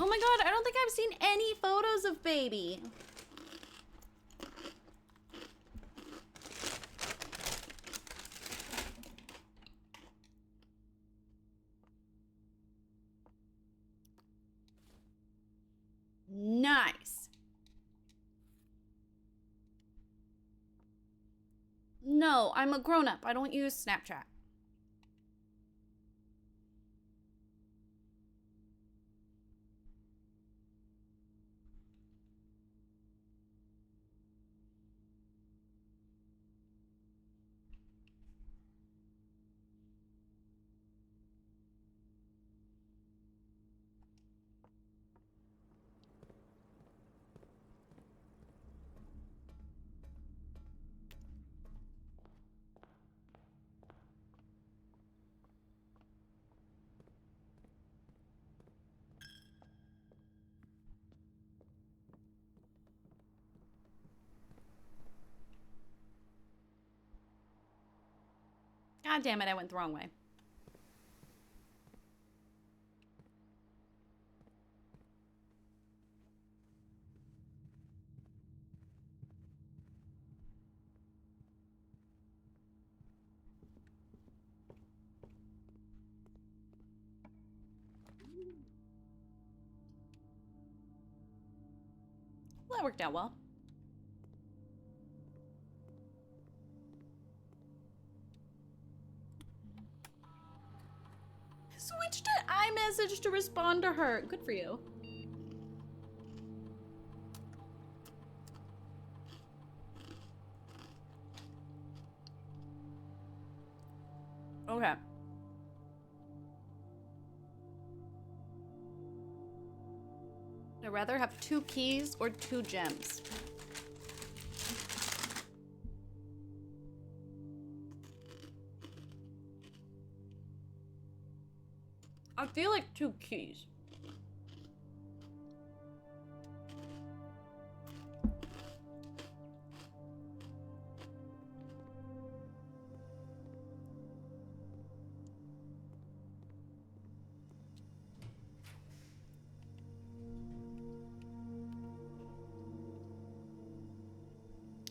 Oh my god, I don't think I've seen any photos of baby. Nice. No, I'm a grown-up. I don't use Snapchat. God damn it, I went the wrong way. that worked out well. Switch to iMessage to respond to her. Good for you. Okay. I'd rather have 2 keys or 2 gems. I feel like 2 keys.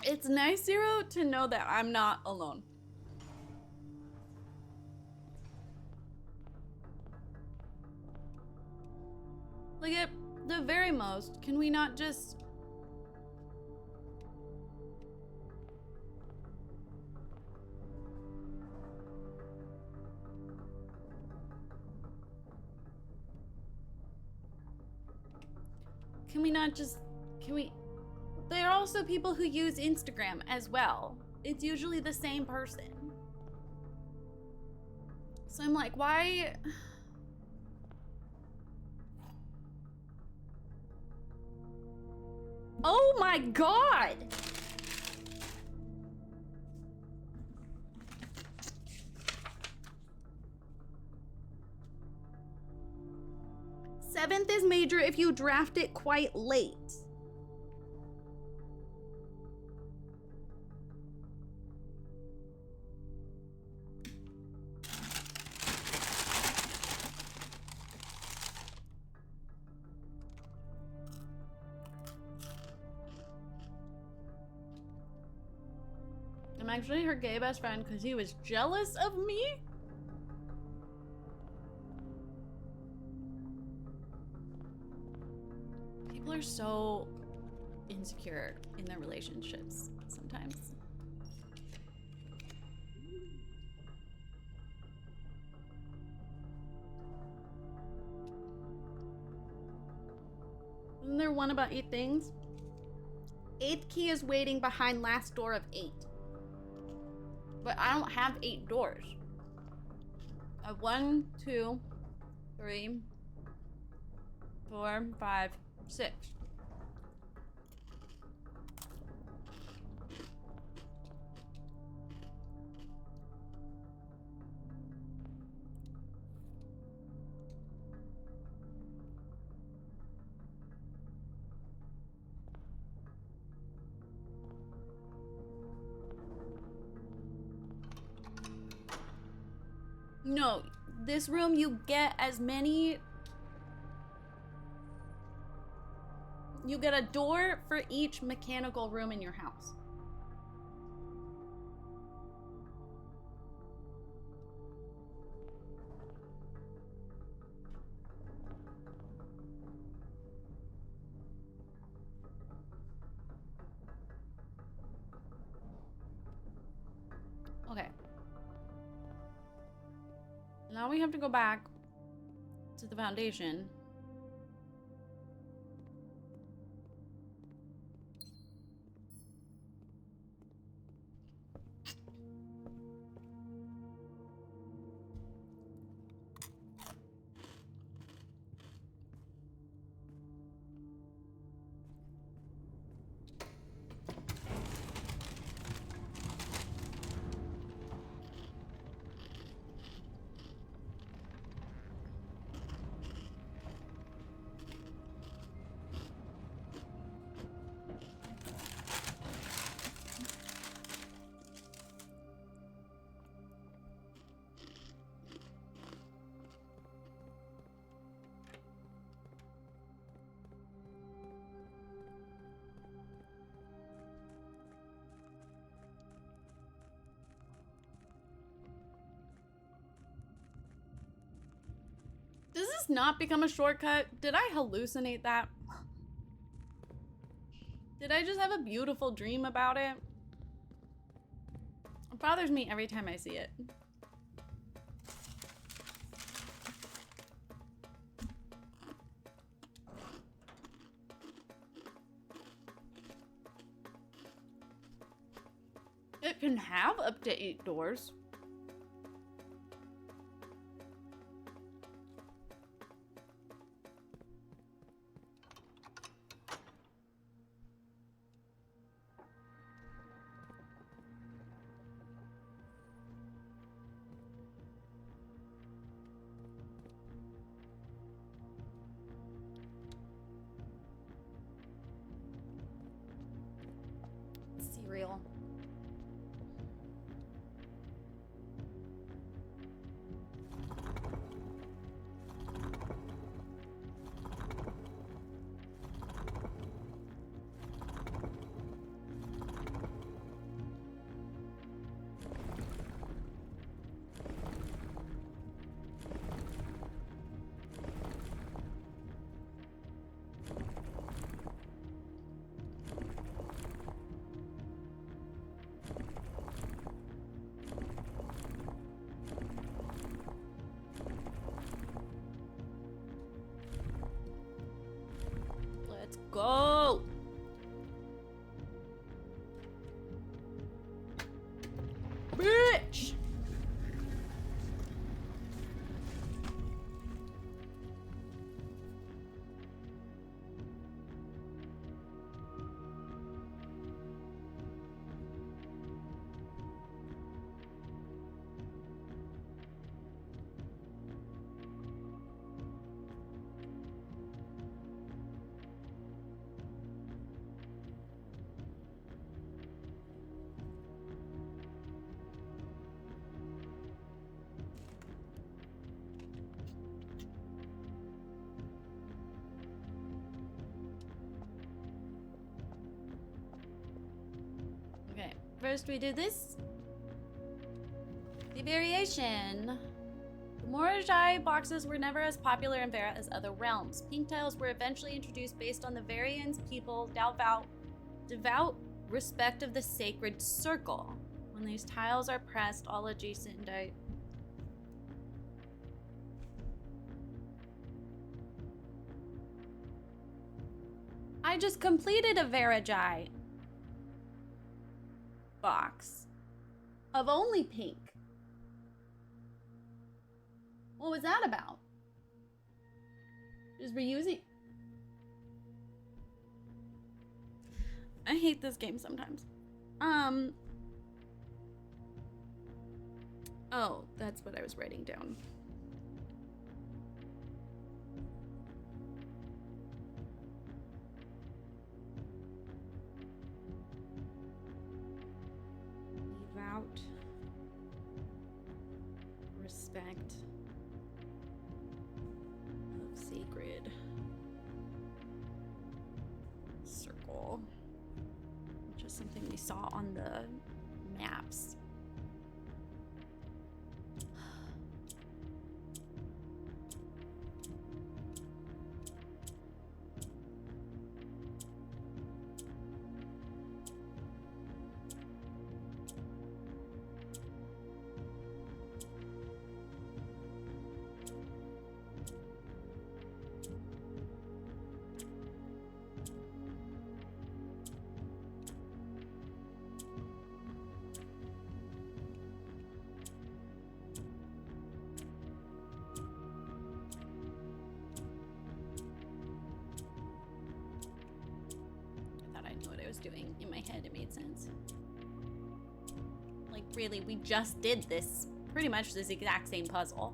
It's nice, Zero, to know that I'm not alone. Like, at the very most, can we not just... Can we not just... Can we... There are also people who use Instagram as well. It's usually the same person. So I'm like, why... Oh my god! Seventh is major if you draft it quite late. I'm actually her gay best friend because he was jealous of me. People are so insecure in their relationships sometimes. Isn't there one about 8 things? 8th key is waiting behind last door of 8. But I don't have 8 doors. I have 1, 2, 3, 4, 5, 6. No, this room you get as many... You get a door for each mechanical room in your house. Okay. Now we have to go back to the foundation. Does this not become a shortcut? Did I hallucinate that? Did I just have a beautiful dream about it? It bothers me every time I see it. It can have up to 8 doors. Cereal. Let's go. Bitch. Okay, first we do this. The variation. The Morajai boxes were never as popular in Vera as other realms. Pink tiles were eventually introduced based on the Varian's people devout respect of the sacred circle. When these tiles are pressed, all adjacent I just completed a Verajai box of only pink. What was that about? Just reusing. I hate this game sometimes. Oh, that's what I was writing down. Devout respect of sacred circle, which is something we saw on the maps. Doing in my head, it made sense. Like, really, we just did this, pretty much this exact same puzzle.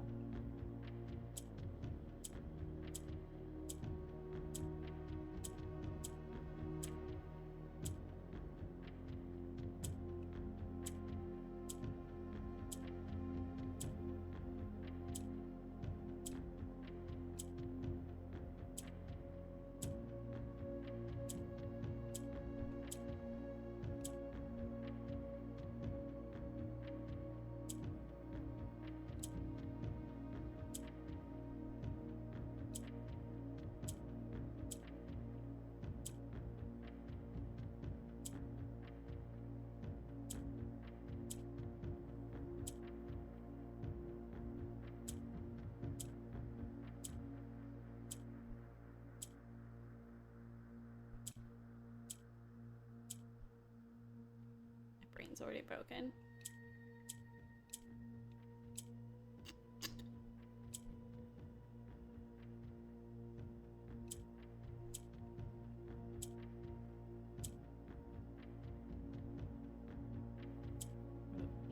one's already broken.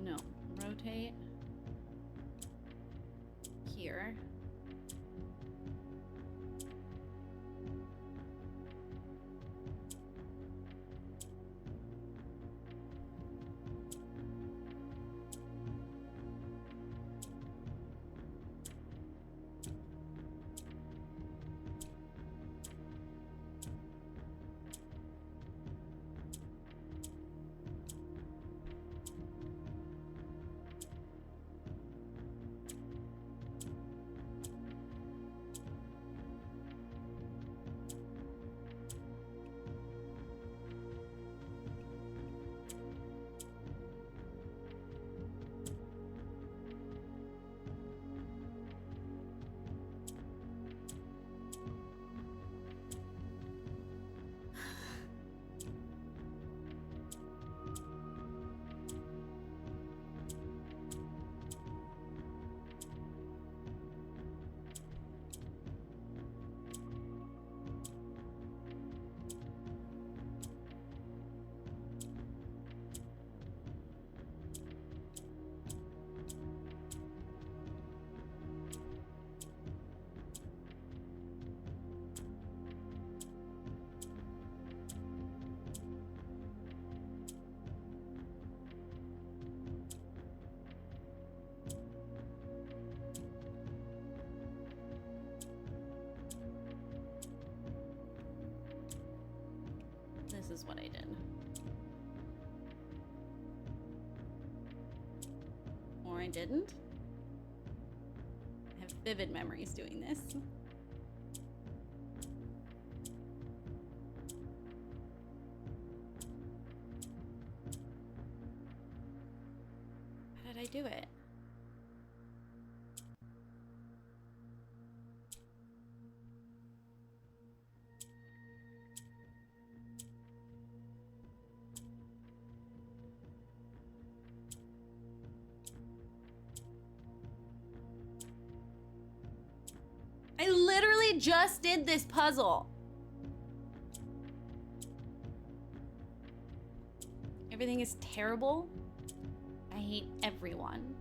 No, rotate here. This is what I did. Or I didn't. I have vivid memories doing this. How did I do it? I literally just did this puzzle. Everything is terrible. I hate everyone.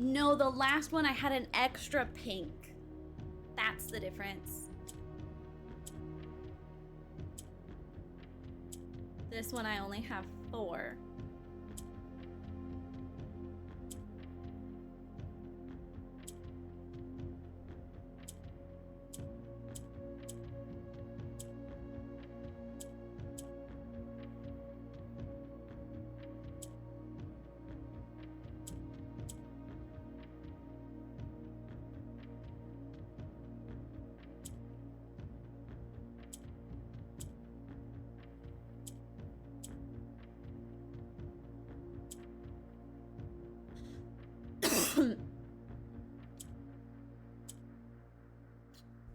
No, the last one I had an extra pink. That's the difference. This one I only have 4.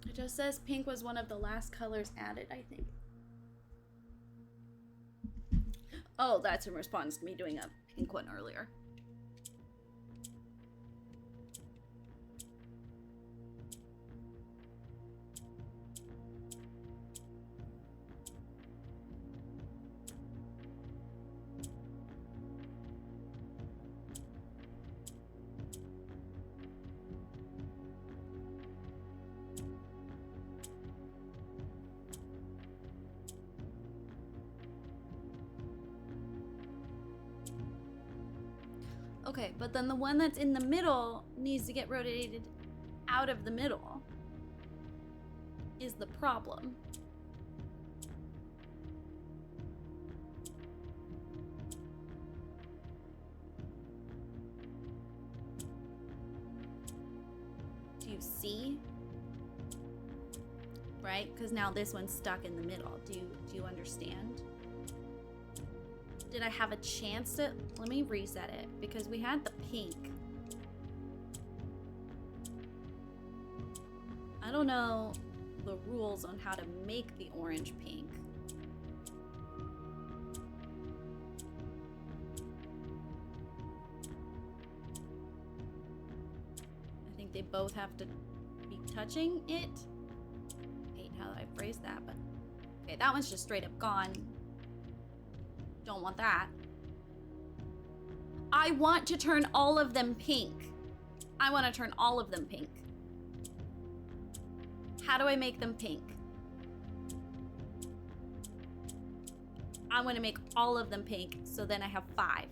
It just says pink was one of the last colors added, I think. Oh, that's in response to me doing a pink one earlier. Okay, but then the one that's in the middle needs to get rotated out of the middle is the problem. Do you see? Right? Because now this one's stuck in the middle. Do you understand? Did I have a chance to... Let me reset it, because we had the pink. I don't know the rules on how to make the orange pink. I think they both have to be touching it. I hate how I phrased that, but... Okay, that one's just straight up gone. Don't want that. I want to turn all of them pink. I want to turn all of them pink. How do I make them pink? I want to make all of them pink, so then I have 5.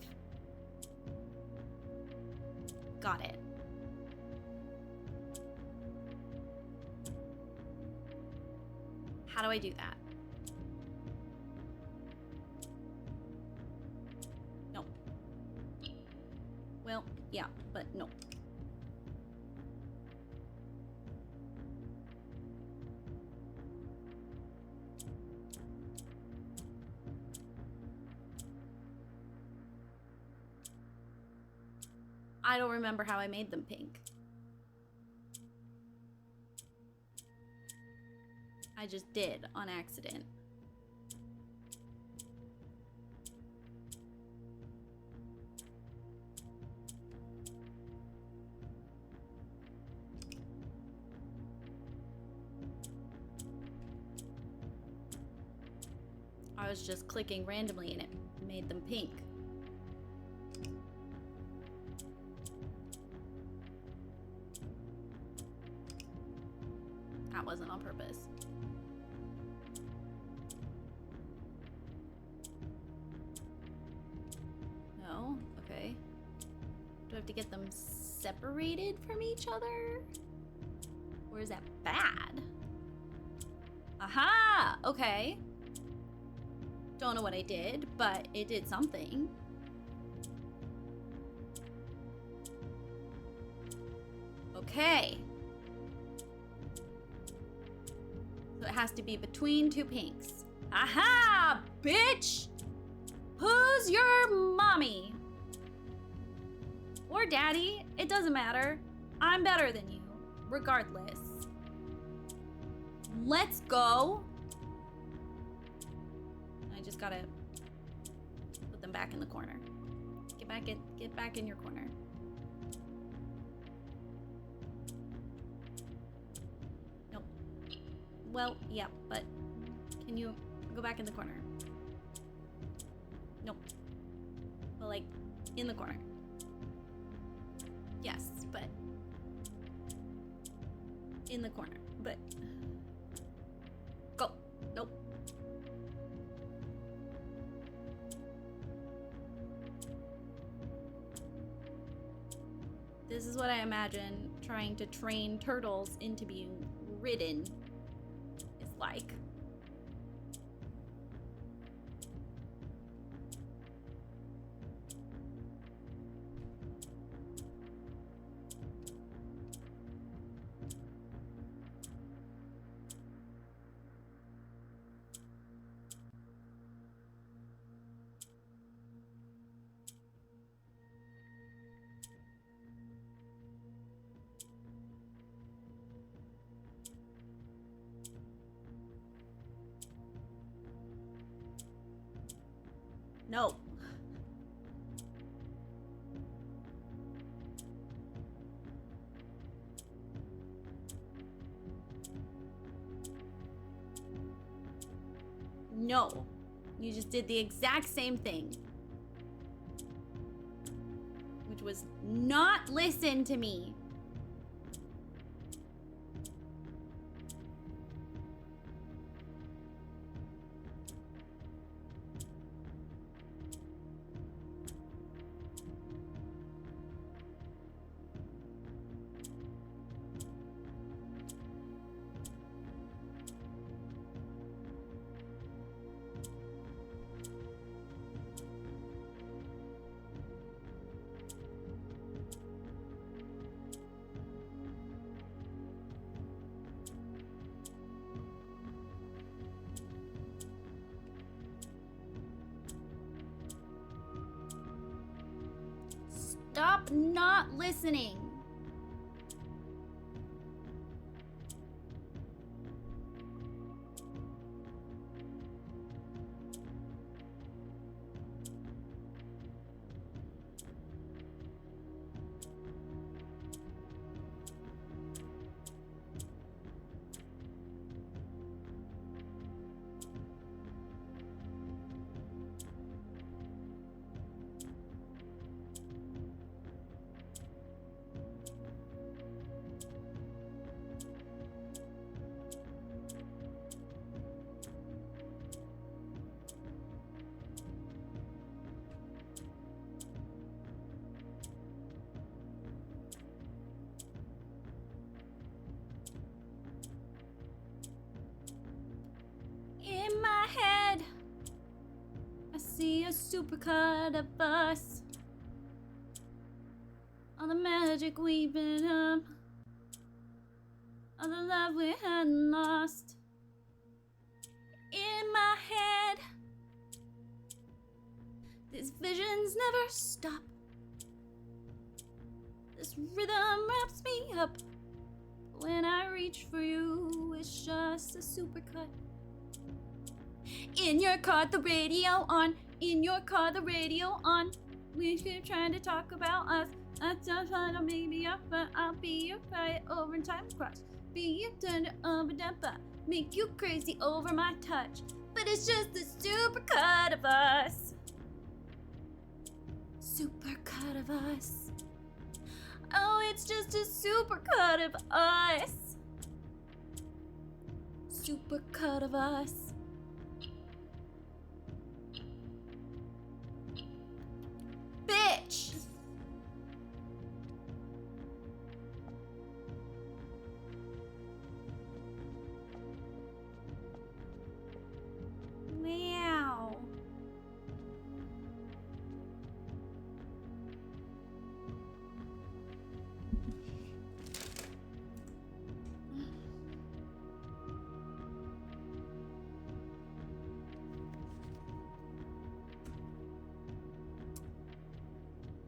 Got it. How do I do that? No. Well, yeah, but no. I don't remember how I made them pink. I just did on accident. I was just clicking randomly and it made them pink. That wasn't on purpose. No? Okay. Do I have to get them separated from each other? Or is that bad? Aha! Okay. Don't know what I did, but it did something. Okay. So it has to be between 2 pinks. Aha! Bitch! Who's your mommy? Or daddy? It doesn't matter. I'm better than you, regardless. Let's go. I just gotta put them back in the corner. Get back in your corner. Nope. Well, yeah, but can you go back in the corner? Nope. But like, in the corner. Yes, but in the corner. But go. Nope. This is what I imagine trying to train turtles into being ridden is like. No. No. You just did the exact same thing. Which was not listen to me. Stop not listening. In my head, I see a supercut of us. All the magic we've been up, all the love we hadn't lost. In my head, these visions never stop. This rhythm wraps me up. When I reach for you, it's just a supercut. In your car, the radio on. In your car, the radio on. We keep trying to talk about us. I just wanna make me up, but I'll be your fight over time crush. Be your turn over that, make you crazy over my touch. But it's just a supercut of us. Supercut of us. Oh, it's just a supercut of us. Supercut of us. Bitch! Meow.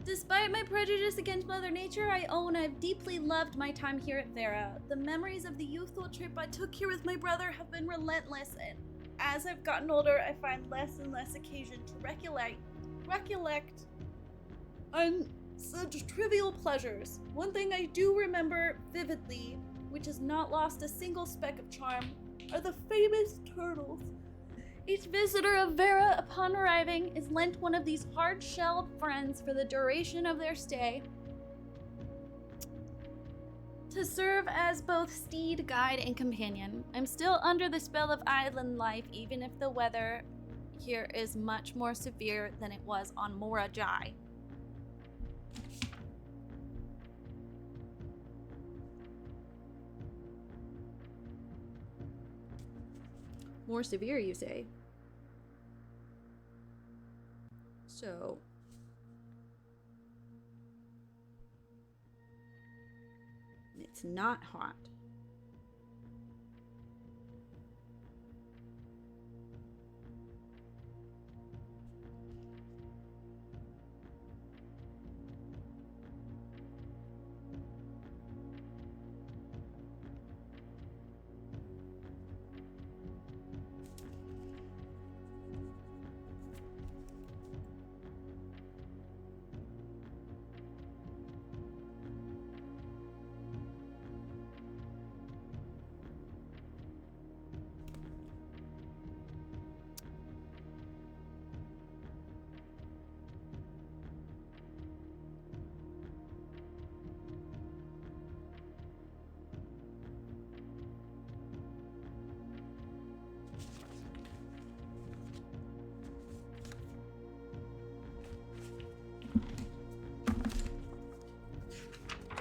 Despite my prejudice against Mother Nature, I own I've deeply loved my time here at Vera. The memories of the youthful trip I took here with my brother have been relentless, and as I've gotten older, I find less and less occasion to recollect on such trivial pleasures. One thing I do remember vividly, which has not lost a single speck of charm, are the famous turtles. Each visitor of Vera, upon arriving, is lent one of these hard-shelled friends for the duration of their stay, to serve as both steed, guide, and companion. I'm still under the spell of island life, even if the weather here is much more severe than it was on Mora Jai. More severe, you say? So... it's not hot.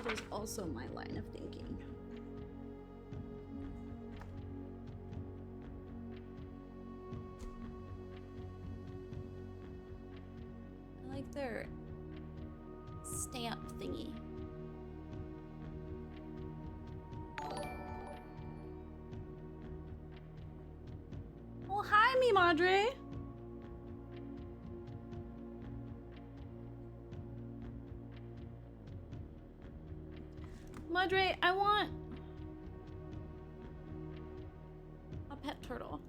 It is also my line of thinking. I like their stamp thingy. Well, hi, mi madre. Madre, I want a pet turtle.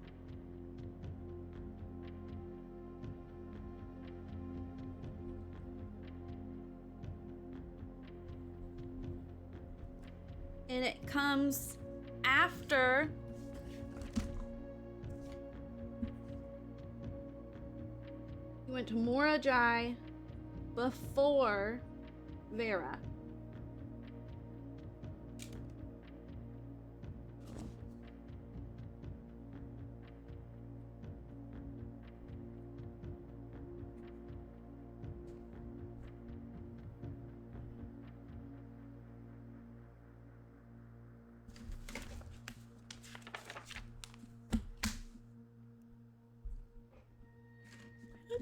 And it comes after you went to Morajai before Vera.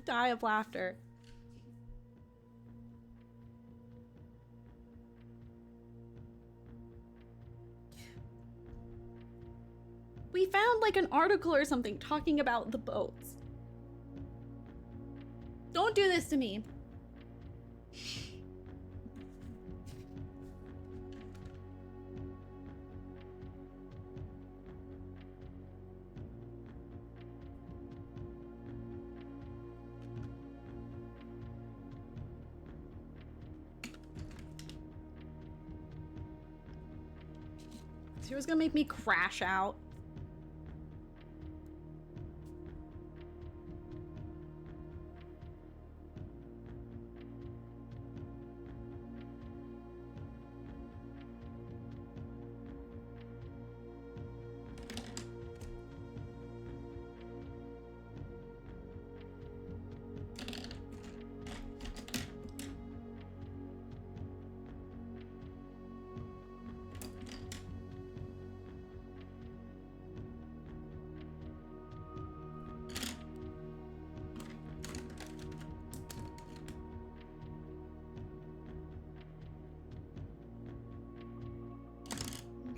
Die of laughter. We found like an article or something talking about the boats. Don't do this to me. He was gonna make me crash out.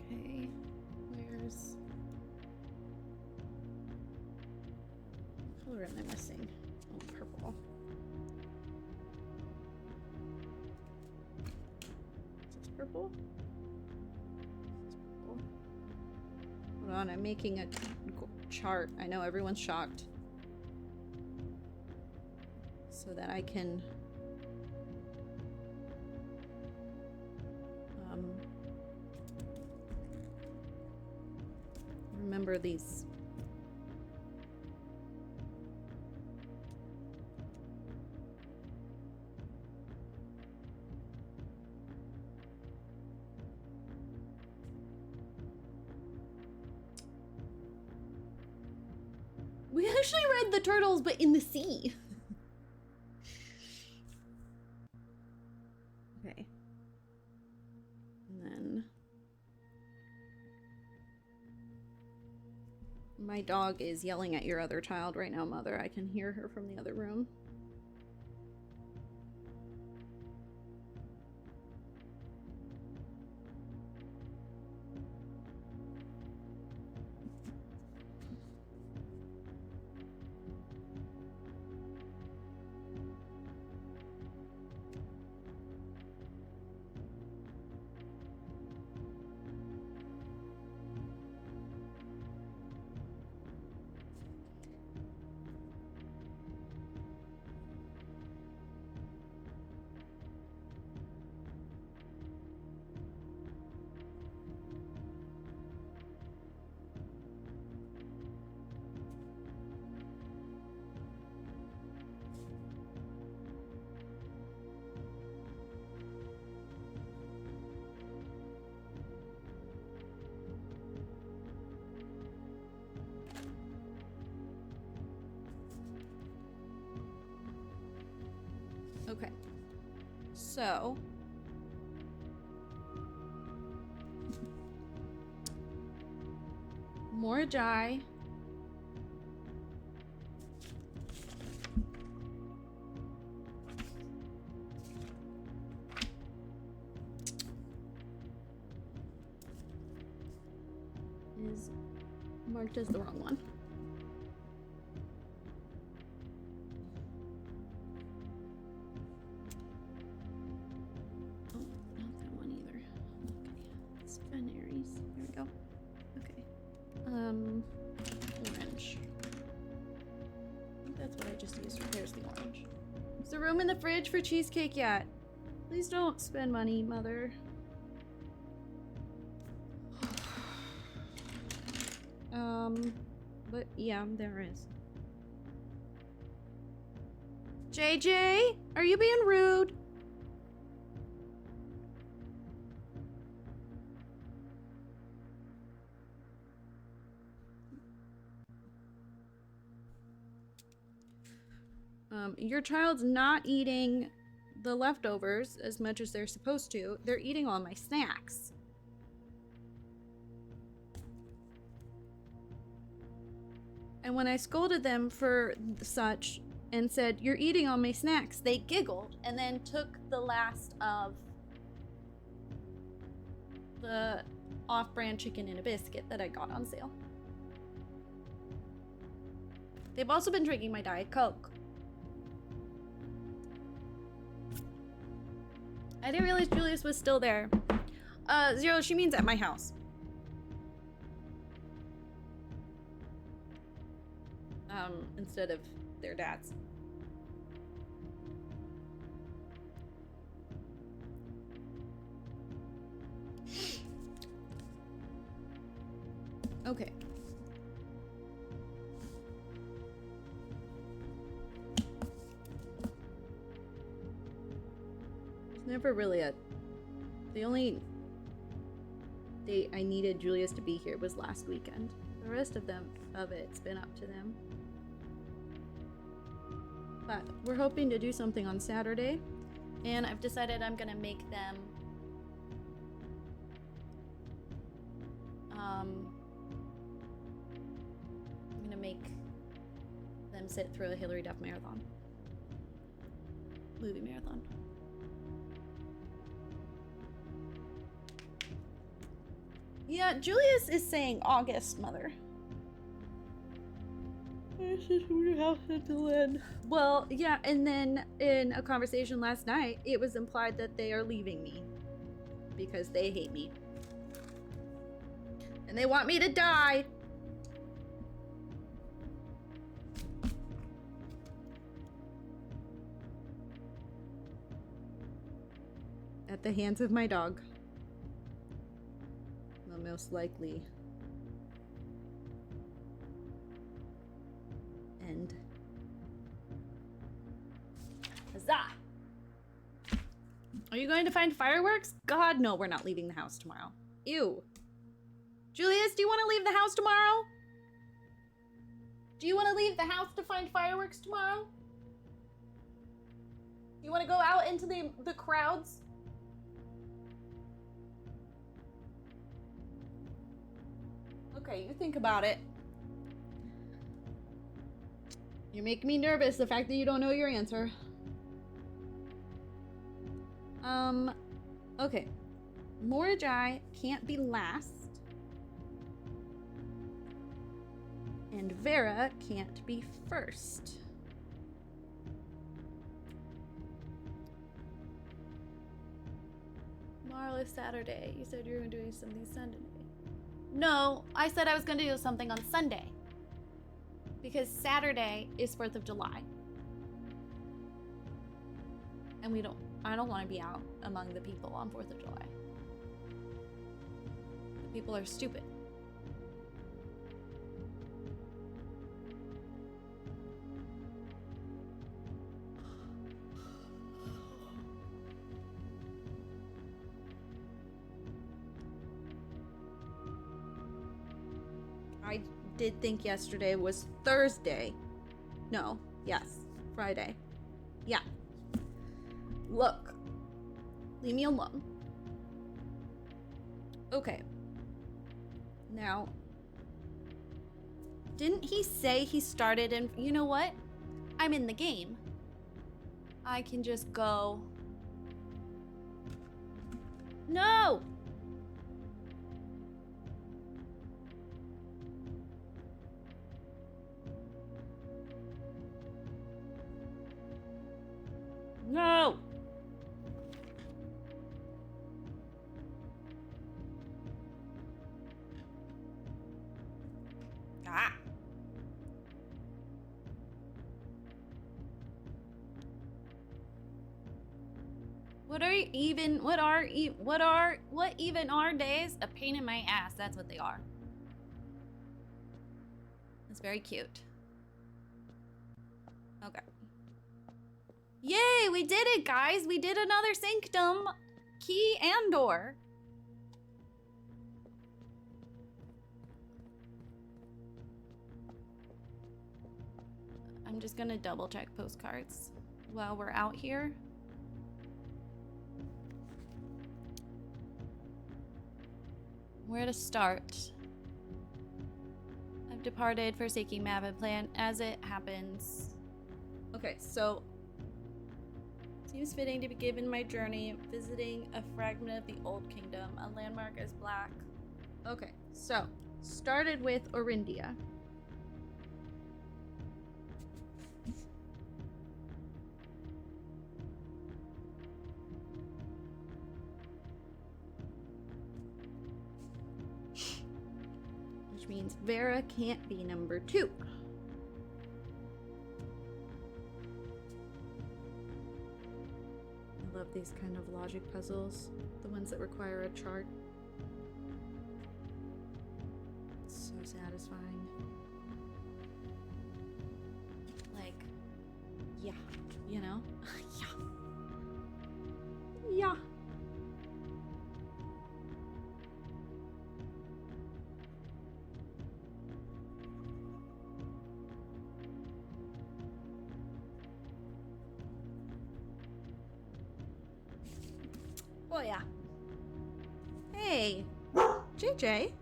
Okay, where's... What color am I missing? Oh, purple. Is this purple? Is this purple? Hold on, I'm making a chart. I know everyone's shocked. So that I can... remember these. We actually read the turtles, but in the sea. Okay. And then... My dog is yelling at your other child right now, Mother. I can hear her from the other room. Okay. So... Morajai. Is marked as the wrong one. Oh, not that one either. Okay. That's what I just used. There's the orange. Is there room in the fridge for cheesecake yet? Please don't spend money, mother. But yeah, there is. JJ, are you being rude? Your child's not eating the leftovers as much as they're supposed to. They're eating all my snacks. And when I scolded them for such and said, "You're eating all my snacks," they giggled and then took the last of the off-brand chicken and a biscuit that I got on sale. They've also been drinking my Diet Coke. I didn't realize Julius was still there. Zero, she means at my house. Instead of their dad's. Okay. There's never really the only date I needed Julius to be here was last weekend. The rest of it's been up to them. But we're hoping to do something on Saturday, and I've decided I'm gonna make them I'm gonna make them sit through a Hillary Duff marathon. Movie marathon. Yeah, Julius is saying August, mother. Well, yeah, and then in a conversation last night, it was implied that they are leaving me because they hate me. And they want me to die. At the hands of my dog. The most likely end. Huzzah! Are you going to find fireworks? God, no, we're not leaving the house tomorrow. Ew. Julius, do you want to leave the house tomorrow? Do you want to leave the house to find fireworks tomorrow? You want to go out into the crowds? Okay, you think about it. You're making me nervous, the fact that you don't know your answer. Okay. Morajai can't be last. And Vera can't be first. Tomorrow is Saturday. You said you were doing something Sunday. No, I said I was going to do something on Sunday. Because Saturday is 4th of July. And I don't want to be out among the people on 4th of July. The people are stupid. I did think yesterday was Thursday. No, yes, Friday. Yeah. Look. Leave me alone. Okay. Now, didn't he say he started in... You know what? I'm in the game. I can just go... No! No! Ah! What even are days? A pain in my ass, that's what they are. That's very cute. Okay. Yay, we did it, guys! We did another sanctum, key, and door. I'm just gonna double check postcards while we're out here. Where to start? I've departed, forsaking map and plan as it happens. Okay, so seems fitting to be given my journey, visiting a fragment of the Old Kingdom, a landmark as black. Okay, so started with Orindia. Which means Vera can't be number 2. I love these kind of logic puzzles, the ones that require a chart. It's so satisfying. Like, yeah, you know? Yeah. Yeah. Oh yeah. Hey, JJ.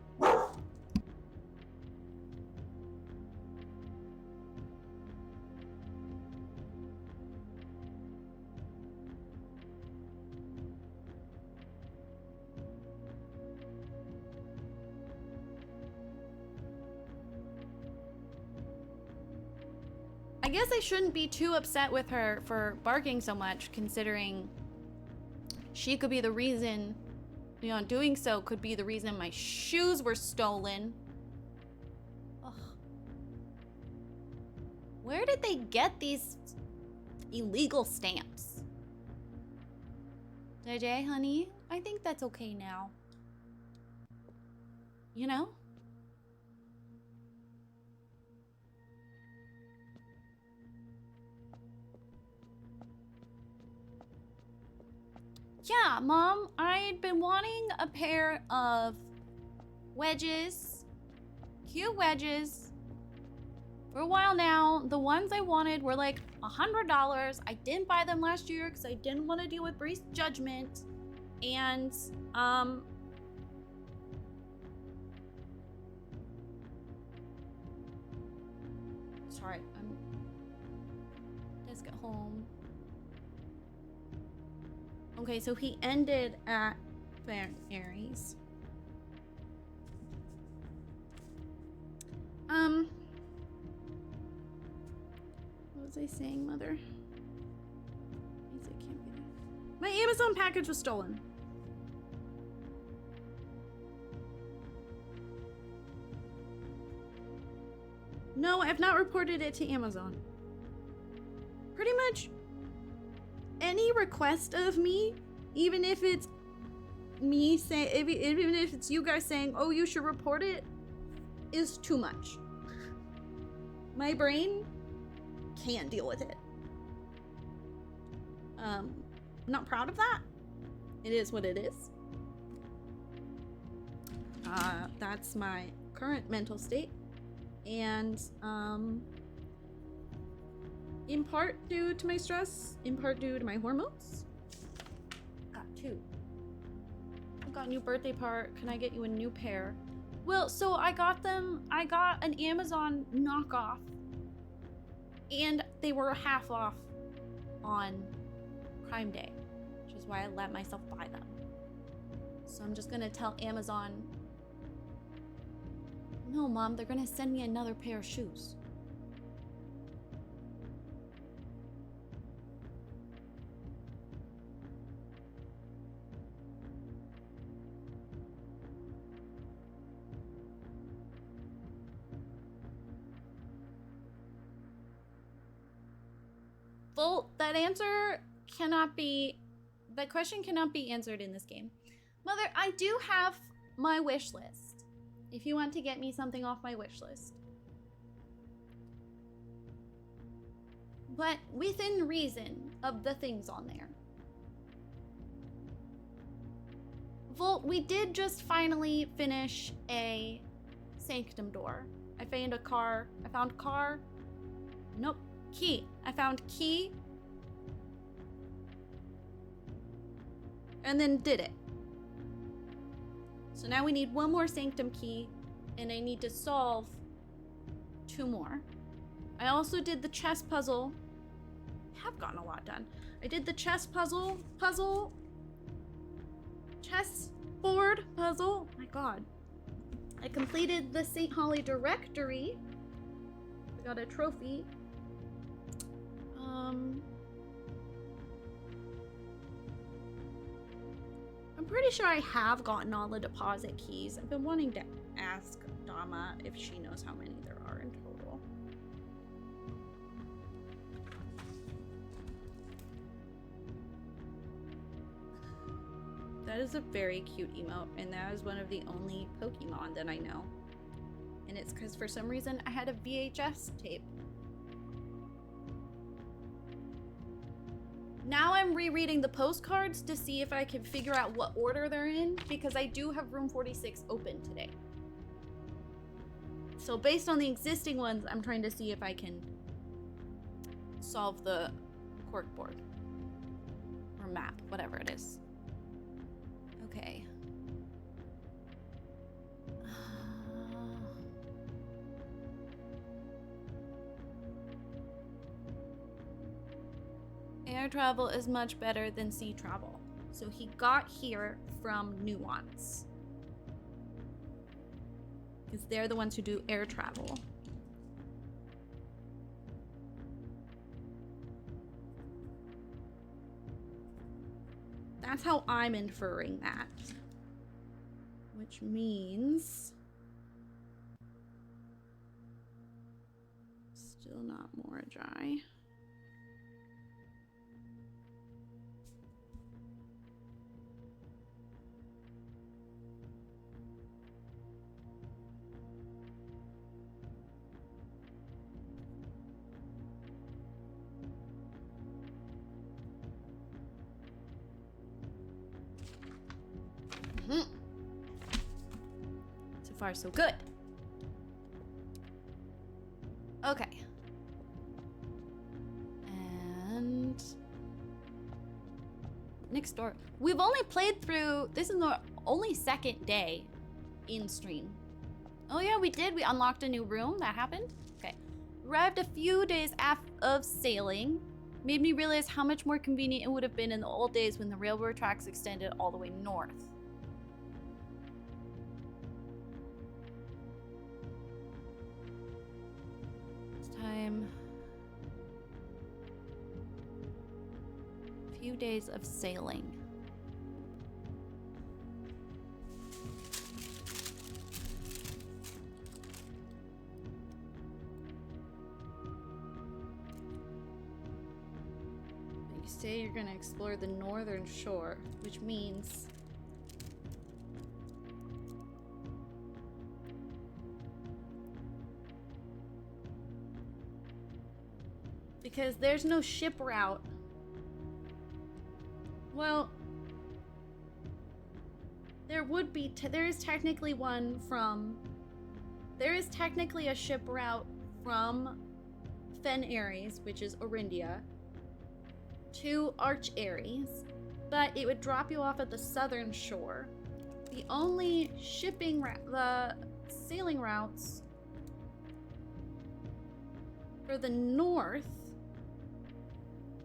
I guess I shouldn't be too upset with her for barking so much, considering she could be the reason, you know, doing so could be the reason my shoes were stolen. Ugh. Where did they get these illegal stamps? JJ, honey, I think that's okay now. You know? Yeah, Mom, I'd been wanting a pair of wedges, cute wedges, for a while now. The ones I wanted were like $100. I didn't buy them last year because I didn't want to deal with Bree's judgment. And, sorry, let's get home. Okay, so he ended at Fair Aries. What was I saying, Mother? My Amazon package was stolen. No, I've not reported it to Amazon. Pretty much any request of me, even if it's me saying, even if it's you guys saying, oh, you should report it, is too much. My brain can't deal with it. I'm not proud of that. It is what it is. That's my current mental state. And, in part due to my stress, in part due to my hormones. Got 2. I got a new birthday part. Can I get you a new pair? Well, so I got an Amazon knockoff. And they were half off on Prime Day, which is why I let myself buy them. So I'm just gonna tell Amazon, no, Mom, they're gonna send me another pair of shoes. Well, that answer cannot be That question cannot be answered in this game. Mother, I do have my wish list. If you want to get me something off my wish list. But within reason of the things on there. Volt, we did just finally finish a sanctum door. I found a car. I found car. Nope. Key. I found key. And then did it. So now we need one more sanctum key, and I need to solve 2 more. I also did the chess puzzle. I have gotten a lot done. I did the chess puzzle. Chess board puzzle. My god. I completed the St. Holly directory. I got a trophy. I'm pretty sure I have gotten all the deposit keys. I've been wanting to ask Dama if she knows how many there are in total. That is a very cute emote, and that is one of the only Pokemon that I know. And it's because for some reason I had a VHS tape. Now I'm rereading the postcards to see if I can figure out what order they're in, because I do have room 46 open today. So based on the existing ones, I'm trying to see if I can solve the cork board. Or map, whatever it is. Okay. Air travel is much better than sea travel. So he got here from Nuance. Because they're the ones who do air travel. That's how I'm inferring that. Which means... still not Moragi. So far, so good. Okay. And next door. We've only played through, this is the only second day in stream. Oh yeah, we did. We unlocked a new room. That happened. Okay. Arrived a few days of sailing. Made me realize how much more convenient it would have been in the old days when the railroad tracks extended all the way north. Time. A few days of sailing. You say you're gonna explore the northern shore, which means because there's no ship route. Well, there would be, there is technically one from, there is technically a ship route from Fen Ares, which is Orindia, to Arch Ares, but it would drop you off at the southern shore. The only shipping, the sailing routes for the north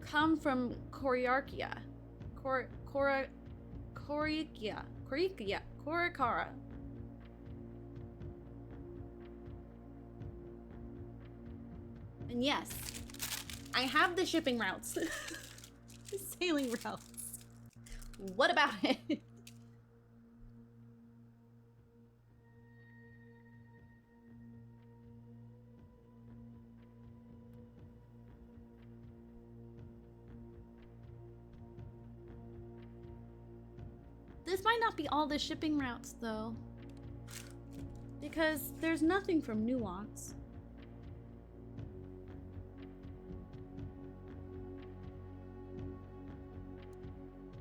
come from Coriarchia. Coricara. And yes, I have the shipping routes. The sailing routes. What about it? This might not be all the shipping routes, though. Because there's nothing from Nuance.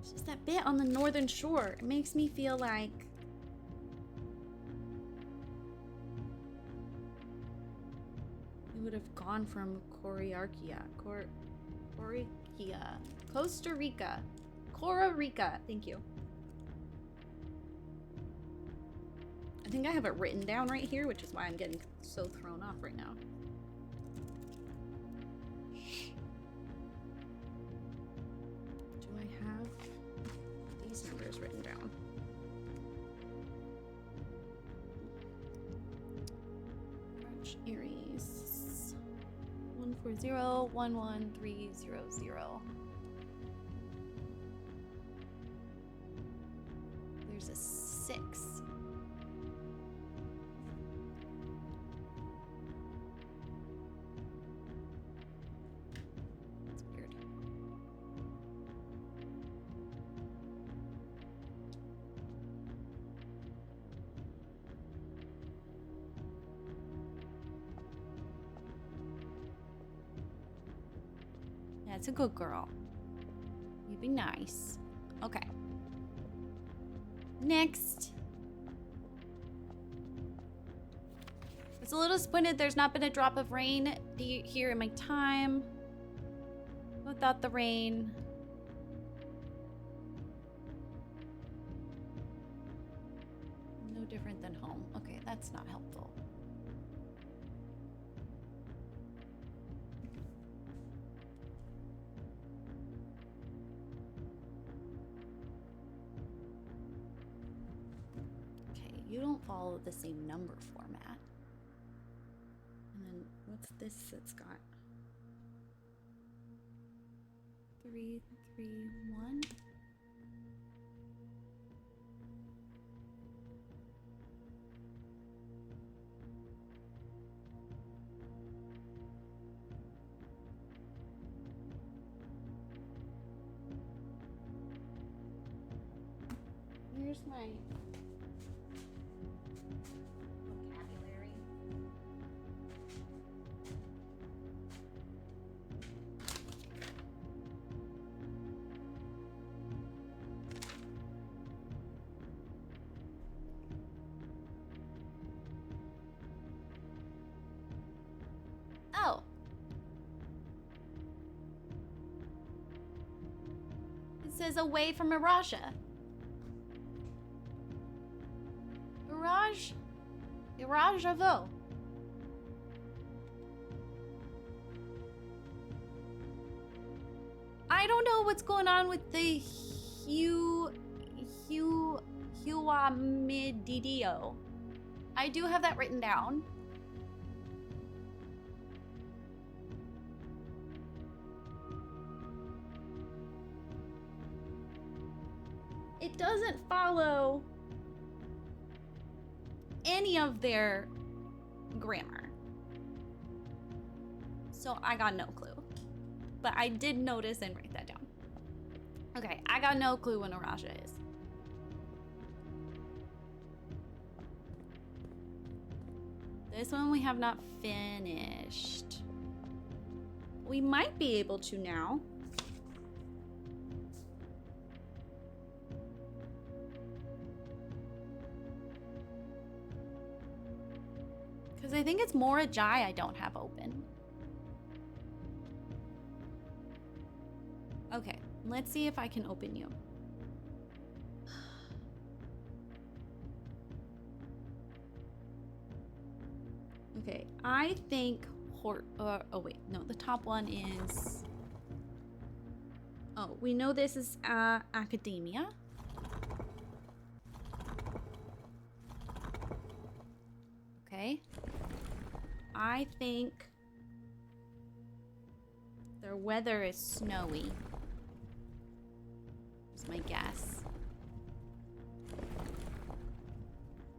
It's just that bit on the northern shore. It makes me feel like... we would have gone from Coriarchia. Costa Rica. Cora Rica. Thank you. I think I have it written down right here, which is why I'm getting so thrown off right now. Do I have these numbers written down? March Aries 140-11300. There's a 6. That's weird. That's a good girl. You be nice. Okay. Next. It's a little disappointed there's not been a drop of rain here in my time. Without the rain. No different than home. Okay, that's not helpful. You don't follow the same number format. And then what's this that's got 3, 3, 1? Here's my vocabulary. Oh. It says away from Erasha. Irajavo. I don't know what's going on with the Huamididio. I do have that written down. It doesn't follow any of their grammar. So I got no clue. But I did notice and write that down. Okay, I got no clue when Araja is. This one we have not finished. We might be able to now. Because I think it's Mora Jai I don't have open. Okay, let's see if I can open you. Okay, I think oh wait, no, the top one is... Oh, we know this is Academia. Okay. I think their weather is snowy. Is my guess.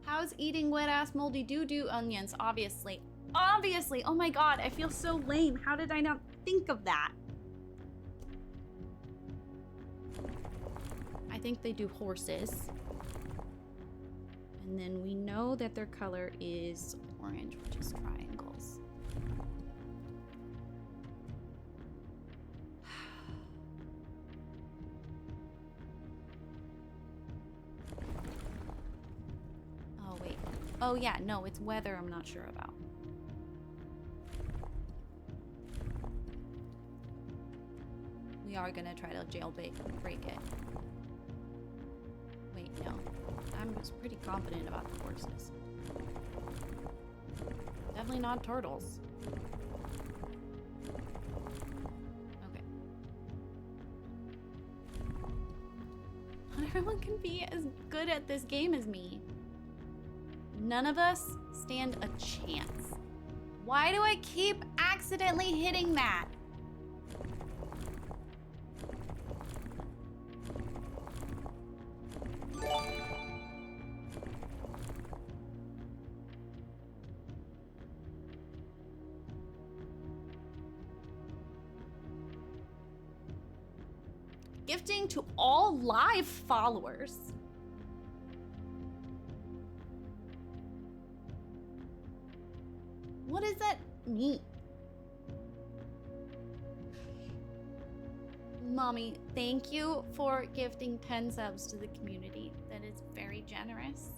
How's eating wet ass moldy doo-doo onions? Obviously. Obviously! Oh my god, I feel so lame. How did I not think of that? I think they do horses. And then we know that their color is orange, which is triangles. Oh, wait. Oh, yeah, no, it's weather I'm not sure about. We are gonna try to jailbreak it. Wait, no. I'm just pretty confident about the horses. Definitely not turtles. Okay. Not everyone can be as good at this game as me. None of us stand a chance. Why do I keep accidentally hitting that? Gifting to all live followers. What does that mean? Mommy, thank you for gifting 10 subs to the community. That is very generous.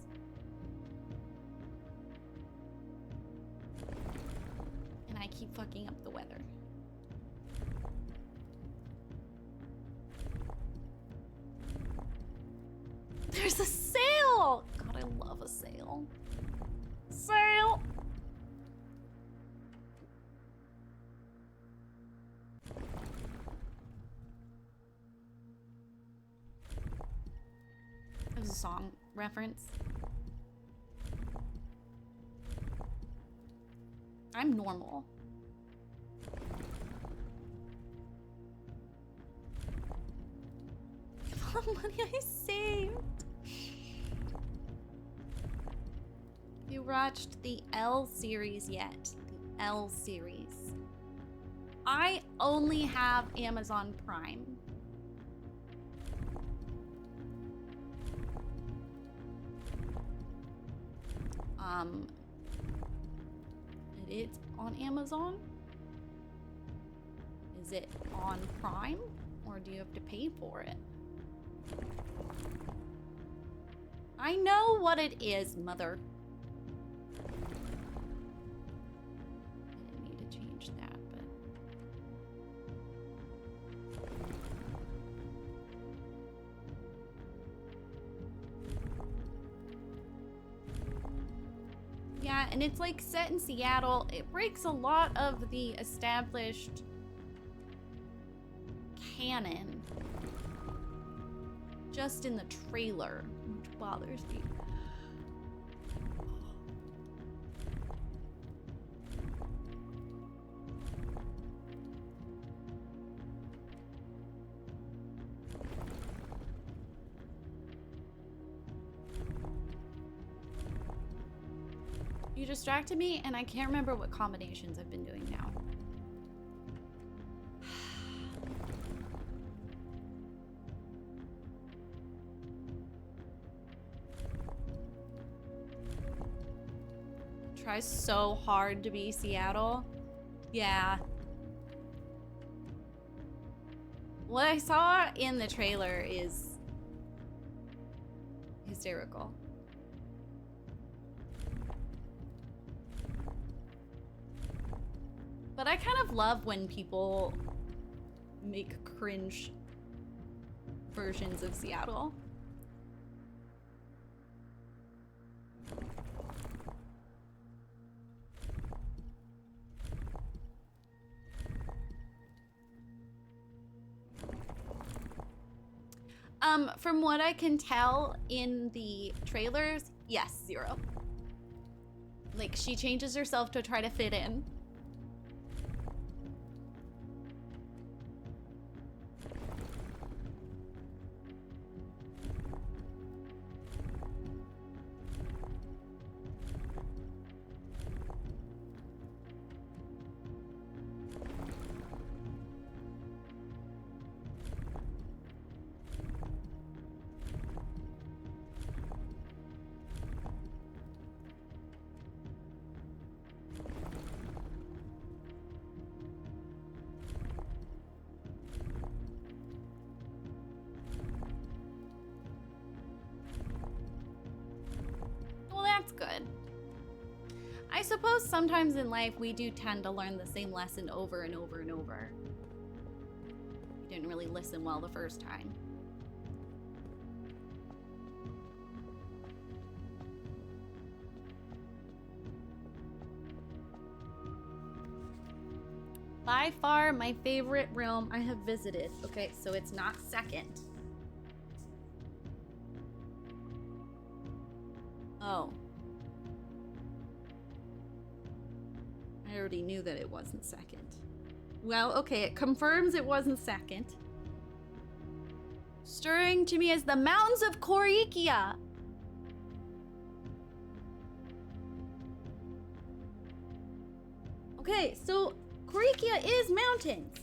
And I keep fucking up the weather. There's a sale! God, I love a sale. Sale! That was a song reference. I'm normal. All the money I saved. You watched the L series yet? The L series. I only have Amazon Prime. It's on Amazon? Is it on Prime? Or do you have to pay for it? I know what it is, mother. I didn't need to change that, but... Yeah, and it's like set in Seattle. It breaks a lot of the established canon just in the trailer, which bothers me. You distracted me, and I can't remember what combinations I've been doing now. Try so hard to be Seattle. Yeah. What I saw in the trailer is hysterical. But I kind of love when people make cringe versions of Seattle. From what I can tell in the trailers, yes, 0. Like, she changes herself to try to fit in. suppose sometimes in life we do tend to learn the same lesson over and over and over. We didn't really listen well the first time. By far my favorite realm I have visited. Okay, so it's not second. Oh. I already knew that it wasn't second. Well, okay, it confirms it wasn't second. Stirring to me as the mountains of Korikia. Okay, so Korikia is mountains.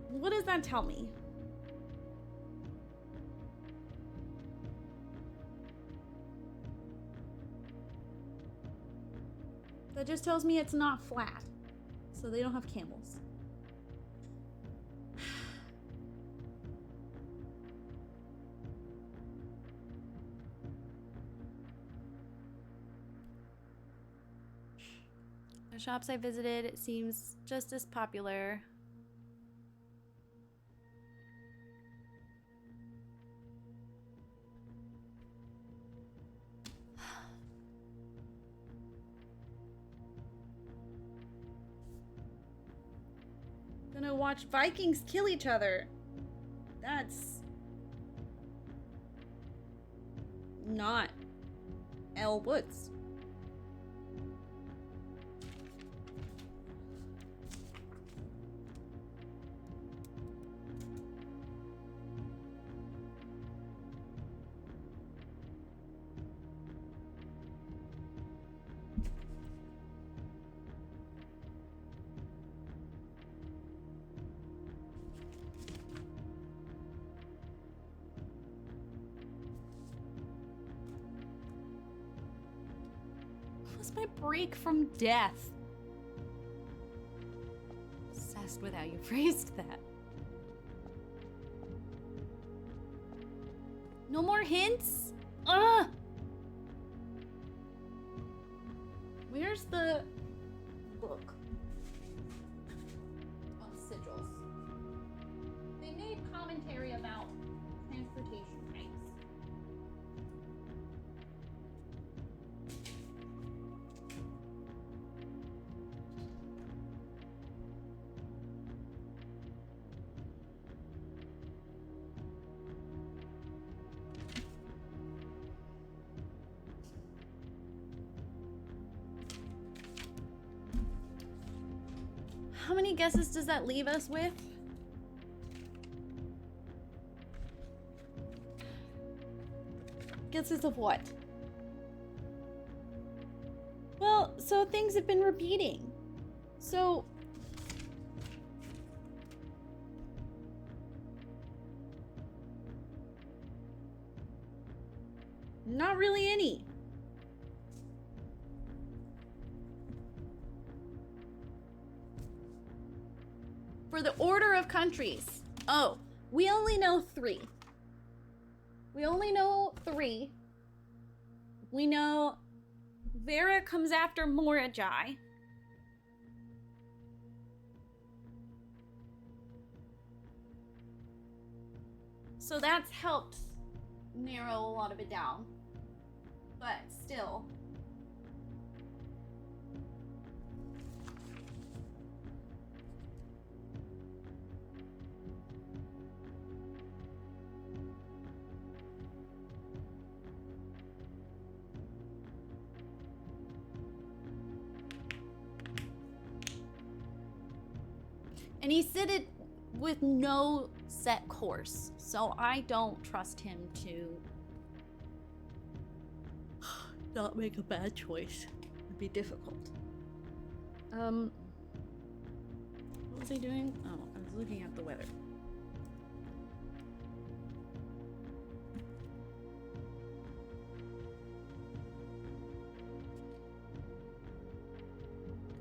What does that tell me? That just tells me it's not flat. So they don't have camels. The shops I visited, it seems just as popular. Gonna watch Vikings kill each other. That's not Elle Woods. Was my break from death? Obsessed with how you phrased that. No more hints? Ugh! Where's the book of sigils? They made commentary about transportation rights. How many guesses does that leave us with? Guesses of what? Well, so things have been repeating. So... not really any. For the order of countries. Oh, we only know 3. We only know 3. We know Vera comes after Morajai. So that's helped narrow a lot of it down. But still. And he said it with no set course, so I don't trust him to not make a bad choice. It'd be difficult. What was I doing? Oh, I was looking at the weather.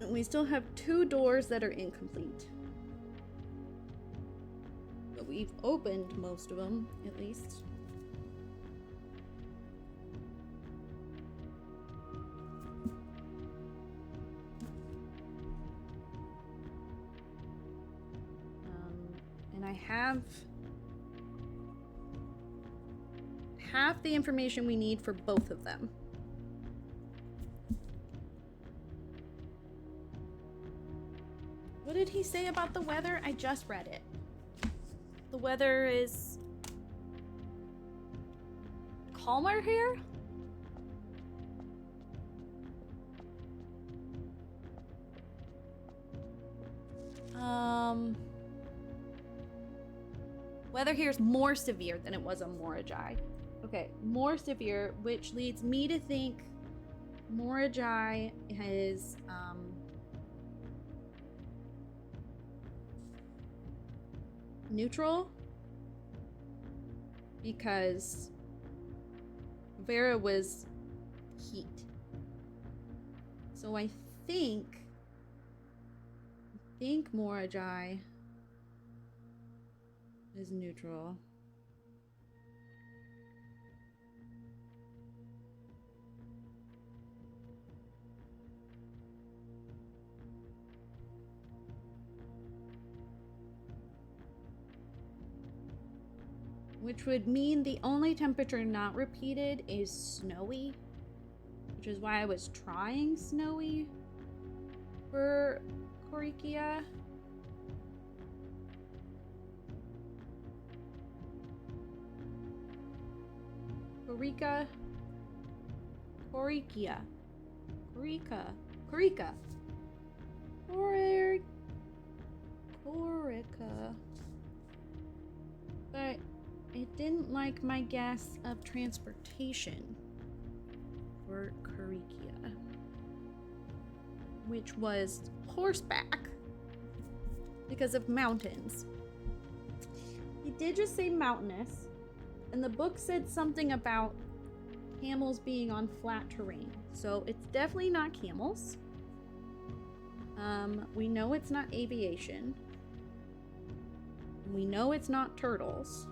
And we still have 2 doors that are incomplete. We've opened most of them, at least. I have half the information we need for both of them. What did he say about the weather? I just read it. The weather is calmer here? Weather here is more severe than it was on Morajai. Okay, more severe, which leads me to think Morajai is, neutral, because Vera was heat. So I think Morajai is neutral. Which would mean the only temperature not repeated is snowy, which is why I was trying snowy for Korikia. Korikia. But it didn't like my guess of transportation for Korikia, which was horseback because of mountains. He did just say mountainous, and the book said something about camels being on flat terrain, so it's definitely not camels. We know it's not aviation. We know it's not turtles.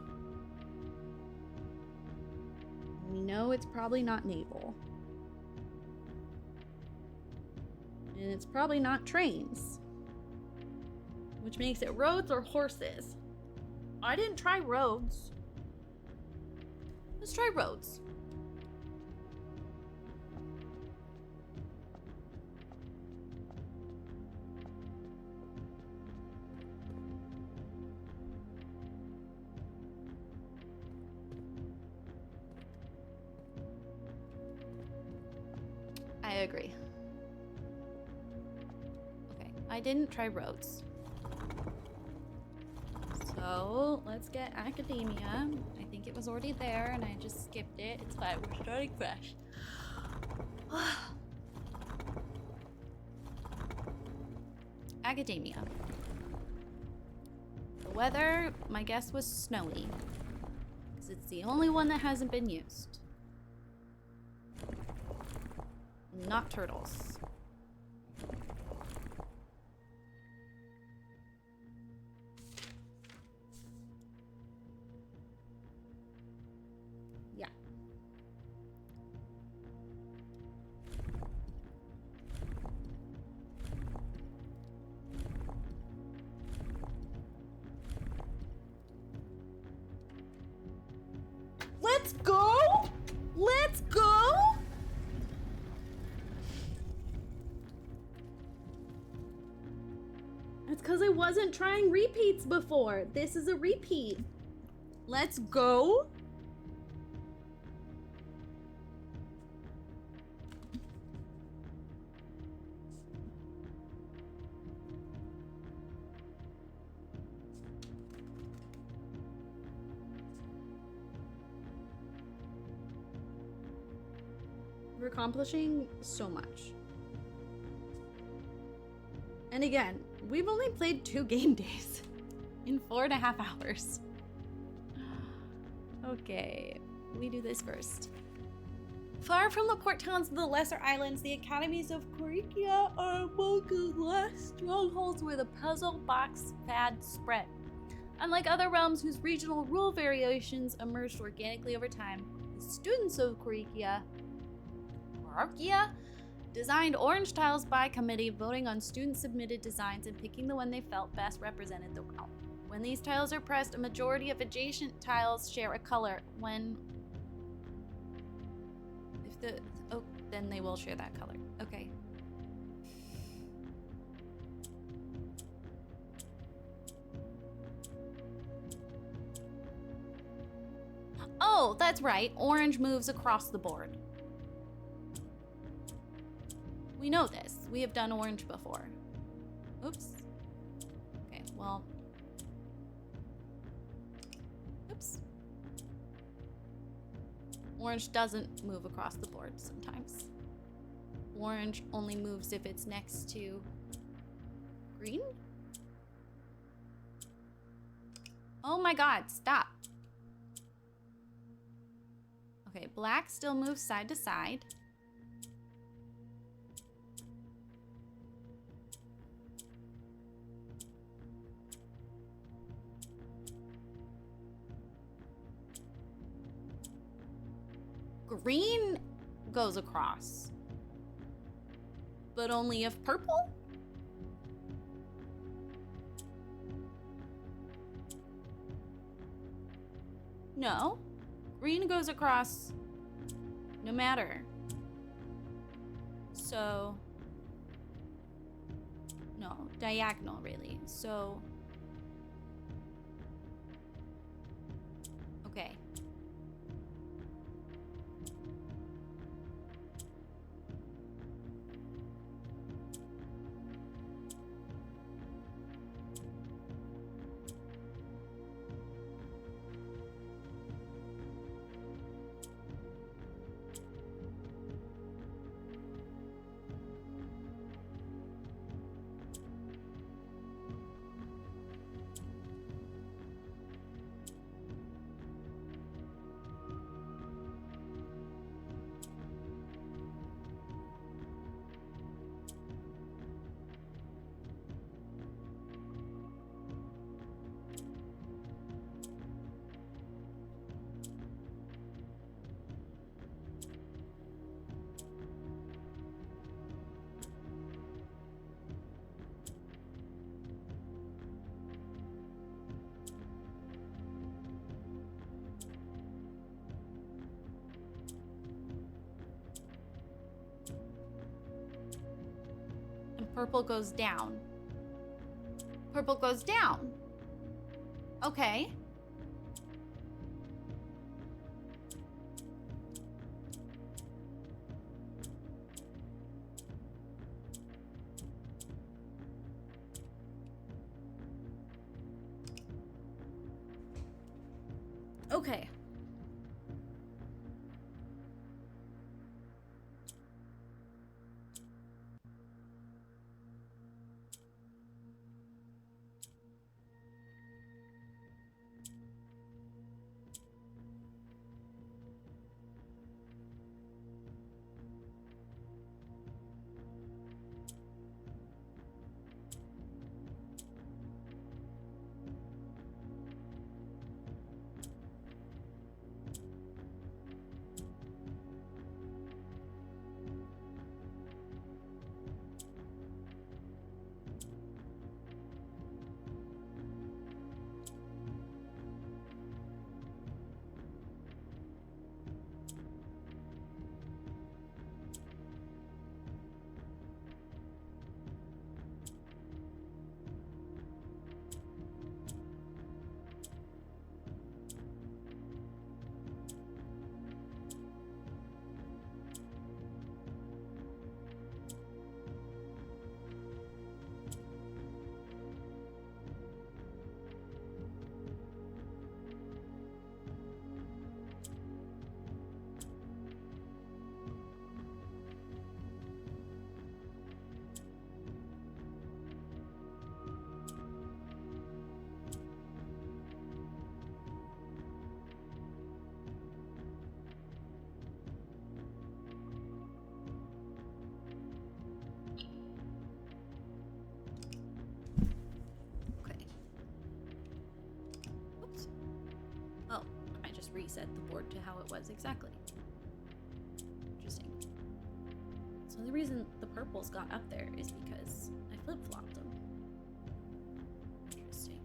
We know it's probably not naval. And it's probably not trains. Which makes it roads or horses. I didn't try roads. Let's try roads. I agree. Okay, I didn't try roads. So let's get academia. I think it was already there and I just skipped it. It's fine, we're starting fresh. Academia. The weather, my guess was snowy. Because it's the only one that hasn't been used. Not turtles. Yeah. Let's go! Let's go! That's because I wasn't trying repeats before. This is a repeat. Let's go. We're accomplishing so much. And again, we've only played 2 game days in 4.5 hours. Okay, we do this first. Far from the port towns of the lesser islands, the academies of Korikia are among the last strongholds where the puzzle box fad spread. Unlike other realms whose regional rule variations emerged organically over time, the students of Korikia designed orange tiles by committee, voting on student-submitted designs and picking the one they felt best represented the realm. When these tiles are pressed, a majority of adjacent tiles share a color. When... If the... Oh, then they will share that color. Okay. Oh, that's right. Orange moves across the board. We know this. We have done orange before. Oops. Okay, well... Oops. Orange doesn't move across the board sometimes. Orange only moves if it's next to green? Oh my god, stop. Okay, black still moves side to side. Green goes across. But only if purple? No. Green goes across no matter. So... No, diagonal really. So... Okay. Purple goes down. Purple goes down. Okay. Okay. Reset the board to how it was exactly. Interesting. So the reason the purples got up there is because I flip-flopped them. Interesting.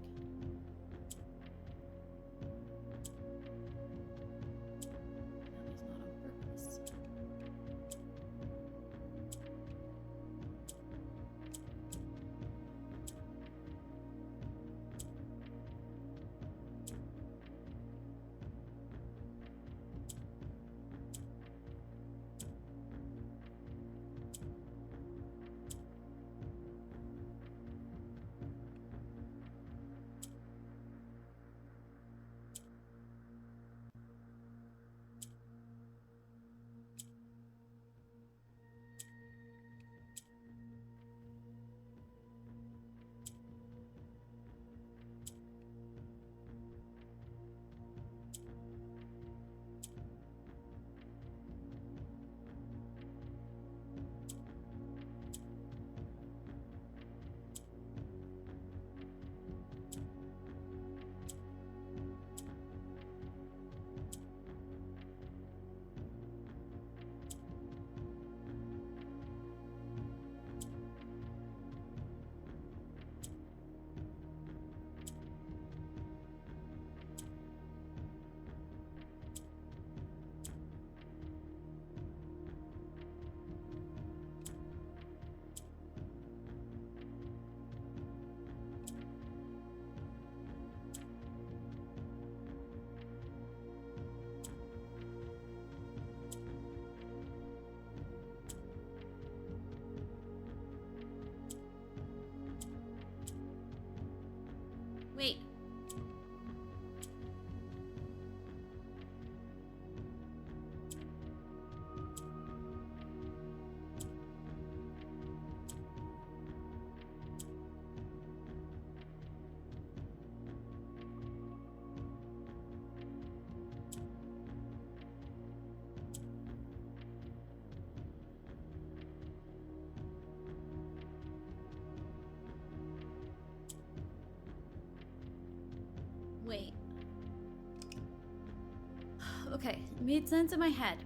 made sense in my head.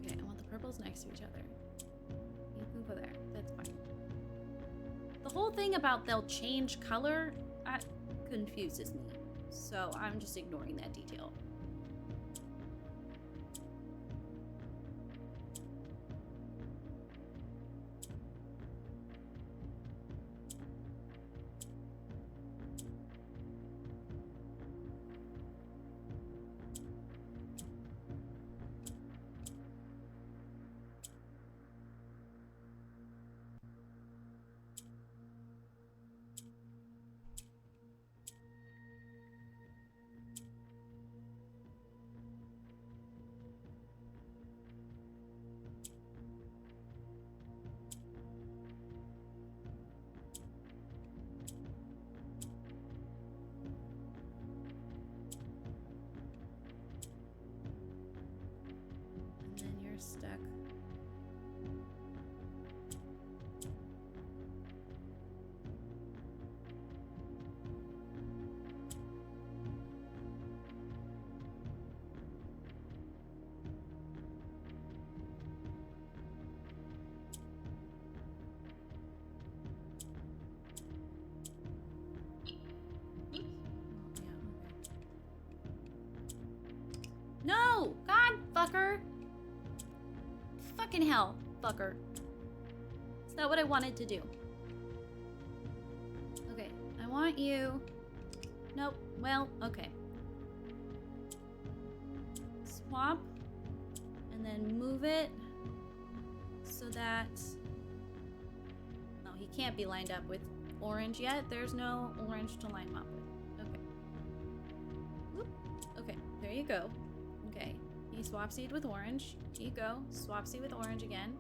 Okay, I want the purples next to each other. You can go there. That's fine. The whole thing about they'll change color confuses me. So I'm just ignoring that detail. And then you're stuck. No! God, fucker! Fucking hell, fucker. It's not what I wanted to do. Okay, I want you... Nope, well, okay. Swap. And then move it so that... No, he can't be lined up with orange yet. There's no orange to line him up with. Okay. Whoop. Okay, there you go. Okay, he swap seed with orange. Here you go. Swap seed with orange again.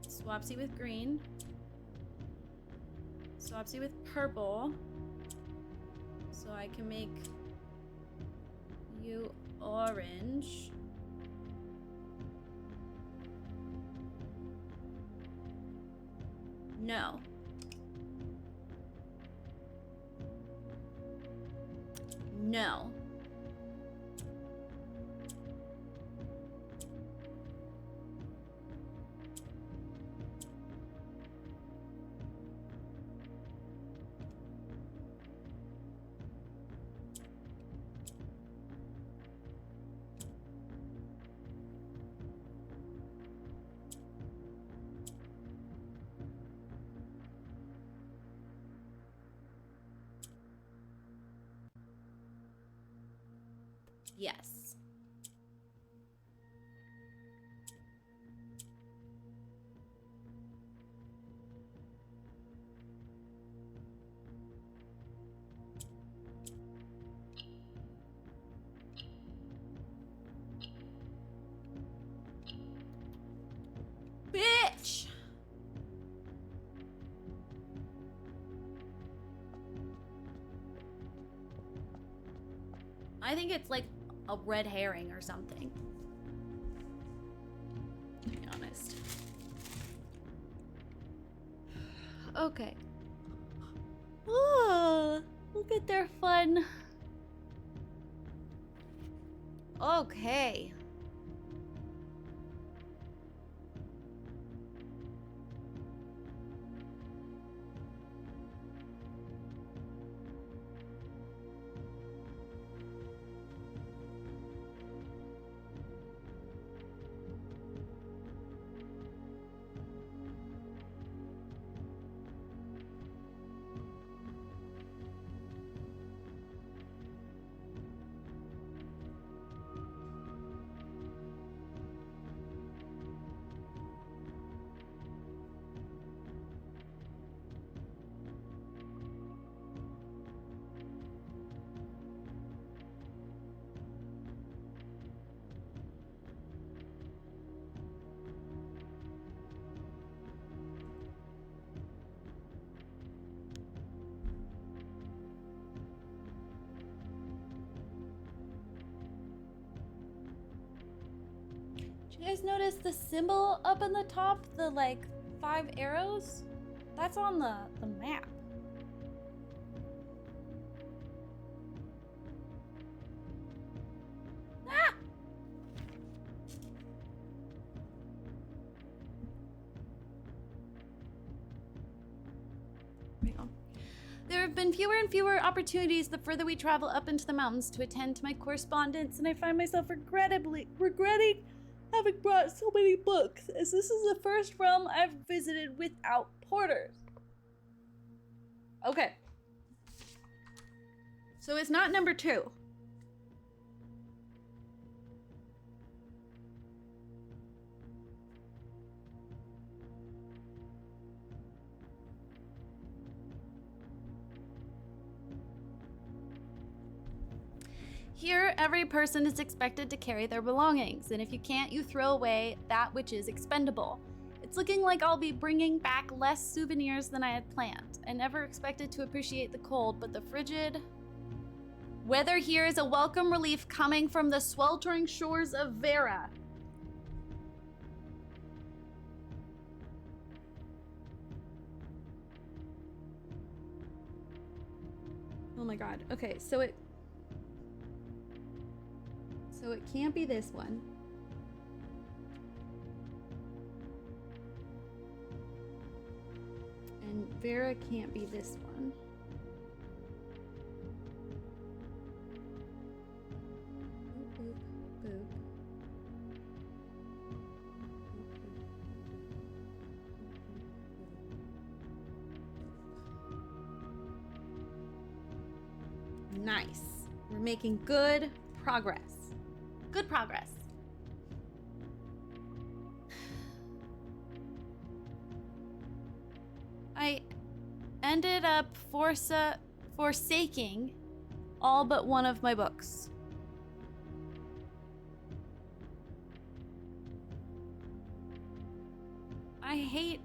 Swap seed with green. Swap seed with purple. So I can make you orange. No. No. Yes. Bitch! I think it's like a red herring or something. To be honest. Okay. Oh, look at their fun. Okay. You guys notice the symbol up in the top? The like 5 arrows? That's on the map. There have been fewer and fewer opportunities the further we travel up into the mountains to attend to my correspondence, and I find myself regretting having brought so many books, as this is the first realm I've visited without porters. Okay. So it's not number 2. Here, every person is expected to carry their belongings, and if you can't, you throw away that which is expendable. It's looking like I'll be bringing back less souvenirs than I had planned. I never expected to appreciate the cold, but the frigid weather here is a welcome relief coming from the sweltering shores of Vera. Oh my god. Okay, so it can't be this one. And Vera can't be this one. Boop, boop, boop. Nice. We're making good progress. Good progress. I ended up forsaking all but one of my books. I hate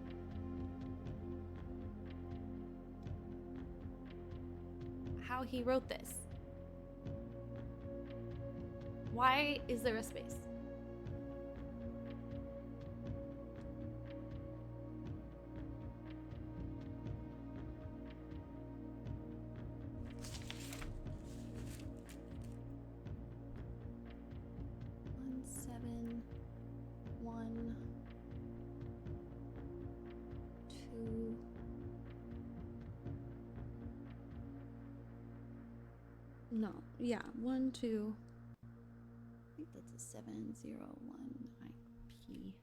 how he wrote this. Why is there a space? No, yeah, 1, 2. I think that's a 701 IP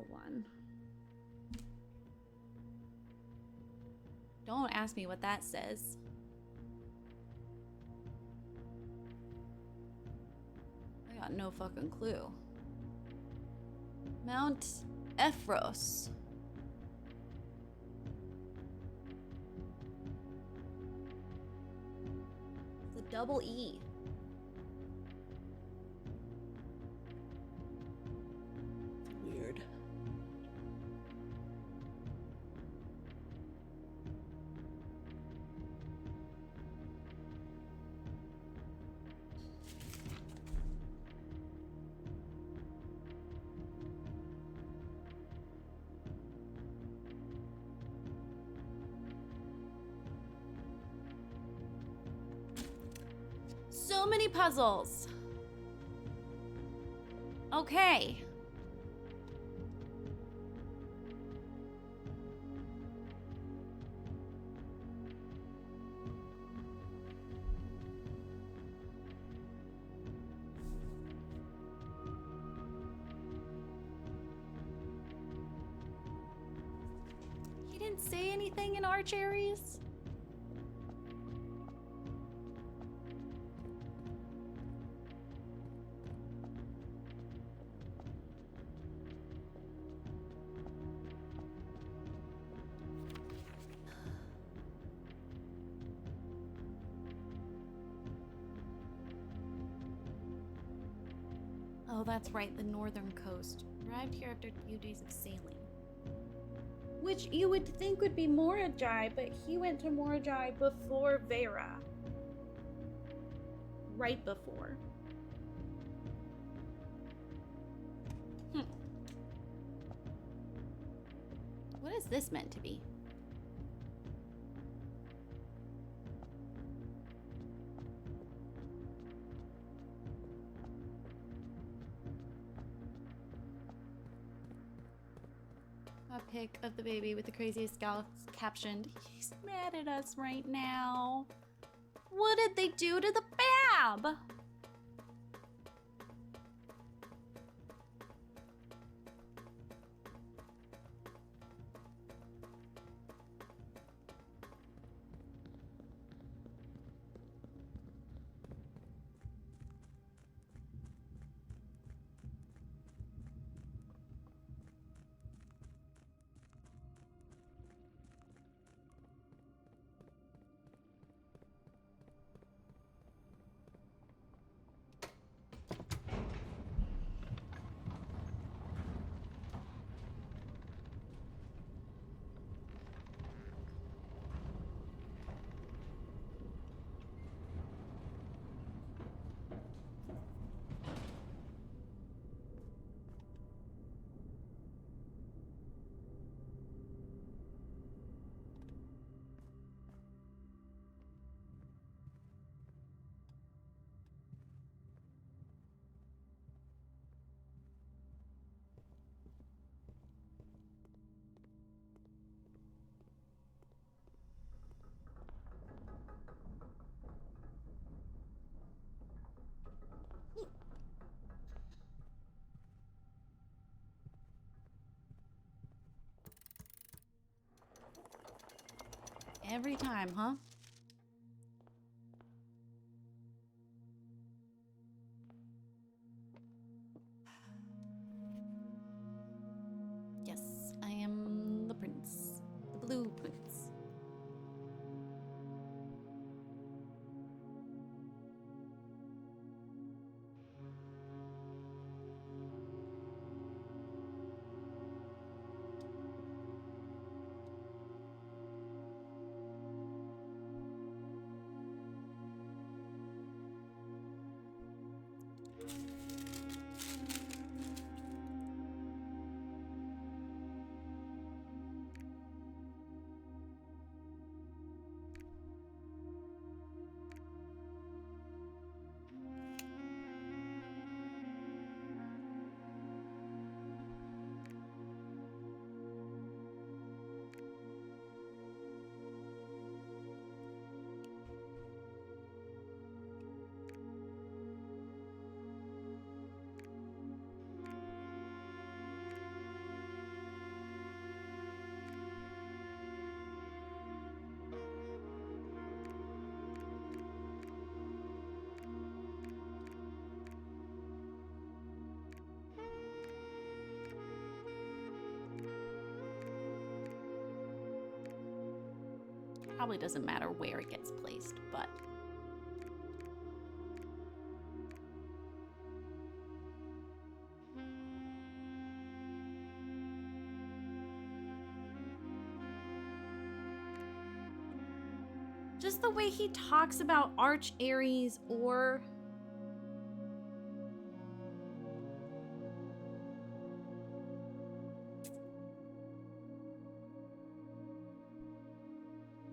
01. Don't ask me what that says. I got no fucking clue. Mount Ephros. It's a double E. Weird. So many puzzles. Okay. He didn't say anything in Archeries? Oh, that's right, the northern coast. Arrived here after a few days of sailing. Which you would think would be Morajai, but he went to Morajai before Vera. Right before. What is this meant to be? A pic of the baby with the craziest scalp captioned, "He's mad at us right now." What did they do to the bab? Every time, huh? Yes, I am the prince. The blue prince. Probably doesn't matter where it gets placed, but just the way he talks about Arch Ares or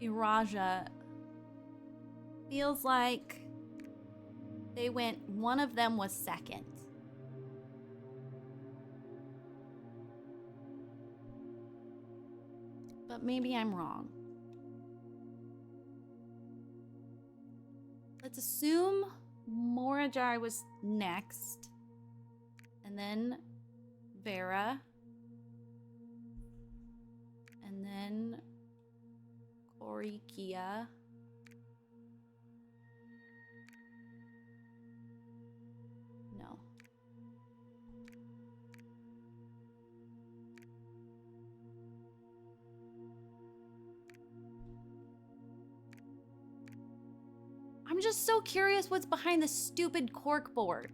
Iraja feels like they went, one of them was second. But maybe I'm wrong. Let's assume Morajai was next. And then Vera. And then Orikia. No. I'm just so curious what's behind this stupid cork board.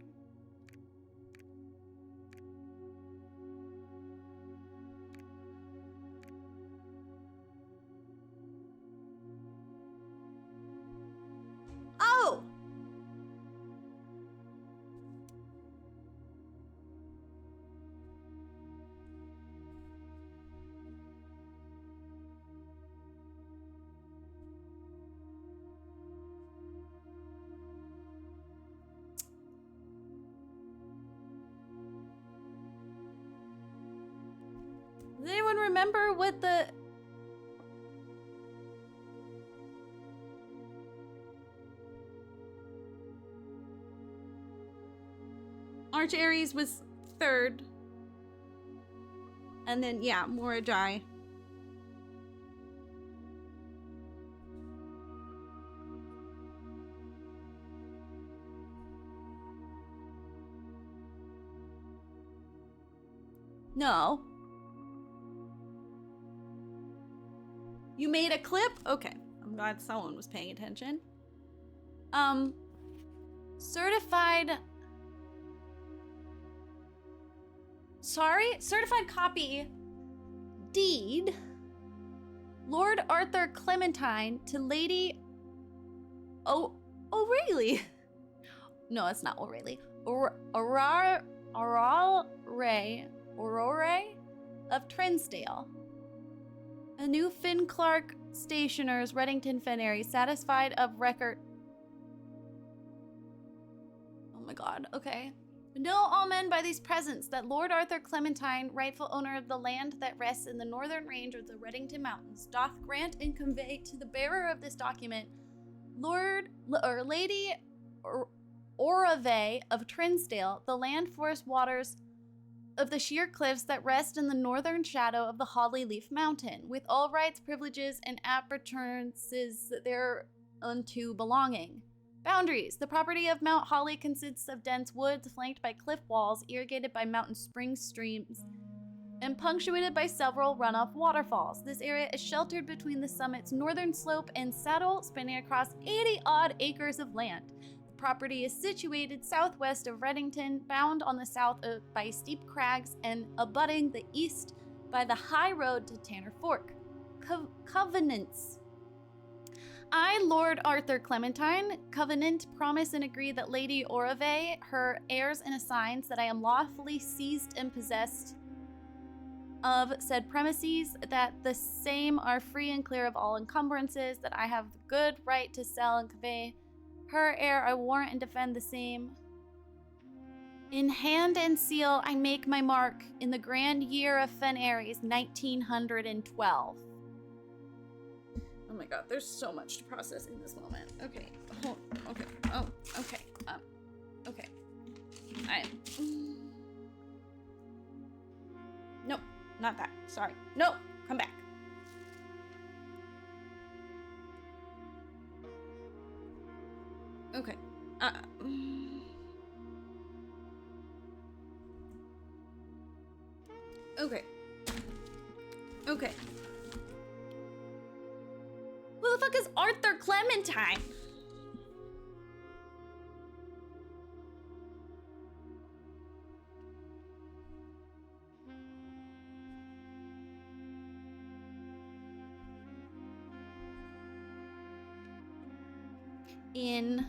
Oh! anyone remember what the... Arch Ares was third. And then, yeah, Moradai. No. You made a clip? Okay. I'm glad someone was paying attention. Certified... Sorry? Certified copy deed. Lord Arthur Clementine to Lady O'Reilly. No, it's not O'Reilly. Aurora of Trinsdale. A new Finn Clark stationers, Reddington Fennery, satisfied of record. Oh my god, okay. Know all men by these presents that Lord Arthur Clementine, rightful owner of the land that rests in the northern range of the Reddington Mountains, doth grant and convey to the bearer of this document, Lady Orave of Trinsdale, the land forest waters of the sheer cliffs that rest in the northern shadow of the Hollyleaf Mountain, with all rights, privileges, and appurtenances thereunto belonging. Boundaries. The property of Mount Holly consists of dense woods flanked by cliff walls, irrigated by mountain spring streams, and punctuated by several runoff waterfalls. This area is sheltered between the summit's northern slope and saddle, spanning across 80-odd acres of land. The property is situated southwest of Reddington, bound on the south by steep crags, and abutting the east by the high road to Tanner Fork. Covenants. I, Lord Arthur Clementine, covenant, promise, and agree that Lady Orave, her heirs, and assigns that I am lawfully seized and possessed of said premises, that the same are free and clear of all encumbrances, that I have the good right to sell and convey her heir, I warrant and defend the same. In hand and seal, I make my mark in the grand year of Fen Aries, 1912. Oh my god, there's so much to process in this moment. Okay, okay, okay, okay. Nope, not that, sorry. No, come back. Okay, okay. Okay. Who the fuck is Arthur Clementine? In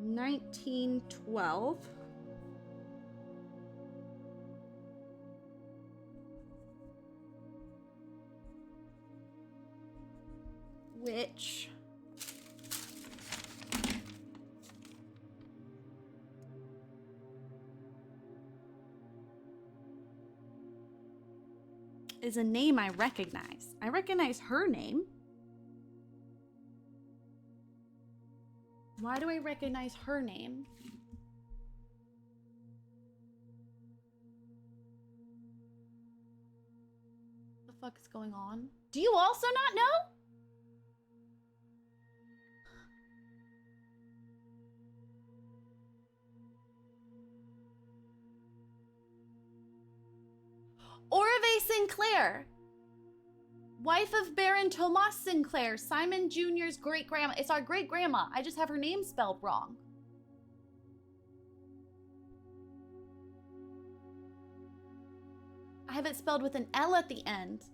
1912, which is a name I recognize. I recognize her name. Why do I recognize her name? What the fuck is going on? Do you also not know? Orave Sinclair, wife of Baron Tomas Sinclair, Simon Jr.'s great-grandma. It's our great-grandma. I just have her name spelled wrong. I have it spelled with an L at the end.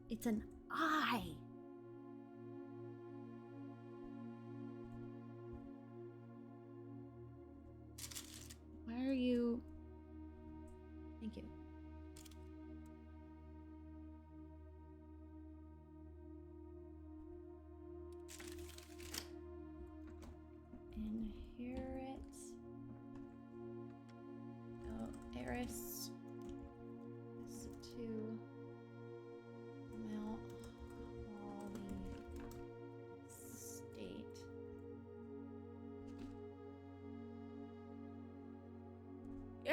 It's an I. Why are you... Thank you. Inherit. Oh, heiress.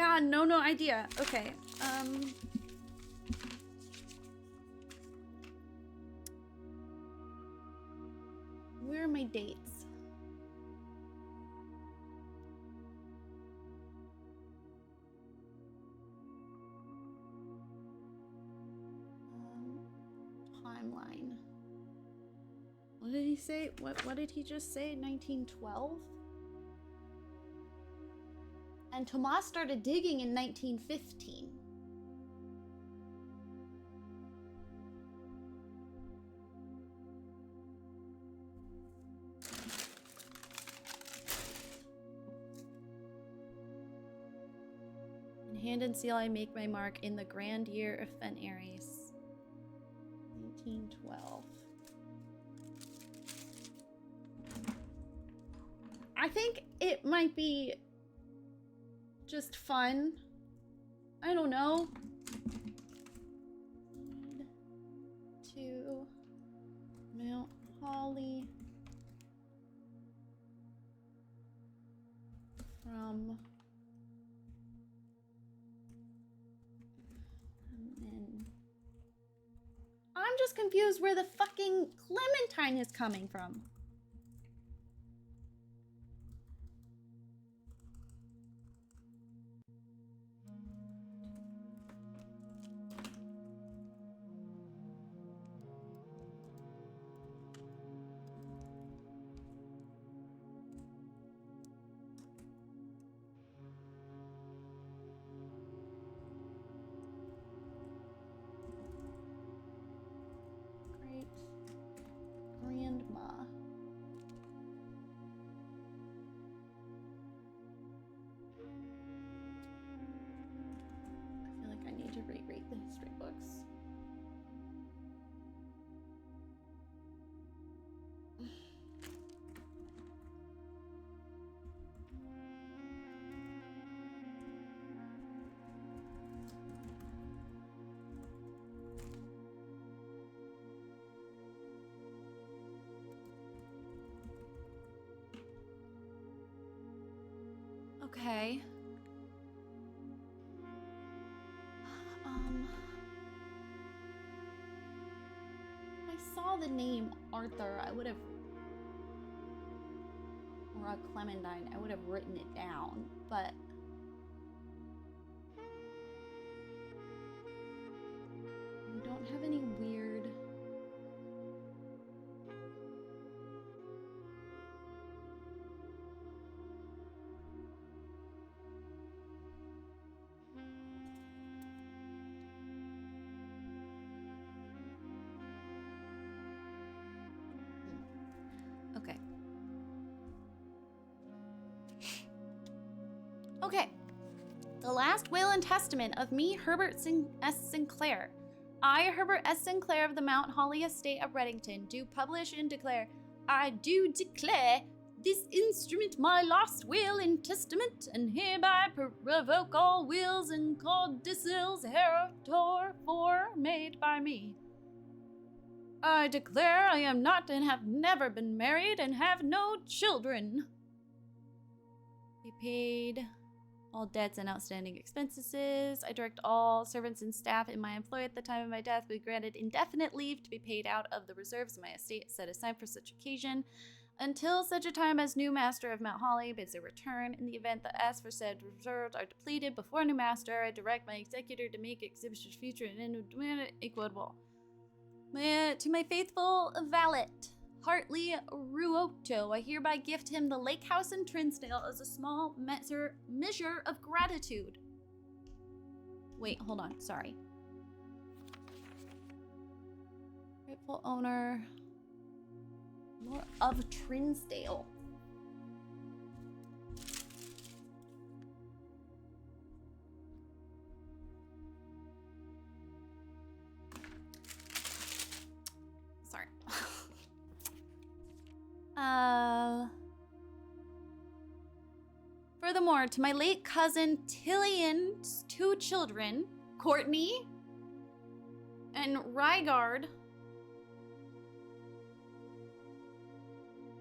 Yeah, no idea. Okay. Where are my dates? Timeline. What did he say? What did he just say? 1912? And Tomas started digging in 1915. In hand and seal I make my mark in the grand year of Fen Aries. 1912. I think it might be just fun. I don't know. To Mount Holly from and then I'm just confused where the fucking Clementine is coming from. Grandma. I feel like I need to reread the history books. Okay. If I saw the name Arthur, I would have, or a Clementine, I would have written it down, but we don't have any weird. Okay. Okay. The last will and testament of me, Herbert S. Sinclair. I, Herbert S. Sinclair of the Mount Holly Estate of Reddington, do publish and declare, I do declare this instrument my last will and testament, and hereby revoke all wills and codicils heretofore made by me. I declare I am not and have never been married and have no children. Be paid all debts and outstanding expenses. I direct all servants and staff in my employ at the time of my death be granted indefinite leave to be paid out of the reserves of my estate set aside for such occasion, until such a time as new master of Mount Holly bids a return. In the event that as for said reserves are depleted before new master, I direct my executor to make exhibitions future and equitable. To my faithful valet, Hartley Ruoto, I hereby gift him the lake house in Trinsdale as a small measure of gratitude. Wait, hold on, sorry. Rightful owner, Lord of Trinsdale. Sorry. Furthermore, to my late cousin Tillian's 2 children, Courtney and Rygard.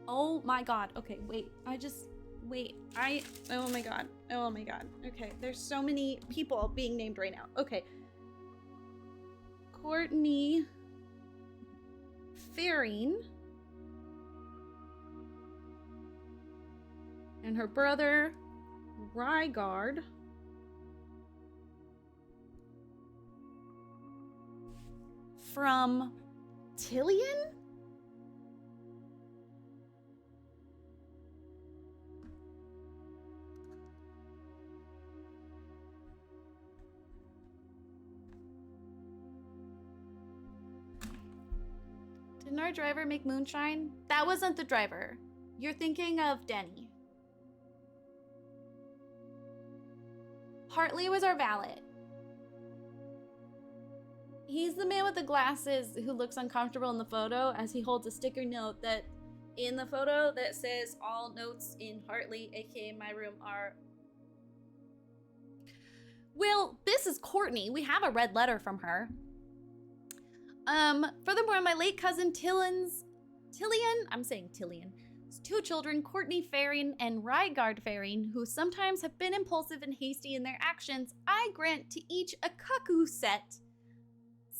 Oh my god. Okay, wait. Wait, oh my god. Oh my god. Okay, there's so many people being named right now. Okay. Courtney Faring and her brother Rygard from Tillian? Didn't our driver make moonshine? That wasn't the driver. You're thinking of Denny. Hartley was our valet. He's the man with the glasses who looks uncomfortable in the photo as he holds a sticker note that in the photo that says all notes in Hartley, aka my room, are... Well, this is Courtney. We have a red letter from her. Furthermore, my late cousin Tillian's 2 children, Courtney Faring and Rygard Faring, who sometimes have been impulsive and hasty in their actions, I grant to each a cuckoo set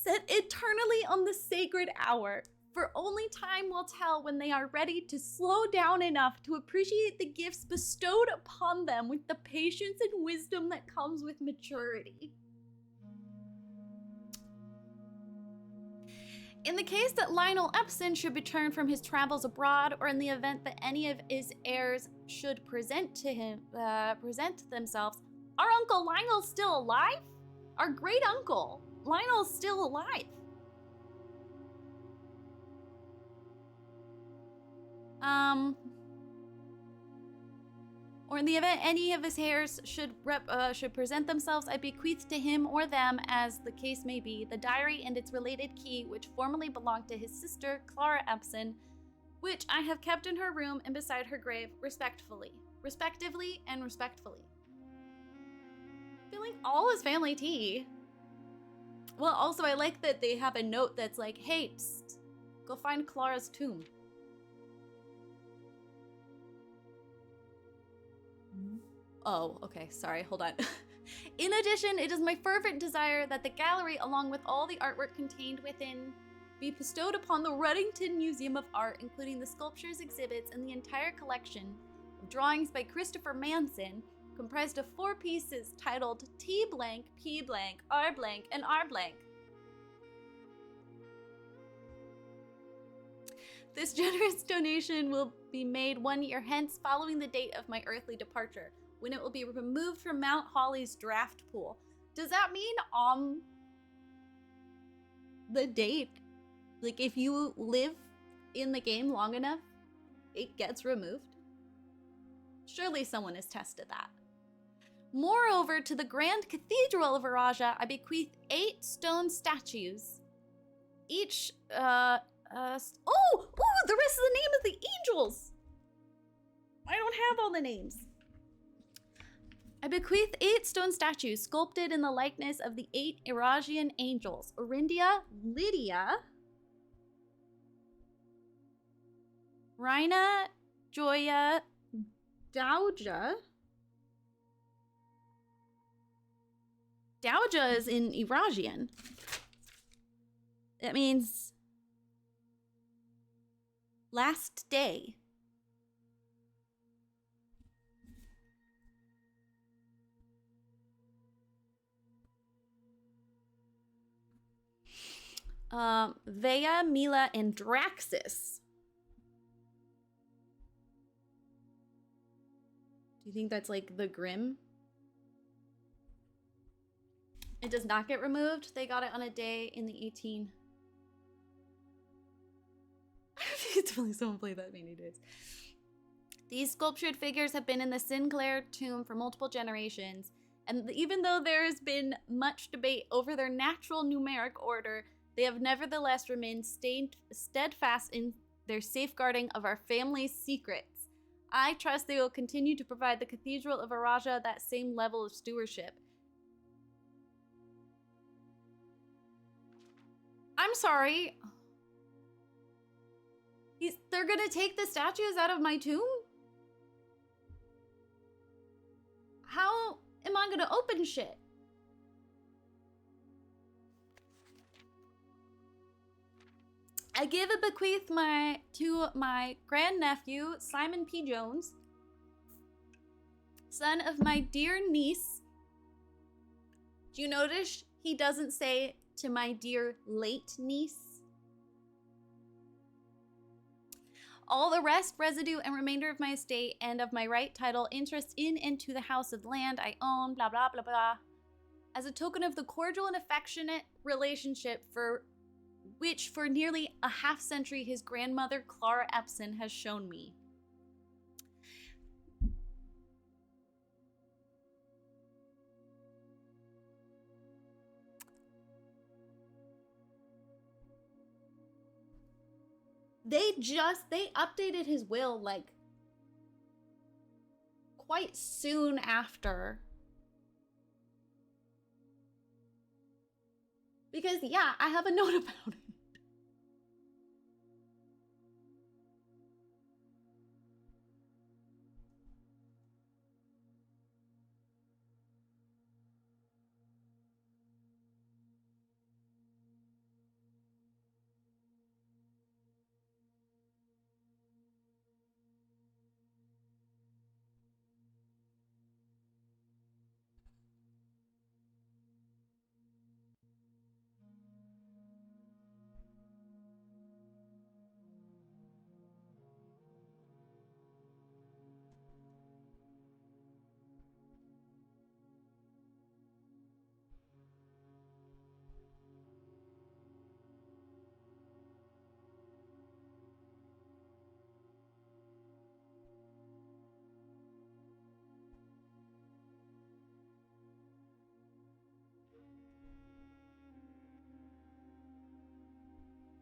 eternally on the sacred hour, for only time will tell when they are ready to slow down enough to appreciate the gifts bestowed upon them with the patience and wisdom that comes with maturity. In the case that Lionel Epson should return from his travels abroad, or in the event that any of his heirs should present themselves, our Uncle Lionel's still alive? Our great uncle Lionel's still alive. Or in the event any of his heirs should present themselves, I bequeath to him or them, as the case may be, the diary and its related key, which formerly belonged to his sister, Clara Epson, which I have kept in her room and beside her grave, respectively. Feeling all his family tea. Well, also, I like that they have a note that's like, hey, psst, go find Clara's tomb. Oh, okay, sorry, hold on. In addition, it is my fervent desire that the gallery, along with all the artwork contained within, be bestowed upon the Reddington Museum of Art, including the sculptures, exhibits, and the entire collection of drawings by Christopher Manson, comprised of 4 pieces titled T blank, P blank, R blank, and R blank. This generous donation will be made 1 year hence, following the date of my earthly departure, when it will be removed from Mount Holly's draft pool. Does that mean on the date? Like, if you live in the game long enough, it gets removed? Surely someone has tested that. Moreover, to the Grand Cathedral of Araja, I bequeath 8 stone statues. Each, the rest of the name of the angels! I don't have all the names. I bequeath 8 stone statues sculpted in the likeness of the 8 Eragian angels: Orindia, Lydia, Rhina, Joya, Dauja. Dauja is in Eragian. That means last day. Vea, Mila, and Draxus. Do you think that's like the Grimm? It does not get removed. They got it on a day in the 18. It's really someone played that many days. These sculptured figures have been in the Sinclair tomb for multiple generations, and even though there has been much debate over their natural numeric order, they have nevertheless remained steadfast in their safeguarding of our family's secrets. I trust they will continue to provide the Cathedral of Araja that same level of stewardship. I'm sorry. They're gonna take the statues out of my tomb? not gonna open shit. I give a bequeath to my grandnephew, Simon P. Jones, son of my dear niece. Do you notice he doesn't say to my dear late niece? All the rest, residue, and remainder of my estate and of my right, title, interest in and to the house of land I own, blah, blah, blah, blah, as a token of the cordial and affectionate relationship for which for nearly a half-century his grandmother, Clara Epson, has shown me. They updated his will like quite soon after. Because yeah, I have a note about it.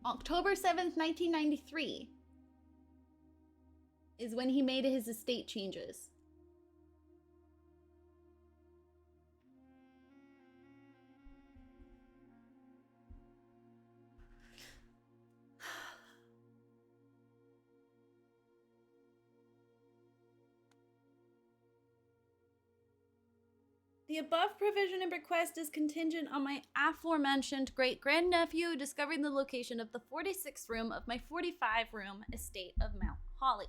October 7th, 1993 is when he made his estate changes. The above provision and bequest is contingent on my aforementioned great-grandnephew discovering the location of the 46th room of my 45-room estate of Mount Holly.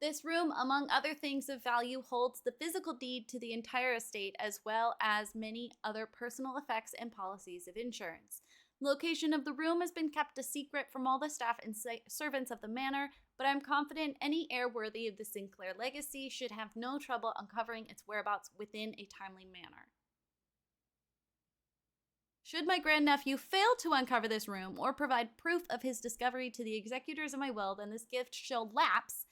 This room, among other things of value, holds the physical deed to the entire estate as well as many other personal effects and policies of insurance. The location of the room has been kept a secret from all the staff and servants of the manor, but I'm confident any heir worthy of the Sinclair legacy should have no trouble uncovering its whereabouts within a timely manner. Should my grandnephew fail to uncover this room or provide proof of his discovery to the executors of my will, then this gift shall lapse,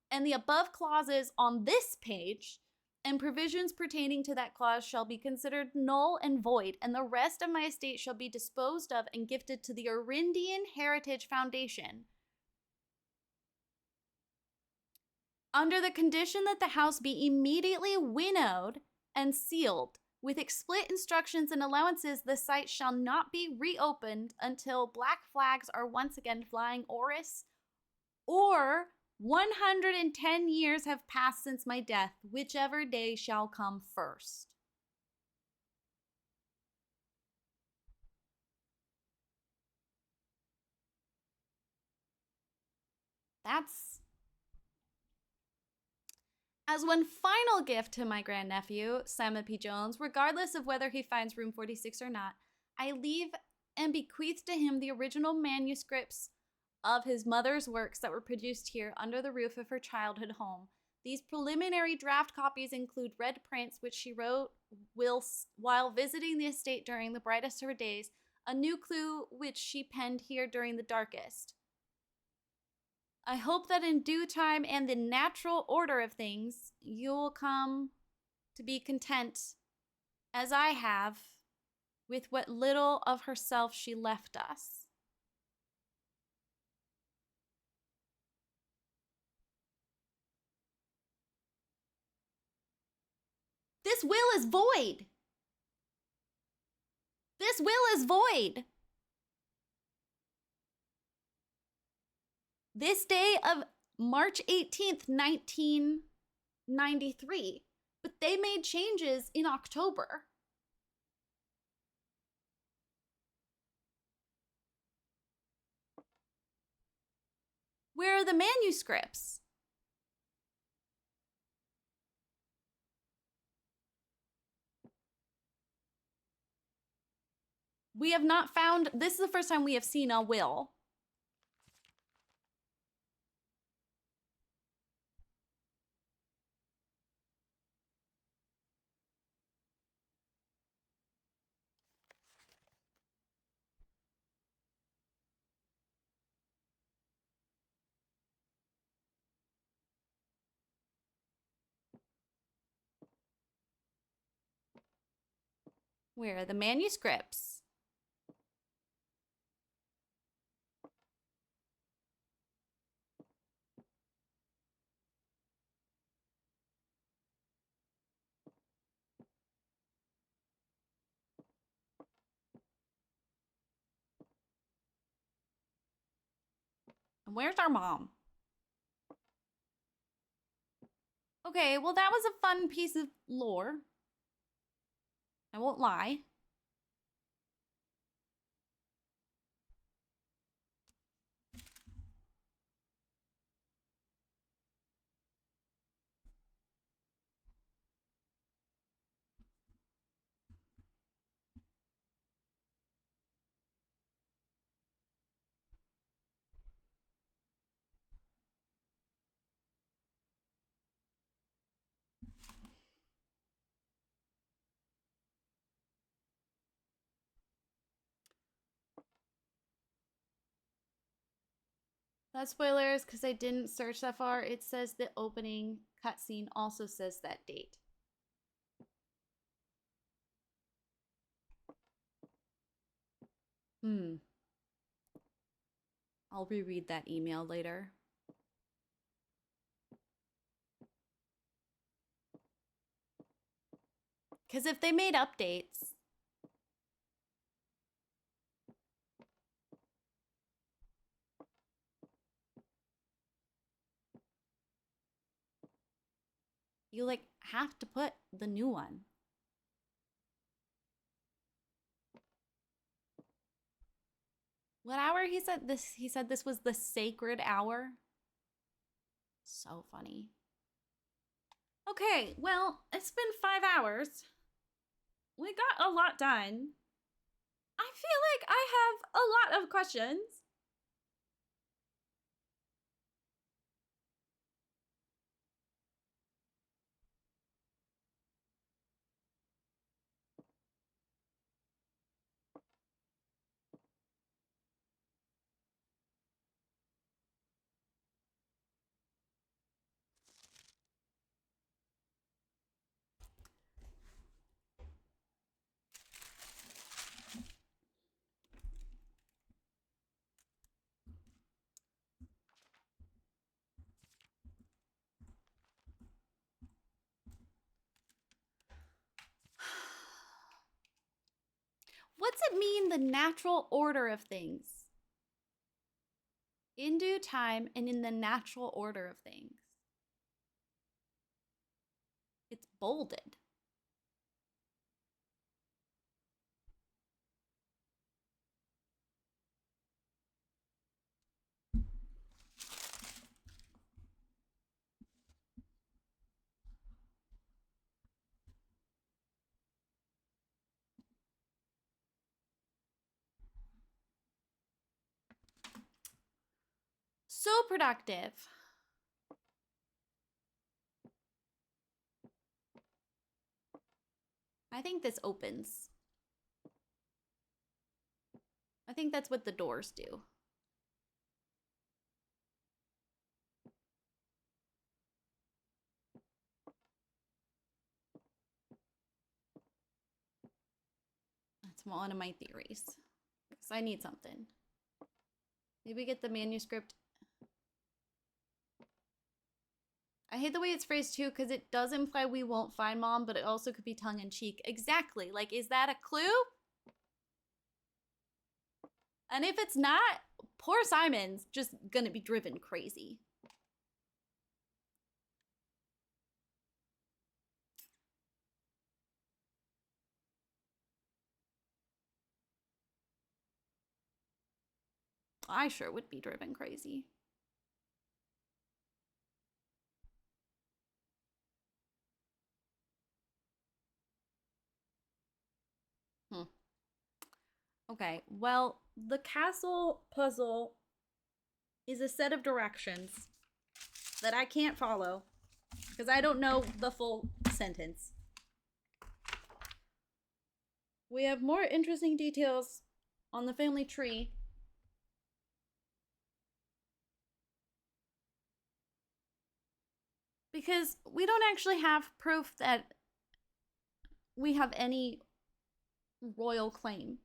and the above clauses on this page and provisions pertaining to that clause shall be considered null and void, and the rest of my estate shall be disposed of and gifted to the Arindian Heritage Foundation, under the condition that the house be immediately winnowed and sealed. With explicit instructions and allowances, the site shall not be reopened until black flags are once again flying or 110 years have passed since my death, whichever day shall come first. As one final gift to my grandnephew, Simon P. Jones, regardless of whether he finds room 46 or not, I leave and bequeath to him the original manuscripts of his mother's works that were produced here under the roof of her childhood home. These preliminary draft copies include red prints which she wrote while visiting the estate during the brightest of her days, a new clue which she penned here during the darkest. I hope that in due time and the natural order of things, you'll come to be content, as I have, with what little of herself she left us. This will is void. This will is void. This day of March 18th, 1993, But they made changes in October. Where are the manuscripts? We have not found, this is the first time we have seen a will. Where are the manuscripts? And where's our mom? Okay, well, that was a fun piece of lore. I won't lie. That's spoilers because I didn't search that far. It says the opening cutscene also says that date. I'll reread that email later. Because if they made updates, you like have to put the new one. What hour he said this? He said this was the sacred hour. So funny. Okay, well, it's been 5 hours. We got a lot done. I feel like I have a lot of questions. What's it mean, the natural order of things? In due time and in the natural order of things. It's bolded. So productive. I think this opens. I think that's what the doors do. That's one of my theories. Because I need something. Maybe get the manuscript. I hate the way it's phrased too, because it does imply we won't find mom, but it also could be tongue-in-cheek. Exactly. Like, is that a clue? And if it's not, poor Simon's just gonna be driven crazy. I sure would be driven crazy. Okay, well, the castle puzzle is a set of directions that I can't follow because I don't know the full sentence. We have more interesting details on the family tree. Because we don't actually have proof that we have any royal claim.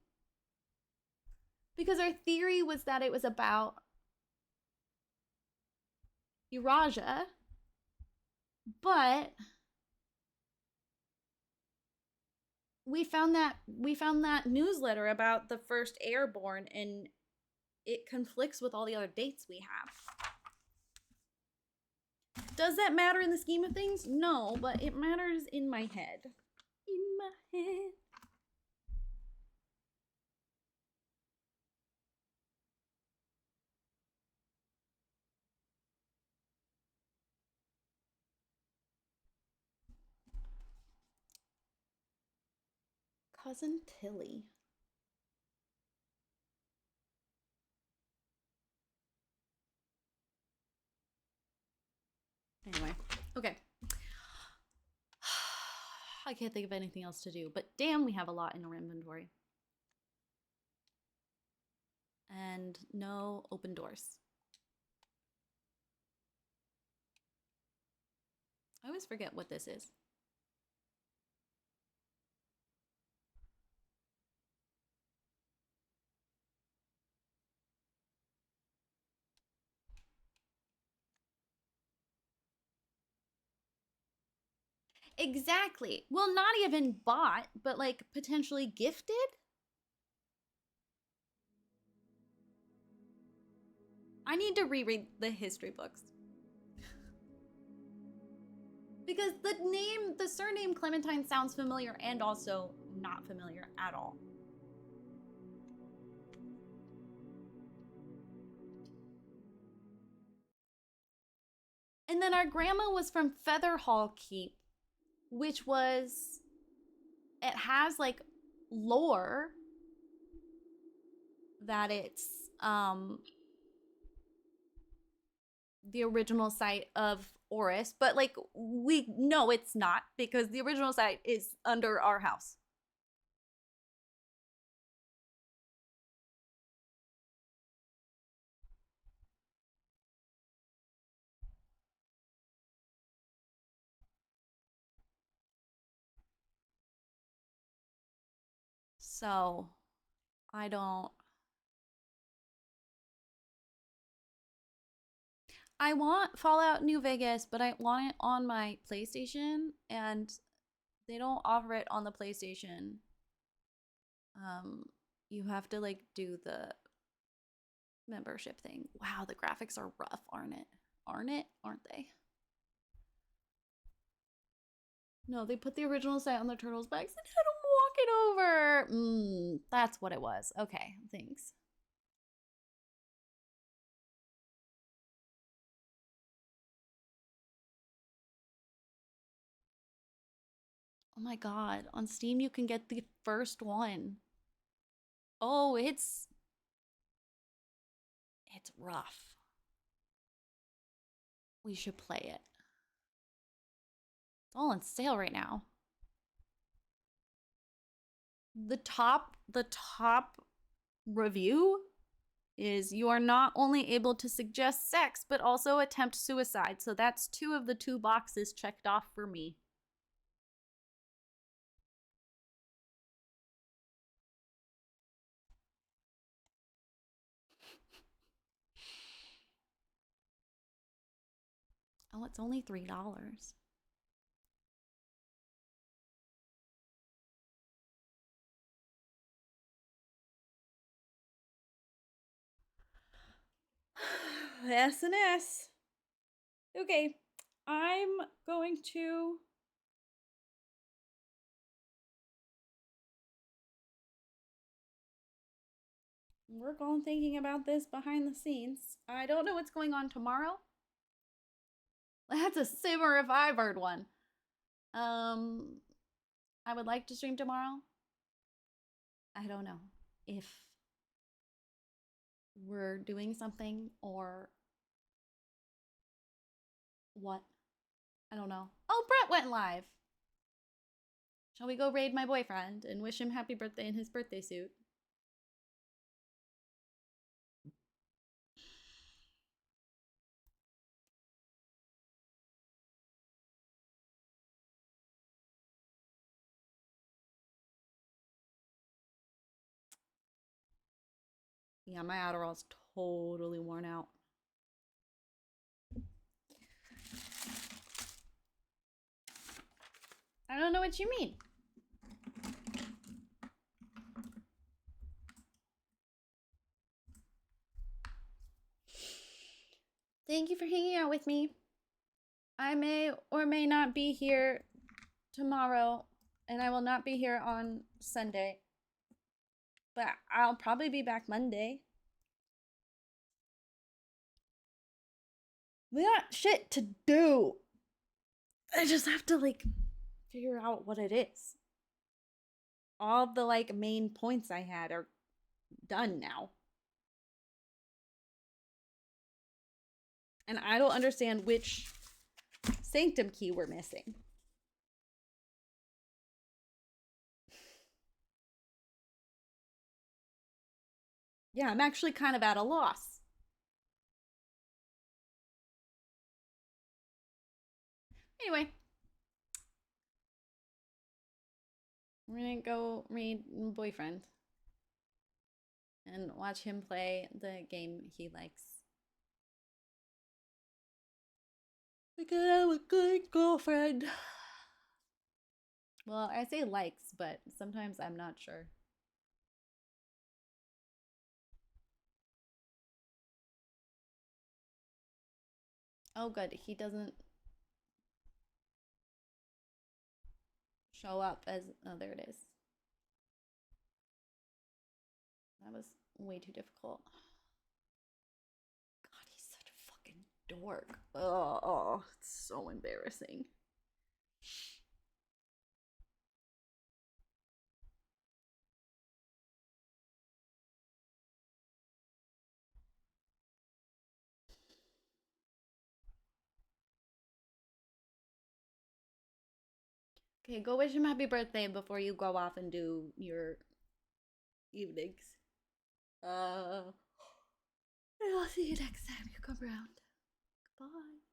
Because our theory was that it was about Iraja, but we found that newsletter about the first airborne, and it conflicts with all the other dates we have. Does that matter in the scheme of things? No, but it matters in my head. In my head. Cousin Tilly. Anyway, okay. I can't think of anything else to do, but damn, we have a lot in our inventory. And no open doors. I always forget what this is. Exactly. Well, not even bought, but like potentially gifted. I need to reread the history books. Because the surname Clementine sounds familiar and also not familiar at all. And then our grandma was from Featherhall Keep, which was, it has like lore that it's the original site of Oris, but like we know it's not because the original site is under our house. So I want Fallout New Vegas, but I want it on my PlayStation, and they don't offer it on the PlayStation. You have to like do the membership thing. Wow, the graphics are rough, aren't it? Aren't they? No, they put the original site on the turtles' backs and had them walk it over. That's what it was. Okay, thanks. Oh my god, on Steam you can get the first one. Oh, it's rough. We should play it. It's all on sale right now. The top review is you are not only able to suggest sex, but also attempt suicide. So that's 2 of the 2 boxes checked off for me. Oh, it's only $3. S&S. Okay, I'm going to We're all thinking about this behind the scenes. I don't know what's going on tomorrow. That's a simmer if I've heard one. I would like to stream tomorrow. I don't know if we're doing something or what. I don't know. Oh, Brett went live. Shall we go raid my boyfriend and wish him happy birthday in his birthday suit? Yeah, my Adderall's totally worn out. I don't know what you mean. Thank you for hanging out with me. I may or may not be here tomorrow, and I will not be here on Sunday. But I'll probably be back Monday. We got shit to do. I just have to, like, figure out what it is. All the, like, main points I had are done now. And I don't understand which sanctum key we're missing. Yeah, I'm actually kind of at a loss. Anyway. We're gonna go read Boyfriend. And watch him play the game he likes. Because I'm a good girlfriend. Well, I say likes, but sometimes I'm not sure. Oh, good. He doesn't show up as. Oh, there it is. That was way too difficult. God, he's such a fucking dork. Oh, it's so embarrassing. Okay, go wish him happy birthday before you go off and do your evenings. And I'll see you next time you come around. Goodbye.